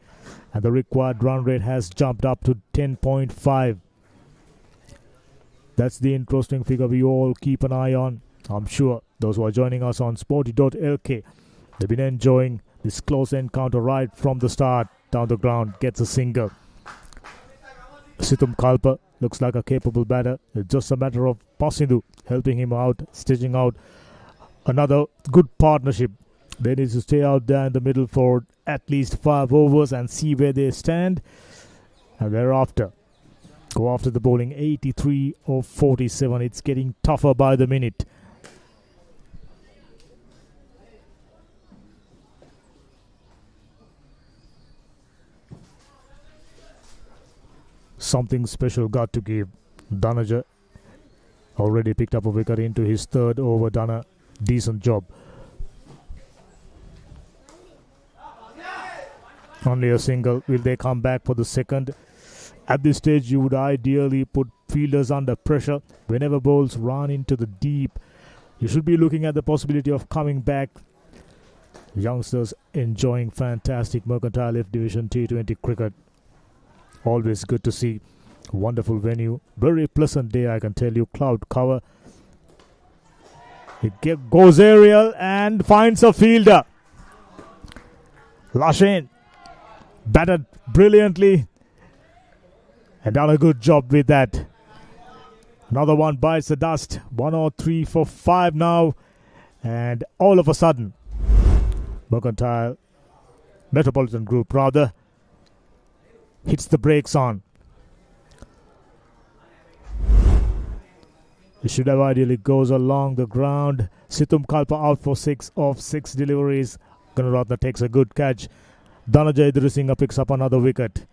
And the required run rate has jumped up to 10.5. That's the interesting figure we all keep an eye on. I'm sure those who are joining us on Sporty.lk, they've been enjoying this close encounter right from the start. Down the ground, gets a single. Situm Kalpa looks like a capable batter. It's just a matter of Pasindu helping him out, stitching out another good partnership. They need to stay out there in the middle for at least 5 overs and see where they stand. And thereafter, go after the bowling. 83 of 47. It's getting tougher by the minute. Something special got to give. Danaja already picked up a wicket into his 3rd over. Done a decent job. Only a single. Will they come back for the second? At this stage, you would ideally put fielders under pressure. Whenever balls run into the deep, you should be looking at the possibility of coming back. Youngsters enjoying fantastic Mercantile F Division T20 cricket. Always good to see. Wonderful venue. Very pleasant day, I can tell you. Cloud cover. It goes aerial and finds a fielder. Lashin batted brilliantly and done a good job with that. Another one bites the dust. 1 or 3 for 5 now. And all of a sudden, Metropolitan Group rather, hits the brakes on. It should have ideally goes along the ground. Situm Kalpa out for 6 of 6 deliveries. Gunaratna takes a good catch. Dhananjay Idrisinghe picks up another wicket.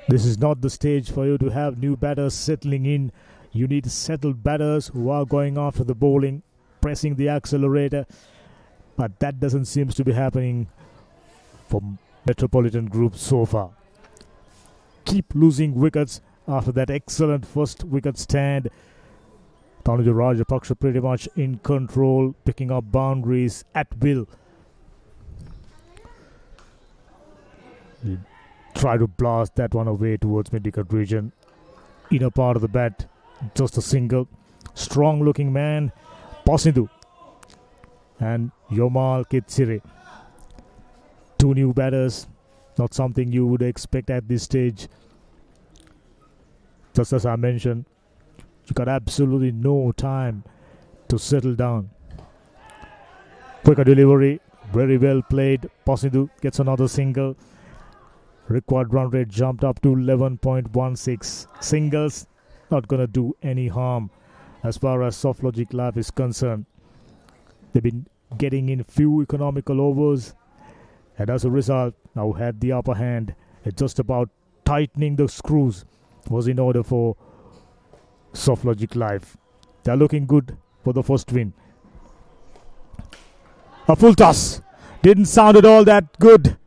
This is not the stage for you to have new batters settling in. You need settled batters who are going after the bowling, pressing the accelerator. But that doesn't seem to be happening for Metropolitan Group so far. Keep losing wickets after that excellent first wicket stand. Tanuja Rajapaksha pretty much in control, picking up boundaries at will. Try to blast that one away towards mid-wicket region. Inner part of the bat, just a single. Strong looking man, Posindu and Yomal Kitsire. 2 new batters, not something you would expect at this stage. Just as I mentioned, you got absolutely no time to settle down. Quicker delivery, very well played. Posindu gets another single. Required run rate jumped up to 11.16. Singles not going to do any harm as far as Softlogic Live is concerned. They've been getting in few economical overs and as a result now had the upper hand. It's just about tightening the screws was in order for Softlogic Live. They're looking good for the first win. A full toss. Didn't sound at all that good.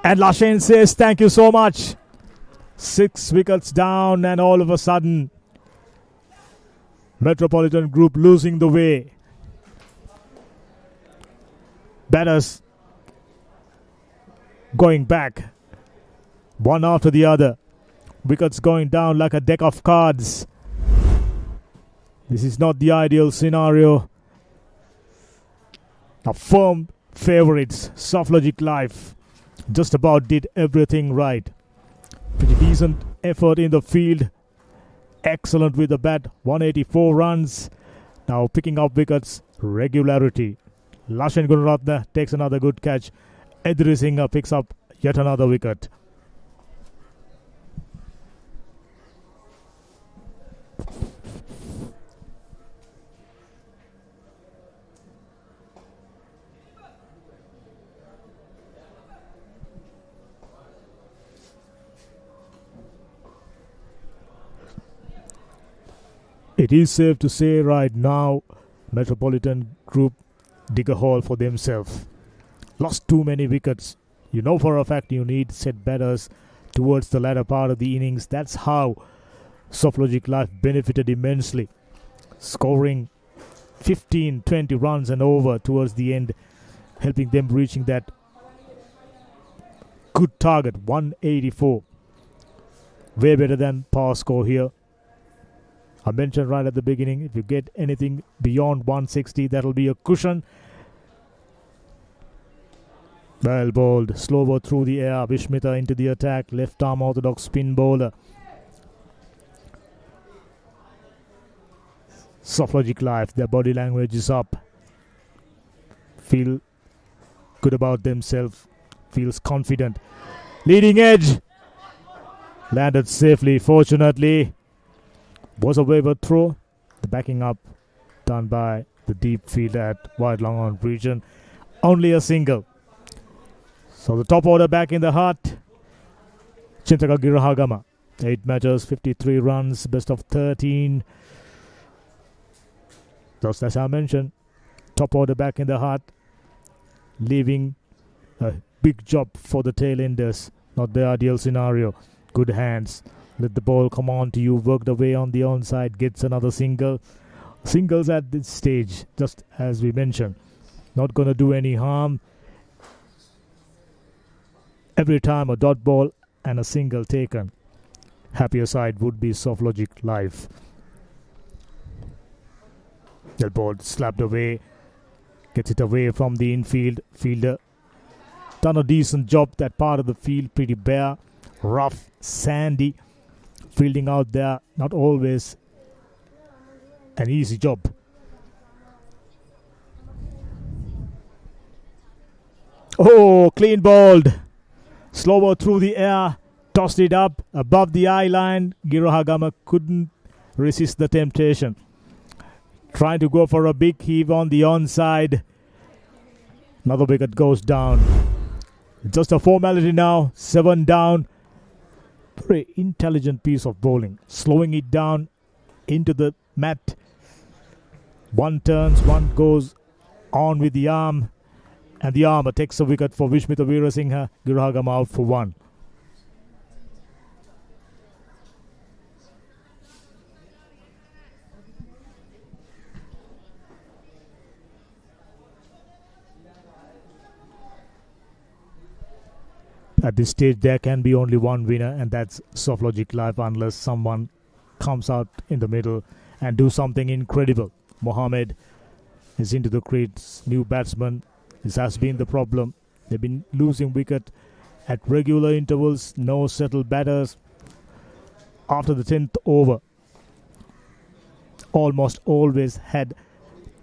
And Lashin says, thank you so much. 6 wickets down and all of a sudden, Metropolitan Group losing the way. Batters going back, one after the other. Wickets going down like a deck of cards. This is not the ideal scenario. A firm favourites, Softlogic Live. Just about did everything right. Pretty decent effort in the field. Excellent with the bat. 184 runs. Now picking up wickets. Regularity. Lashin Gunaratne takes another good catch. Idrisinghe picks up yet another wicket. It is safe to say right now, Metropolitan Group dig a hole for themselves. Lost too many wickets. You know for a fact you need set batters towards the latter part of the innings. That's how Softlogic Life benefited immensely. Scoring 15, 20 runs and over towards the end, helping them reaching that good target, 184. Way better than par score here. I mentioned right at the beginning, if you get anything beyond 160, that'll be a cushion. Well bowled, slower through the air. Vishmita into the attack, left arm orthodox spin bowler. Softlogic Life, their body language is up. Feel good about themselves, feels confident. Leading edge, landed safely, fortunately. Was a waiver throw. The backing up done by the deep field at wide long on region. only a single. So the top order back in the heart. Chintaka Girahagama. 8 matches, 53 runs, best of 13. Just as I mentioned, top order back in the heart, leaving a big job for the tail enders. Not the ideal scenario. Good hands. Let the ball come on to you. Work the way on the onside. Gets another single. Singles at this stage, just as we mentioned, not going to do any harm. Every time a dot ball and a single taken, happier side would be Softlogic Live. The ball slapped away, gets it away from the infield. Fielder done a decent job. That part of the field pretty bare, rough, sandy. Fielding out there, not always an easy job. Oh, clean balled. Slower through the air, tossed it up above the eye line. Girohagama couldn't resist the temptation. Trying to go for a big heave on the onside. Another wicket goes down. Just a formality now. 7 down. Very intelligent piece of bowling. Slowing it down into the mat. One turns, one goes on with the arm. And the armour takes a wicket for Vishmita Veerasinghe. Girahagama out for 1. At this stage, there can be only one winner, and that's Softlogic Live, unless someone comes out in the middle and do something incredible. Mohammed is into the crease, new batsman. This has been the problem. They've been losing wicket at regular intervals, no settled batters. After the 10th over, almost always had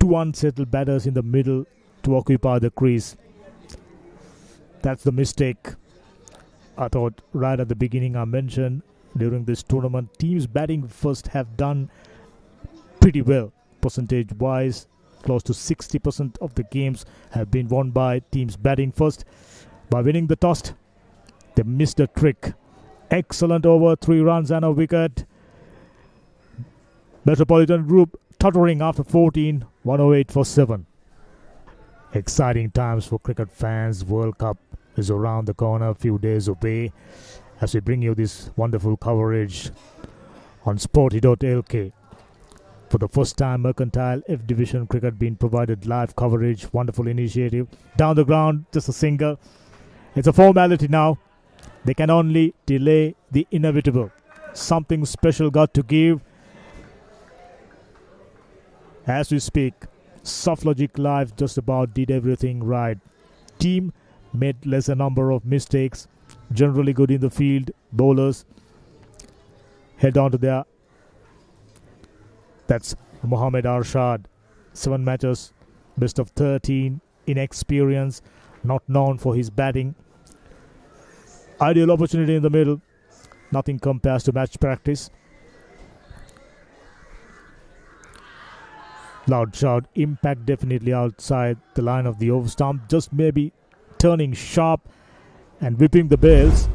2 unsettled batters in the middle to occupy the crease. That's the mistake. I thought right at the beginning I mentioned during this tournament, teams batting first have done pretty well. Percentage wise, close to 60% of the games have been won by teams batting first. By winning the toss, they missed a trick. Excellent over, 3 runs and a wicket. Metropolitan Group tottering after 14, 108 for 7. Exciting times for cricket fans. World Cup is around the corner, a few days away, as we bring you this wonderful coverage on Sporty.lk. For the first time, Mercantile F Division cricket being provided live coverage. Wonderful initiative. Down the ground, just a single. It's a formality now. They can only delay the inevitable. Something special got to give. As we speak, Softlogic Live just about did everything right. Team made lesser number of mistakes. Generally good in the field. Bowlers held on to their. That's Mohammed Arshad. 7 matches, best of 13. Inexperience, not known for his batting. Ideal opportunity in the middle. Nothing compares to match practice. Loud shout. Impact definitely outside the line of the over stump. Just maybe turning sharp and whipping the bails.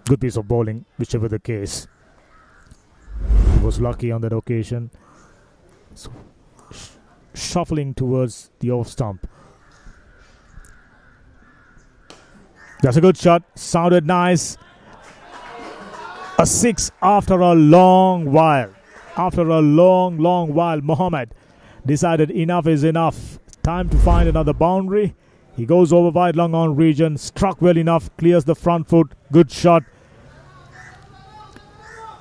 Good piece of bowling, whichever the case. He was lucky on that occasion. So, shuffling towards the off stump. That's a good shot. Sounded nice. A 6 after a long while. After a long while, Mohammed decided enough is enough. Time to find another boundary. He goes over wide long on region. Struck well enough. Clears the front foot. Good shot.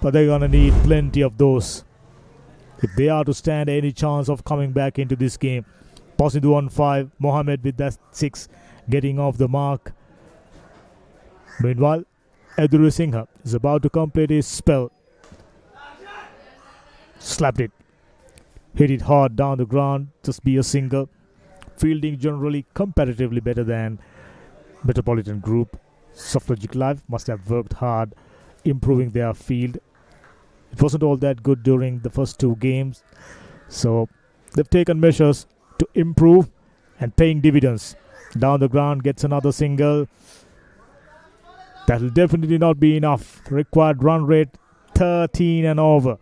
But they're going to need plenty of those if they are to stand any chance of coming back into this game. Possible 1-5. Mohammed with that 6 getting off the mark. Meanwhile, Edurusinghe is about to complete his spell. Slapped it. Hit it hard down the ground. Just be a single. Fielding generally comparatively better than Metropolitan Group. Softlogic Live must have worked hard improving their field. It wasn't all that good during the first 2 games. So they've taken measures to improve and paying dividends. Down the ground, gets another single. That will definitely not be enough. Required run rate 13 and over.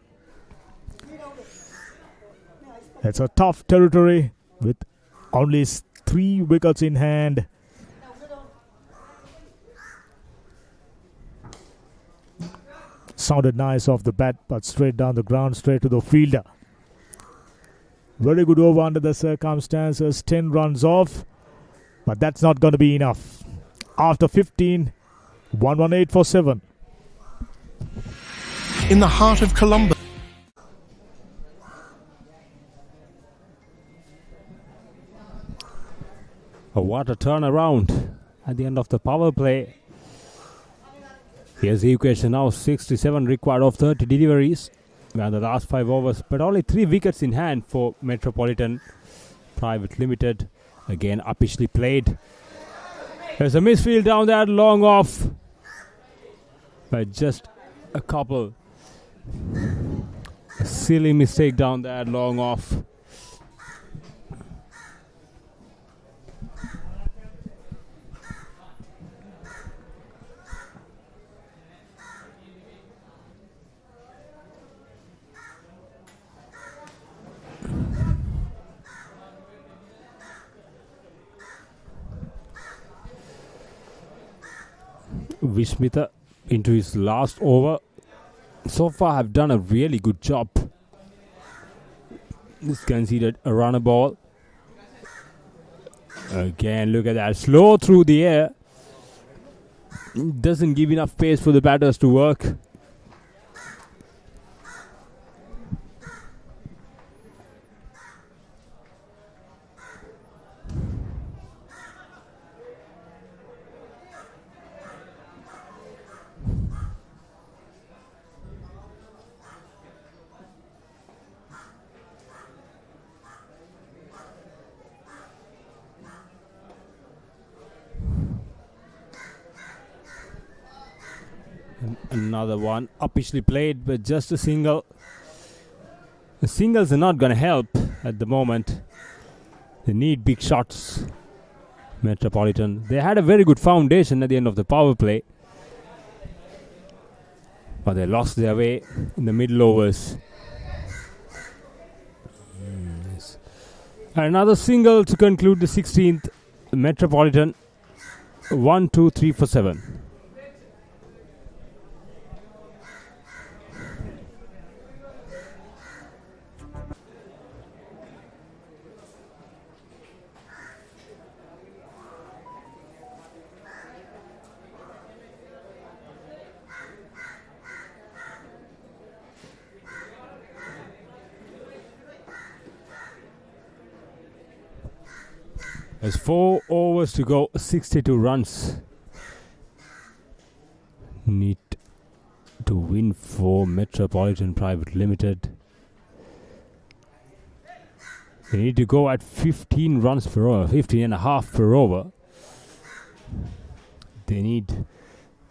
It's a tough territory with only 3 wickets in hand. Sounded nice off the bat, but straight down the ground, straight to the fielder. Very good over under the circumstances. 10 runs off, but that's not going to be enough. After 15, 118 for 7. In the heart of Columbus. What a turnaround at the end of the power play. Here's the equation now. 67 required of 30 deliveries. We the last 5 overs, but only 3 wickets in hand for Metropolitan Private Limited. Again, uppishly played. There's a misfield down there, long off. But just a couple. A silly mistake down there, long off. Vishmitha into his last over. So far have done a really good job. This conceded a runner ball. Again, look at that. Slow through the air. Doesn't give enough pace for the batters to work. Another one, uppishly played, but just a single. The singles are not going to help at the moment. They need big shots. Metropolitan. They had a very good foundation at the end of the power play, but they lost their way in the middle overs. Yes. Another single to conclude the 16th. Metropolitan 1, 2, 3 for 7. There's 4 overs to go, 62 runs. Need to win for Metropolitan Private Limited. They need to go at 15 runs per over, 15 and a half per over. They need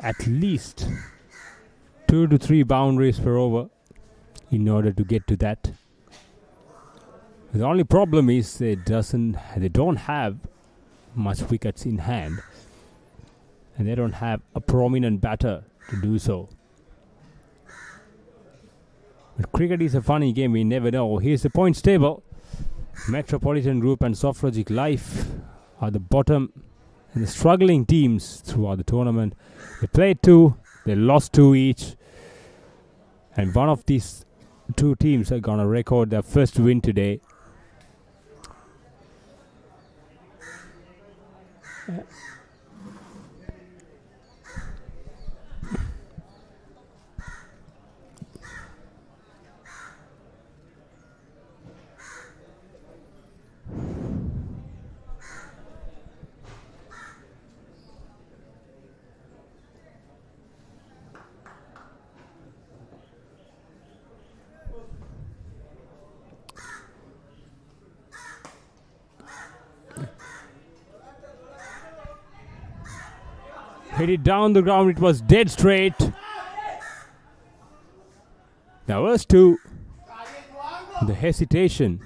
at least 2 to 3 boundaries per over in order to get to that. The only problem is they don't have much wickets in hand, and they don't have a prominent batter to do so. But cricket is a funny game, we never know. Here's the points table. Metropolitan Group and Softlogic Life are the bottom and the struggling teams throughout the tournament. They played 2, they lost 2 each, and one of these 2 teams are gonna record their first win today. Hit it down the ground, it was dead straight. Now as to the hesitation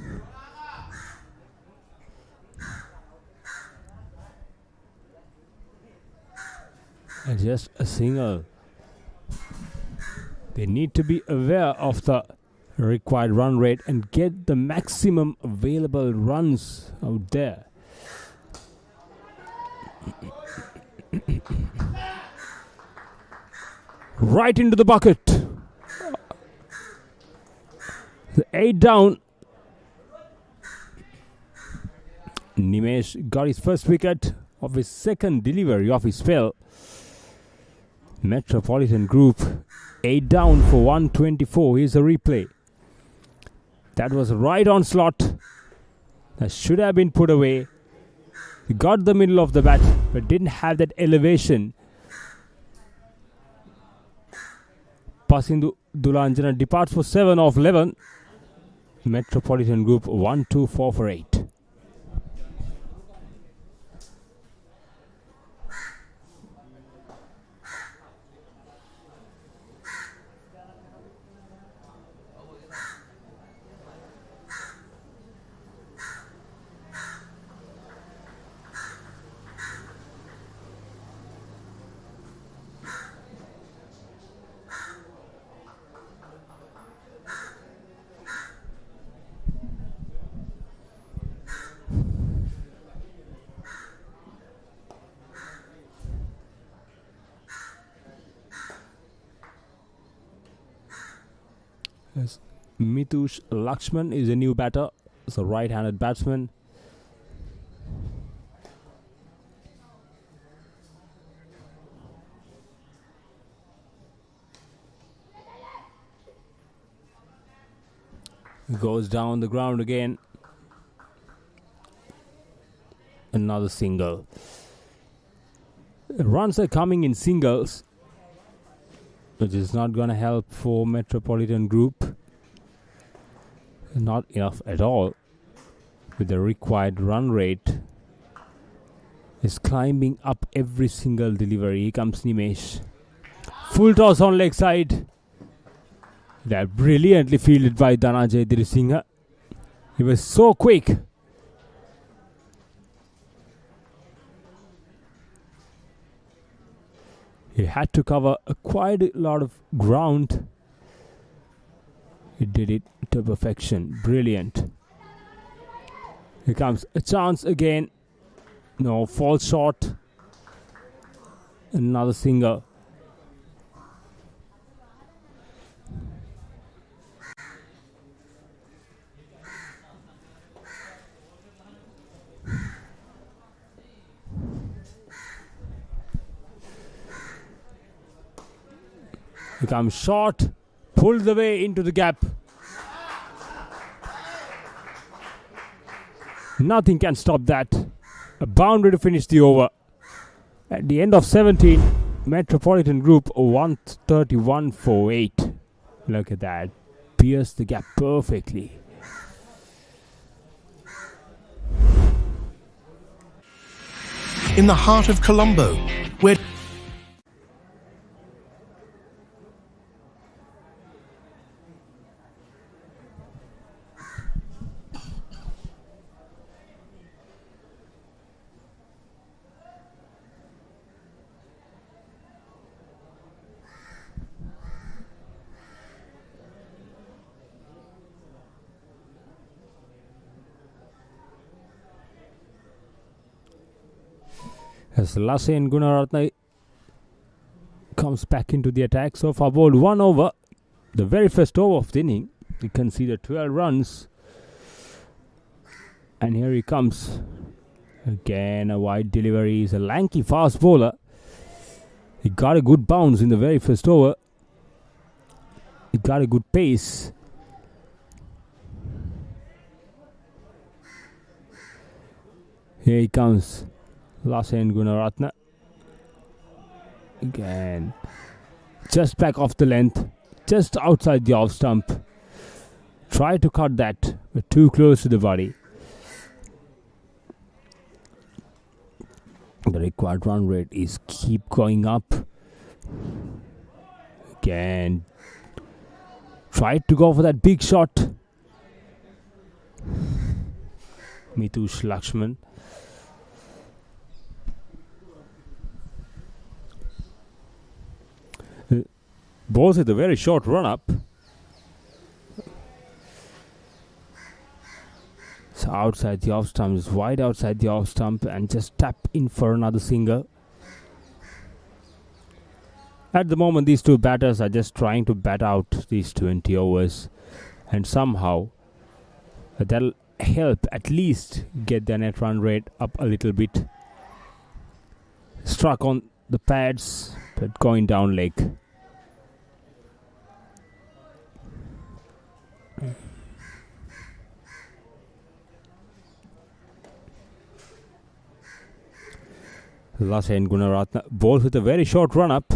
And just a single. They need to be aware of the required run rate and get the maximum available runs out there. Right into the bucket. The 8 down. Nimesh got his first wicket of his second delivery of his spell. Metropolitan Group 8 down for 124. Here's a replay. That was right on slot. That should have been put away. He got the middle of the bat but didn't have that elevation. Pasindu Dulanjana departs for 7 of 11. Metropolitan Group 124 for 8. Yes. Mitush Lakshman is a new batter. It's a right-handed batsman. Goes down the ground again. Another single. Runs are coming in singles, which is not going to help for Metropolitan Group. Not enough at all. With the required run rate, is climbing up every single delivery. Here comes Nimesh. Full toss on leg side. That brilliantly fielded by Dhananjay Dirisinghe. He was so quick. He had to cover quite a lot of ground. He did it to perfection. Brilliant. Here comes a chance again. No, falls short. Another single. He comes short, pulled the way into the gap. Nothing can stop that. A boundary to finish the over. At the end of 17, Metropolitan Group 131 for 8. Look at that. Pierced the gap perfectly. In the heart of Colombo, where as Lassen Gunaratne comes back into the attack. So far bowled 1 over. The very first over of the inning. He conceded 12 runs. And here he comes. Again a wide delivery. He's a lanky fast bowler. He got a good bounce in the very first over. He got a good pace. Here he comes. Lassen Gunaratne. Again. Just back off the length. Just outside the off stump. Try to cut that, but too close to the body. The required run rate is keep going up. Again. Tried to go for that big shot. Mitush Lakshman. Bowls with a very short run-up. So outside the off stump, is wide outside the off stump and just tap in for another single. At the moment, these two batters are just trying to bat out these 20 overs, and somehow that'll help at least get their net run rate up a little bit. Struck on the pads, but going down leg. Lasen Gunaratne bowls with a very short run-up.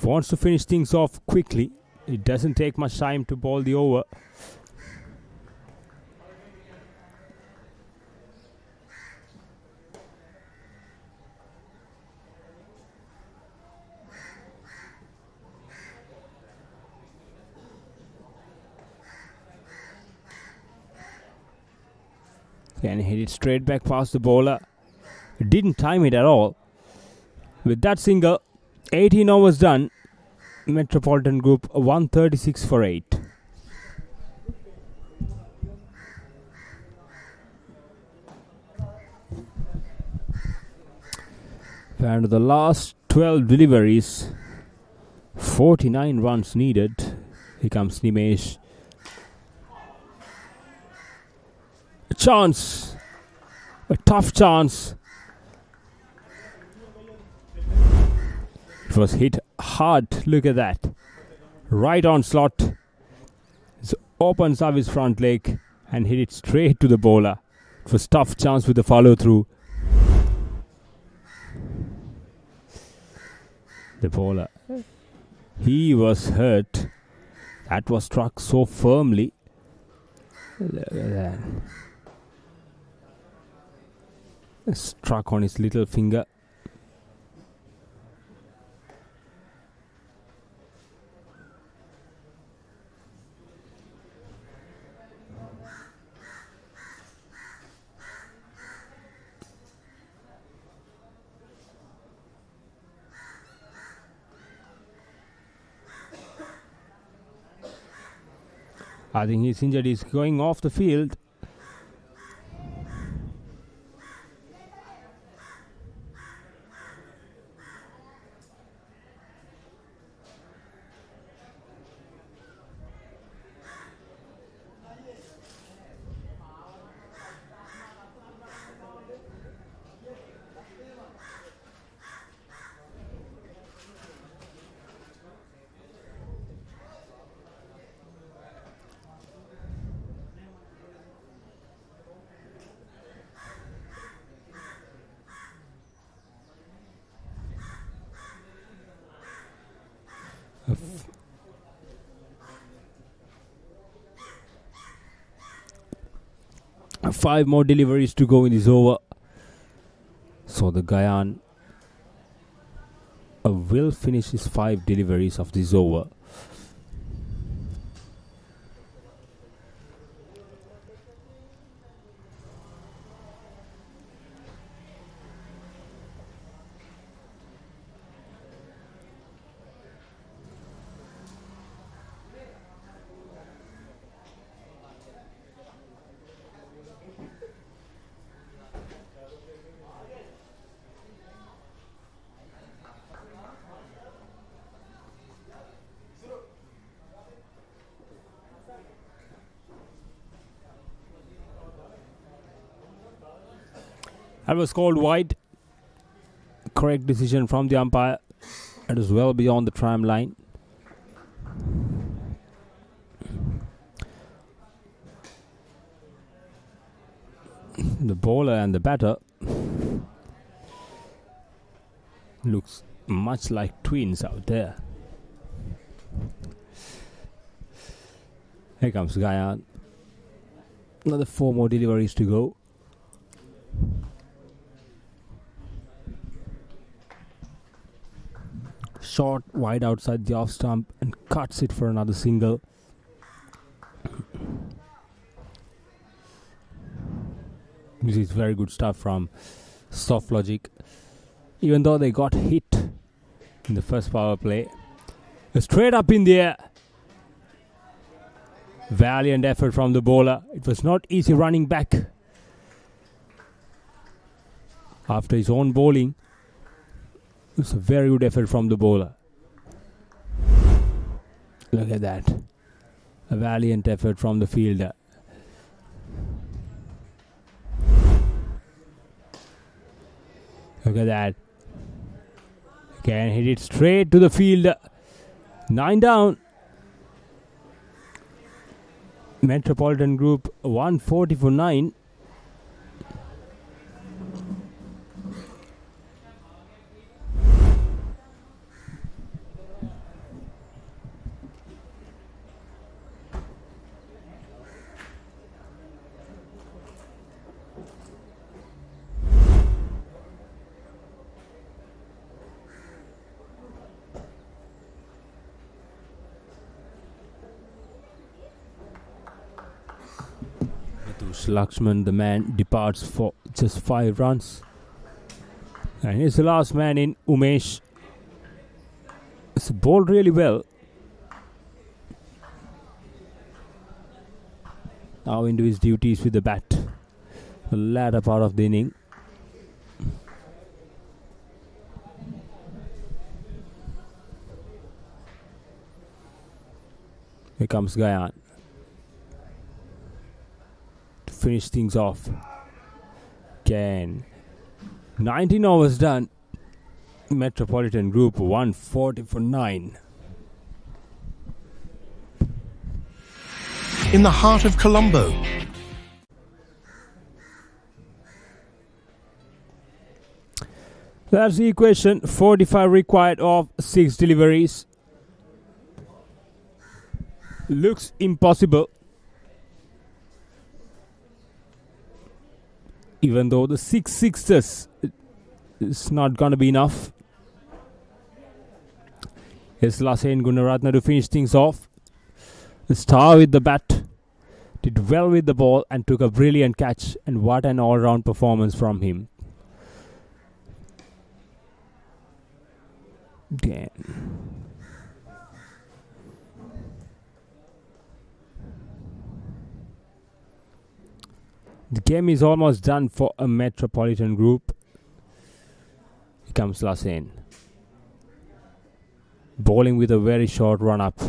Wants to finish things off quickly. It doesn't take much time to bowl the over. Can hit it straight back past the bowler. Didn't time it at all. With that single, 18 overs done. Metropolitan Group 136 for 8. And the last 12 deliveries, 49 runs needed. Here comes Nimesh. A chance. A tough chance. It was hit hard. Look at that. Right on slot. It opens up his front leg and hit it straight to the bowler. It was tough chance with the follow through. The bowler, he was hurt. That was struck so firmly. Look at that. Struck on his little finger. I think his injury is going off the field. Five more deliveries to go in this over. So the Guyana will finish his 5 deliveries of this over. That was called wide. Correct decision from the umpire. It is well beyond the tram line. The bowler and the batter looks much like twins out there. Here comes Guyana. Another 4 more deliveries to go. Short, wide outside the off stump and cuts it for another single. This is very good stuff from Softlogic. Even though they got hit in the first power play, Straight up in the air. Valiant effort from the bowler. It was not easy running back after his own bowling. It was a very good effort from the bowler. Look at that. A valiant effort from the fielder. Look at that. Again, hit it straight to the fielder. 9 down. Metropolitan Group 140 for 9. Lakshman, the man, departs for just 5 runs. And he's the last man in. Umesh. It's bowled really well. Now into his duties with the bat. The latter part of the inning. Here comes Gayan. Finish things off. Again, 19 overs done. Metropolitan Group 140 for 9. In the heart of Colombo. That's the equation. 45 required of 6 deliveries. Looks impossible. Even though the 6 sixes is not going to be enough. Here's Lasen Gunaratne to finish things off. The star with the bat. Did well with the ball and took a brilliant catch. And what an all-round performance from him. Again. The game is almost done for a Metropolitan Group. Here comes Lasen. Bowling with a very short run-up.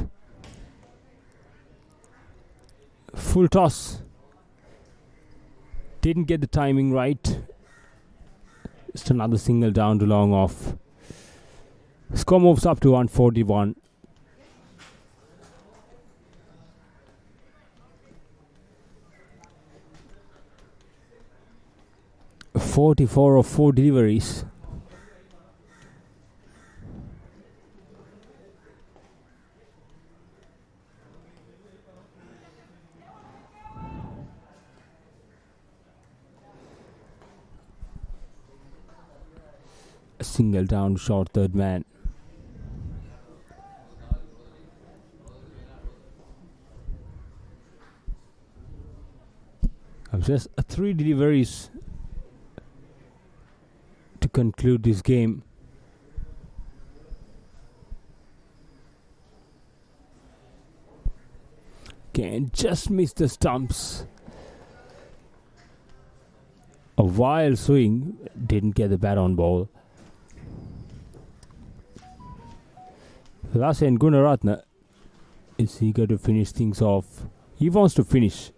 Full toss. Didn't get the timing right. Just another single down to long off. Score moves up to 141. .44 of 4 deliveries. A single down, short third man. Just 3 deliveries to conclude this game. Again, just missed the stumps. A wild swing, didn't get the bat on ball. Lasen Gunaratne is eager to finish things off. He wants to finish.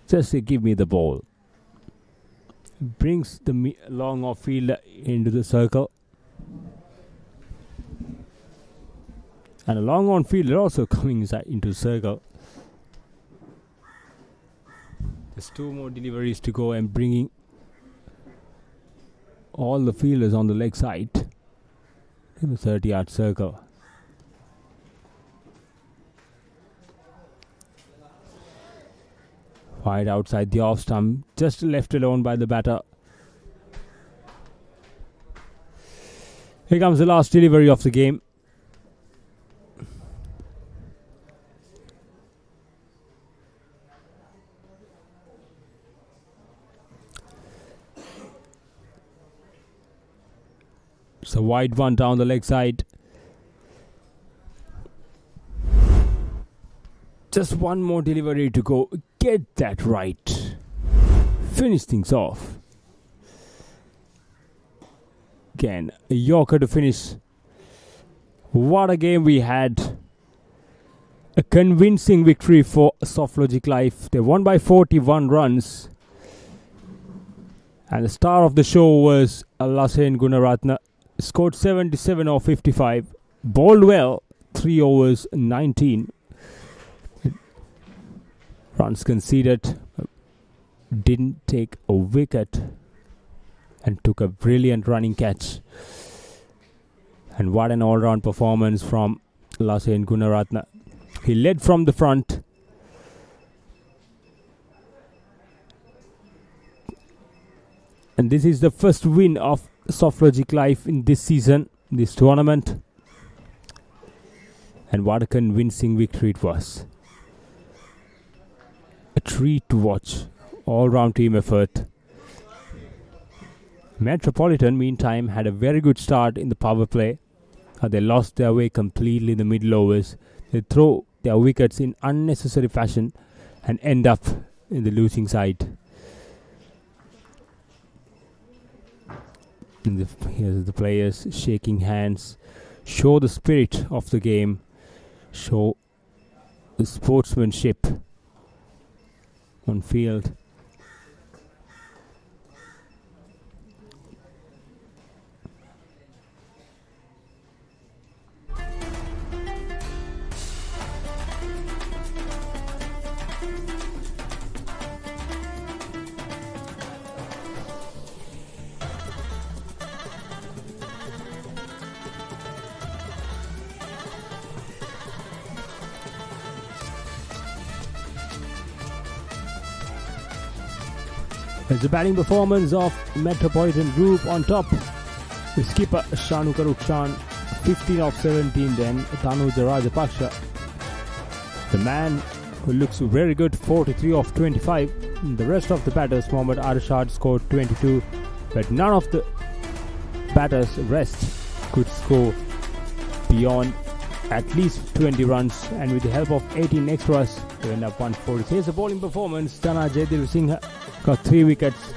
Just give me the ball. Brings the long off field into the circle. And a long on fielder also coming inside into the circle. There's 2 more deliveries to go and bringing all the fielders on the leg side in the 30-yard circle. Wide outside the off stump, just left alone by the batter. Here comes the last delivery of the game. It's a wide one down the leg side. Just one more delivery to go. Get that right. Finish things off. Again, a Yorker to finish. What a game we had. A convincing victory for Softlogic Life. They won by 41 runs. And the star of the show was Lasen Gunaratne. Scored 77 or 55. Bowled well. 3 overs, 19. Runs conceded. Didn't take a wicket. And took a brilliant running catch. And what an all-round performance from Lasen Gunaratne. He led from the front. And this is the first win of Softlogic Life in this season, this tournament. And what a convincing victory it was. A treat to watch. All-round team effort. Metropoliton, meantime, had a very good start in the power play. They lost their way completely in the middle overs. They throw their wickets in unnecessary fashion and end up in the losing side. Here's the players shaking hands. Show the spirit of the game. Show the sportsmanship on field. As the batting performance of Metropolitan Group on top. The skipper Shanu Karukshan, 15 of 17, then Tanuja Rajapaksa. The man who looks very good, 43 of 25. The rest of the batters, Mohammad Arshad scored 22, but none of the batters rest could score beyond at least 20 runs, and with the help of 18 extras, they end up 140. Here's the bowling performance. Tana Jaidir Singh got 3 wickets.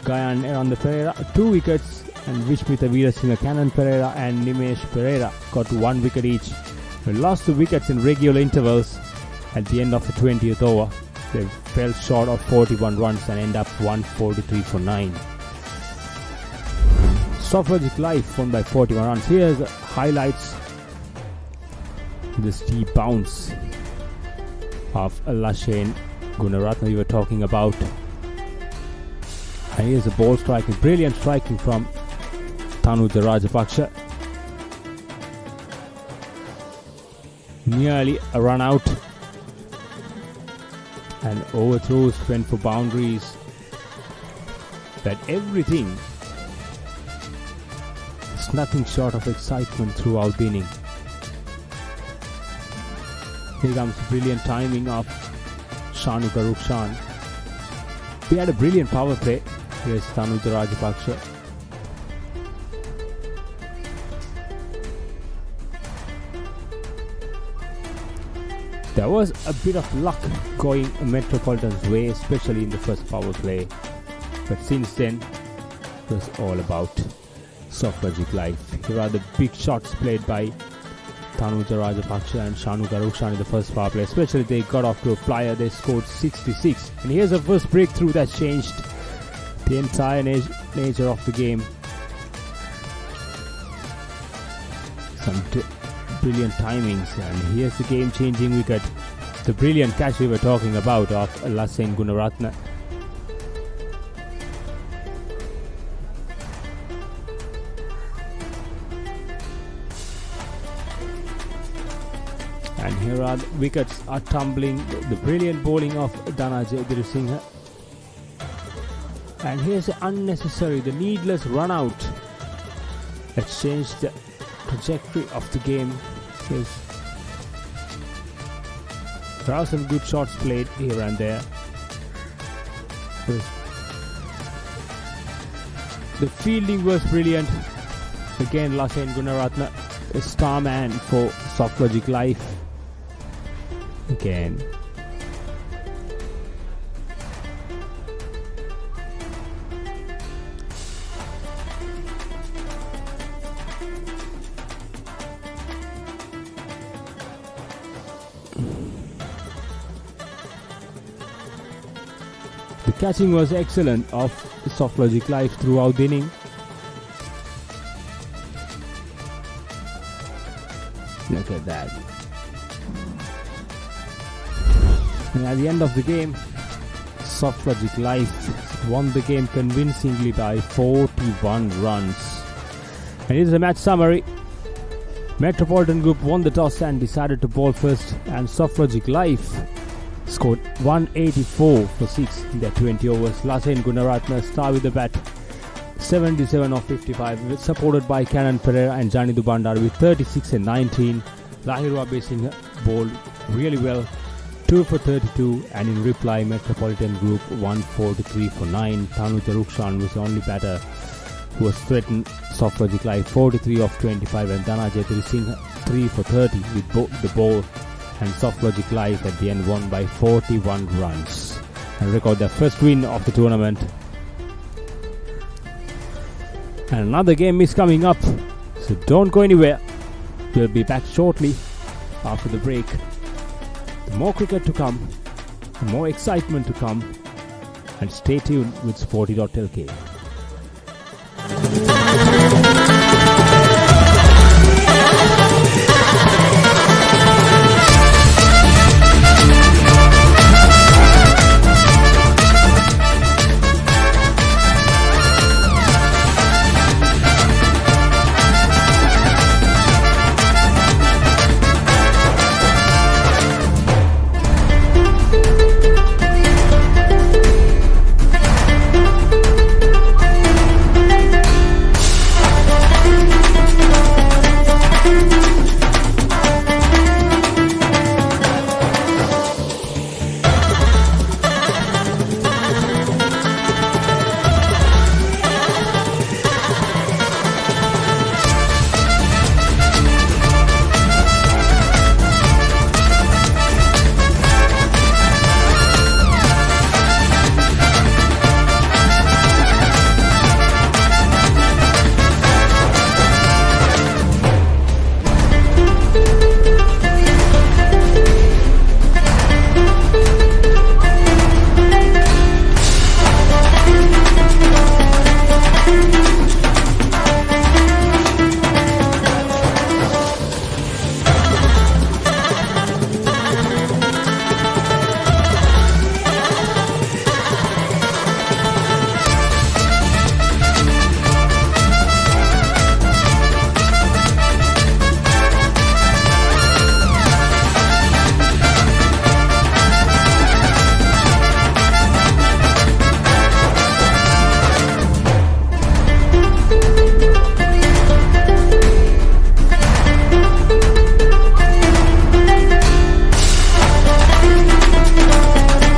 Gayan Eranda Pereira 2 wickets, and Vishmita Veerasinghe, Cannon Pereira and Nimesh Pereira got 1 wicket each. They lost the wickets in regular intervals at the end of the 20th over. They fell short of 41 runs and end up 143 for 9. Softlogic Life won by 41 runs. Here's the highlights. The steep bounce of Lasen Gunaratne we were talking about. And here's the ball striking, brilliant striking from Tanuja Rajapaksa. Nearly a run out. And overthrows went for boundaries. But everything is nothing short of excitement throughout the inning. Here comes brilliant timing of Shanu Karukshan. We had a brilliant power play. Here's Tanuja Rajapaksa. There was a bit of luck going Metropolitan's way, especially in the first power play. But since then, it was all about Softlogic Life. Here are the big shots played by Tanuja Rajapaksa and Shanu Karukshan in the first power play. Especially they got off to a flyer. They scored 66. And here's the first breakthrough that changed the entire nature of the game. Some brilliant timings, and here's the game-changing wicket. The brilliant catch we were talking about of Lasen Gunaratne. And here are the wickets are tumbling. The brilliant bowling of Dhanajay Dirusinghe. And here's the unnecessary, the needless run out that changed the trajectory of the game. There are some good shots played here and there. The fielding was brilliant. Again, Lasen Gunaratne, a star man for Softlogic Life. Again. The catching was excellent of Softlogic Live throughout the inning. Look at that. And at the end of the game, Softlogic Live won the game convincingly by 41 runs. And here's the match summary. Metropolitan Group won the toss and decided to bowl first, and Softlogic Live scored 184 for 6 in their 20 overs. Lasen Gunaratne star with the bat, 77 of 55, supported by Kanan Pereira and Jani Dubandar with 36 and 19. Lahirwa Basing bowled really well, 2 for 32, and in reply Metropolitan Group 143 for 9. Tanuja Rukshan was the only batter who was threatened. Softlogic Live 43 of 25, and Dhananjay Singh 3 for 30 with the ball. And Softlogic Live at the end won by 41 runs and record their first win of the tournament. And another game is coming up, so don't go anywhere. We'll be back shortly after the break. The more cricket to come, the more excitement to come, and stay tuned with Sporty.lk.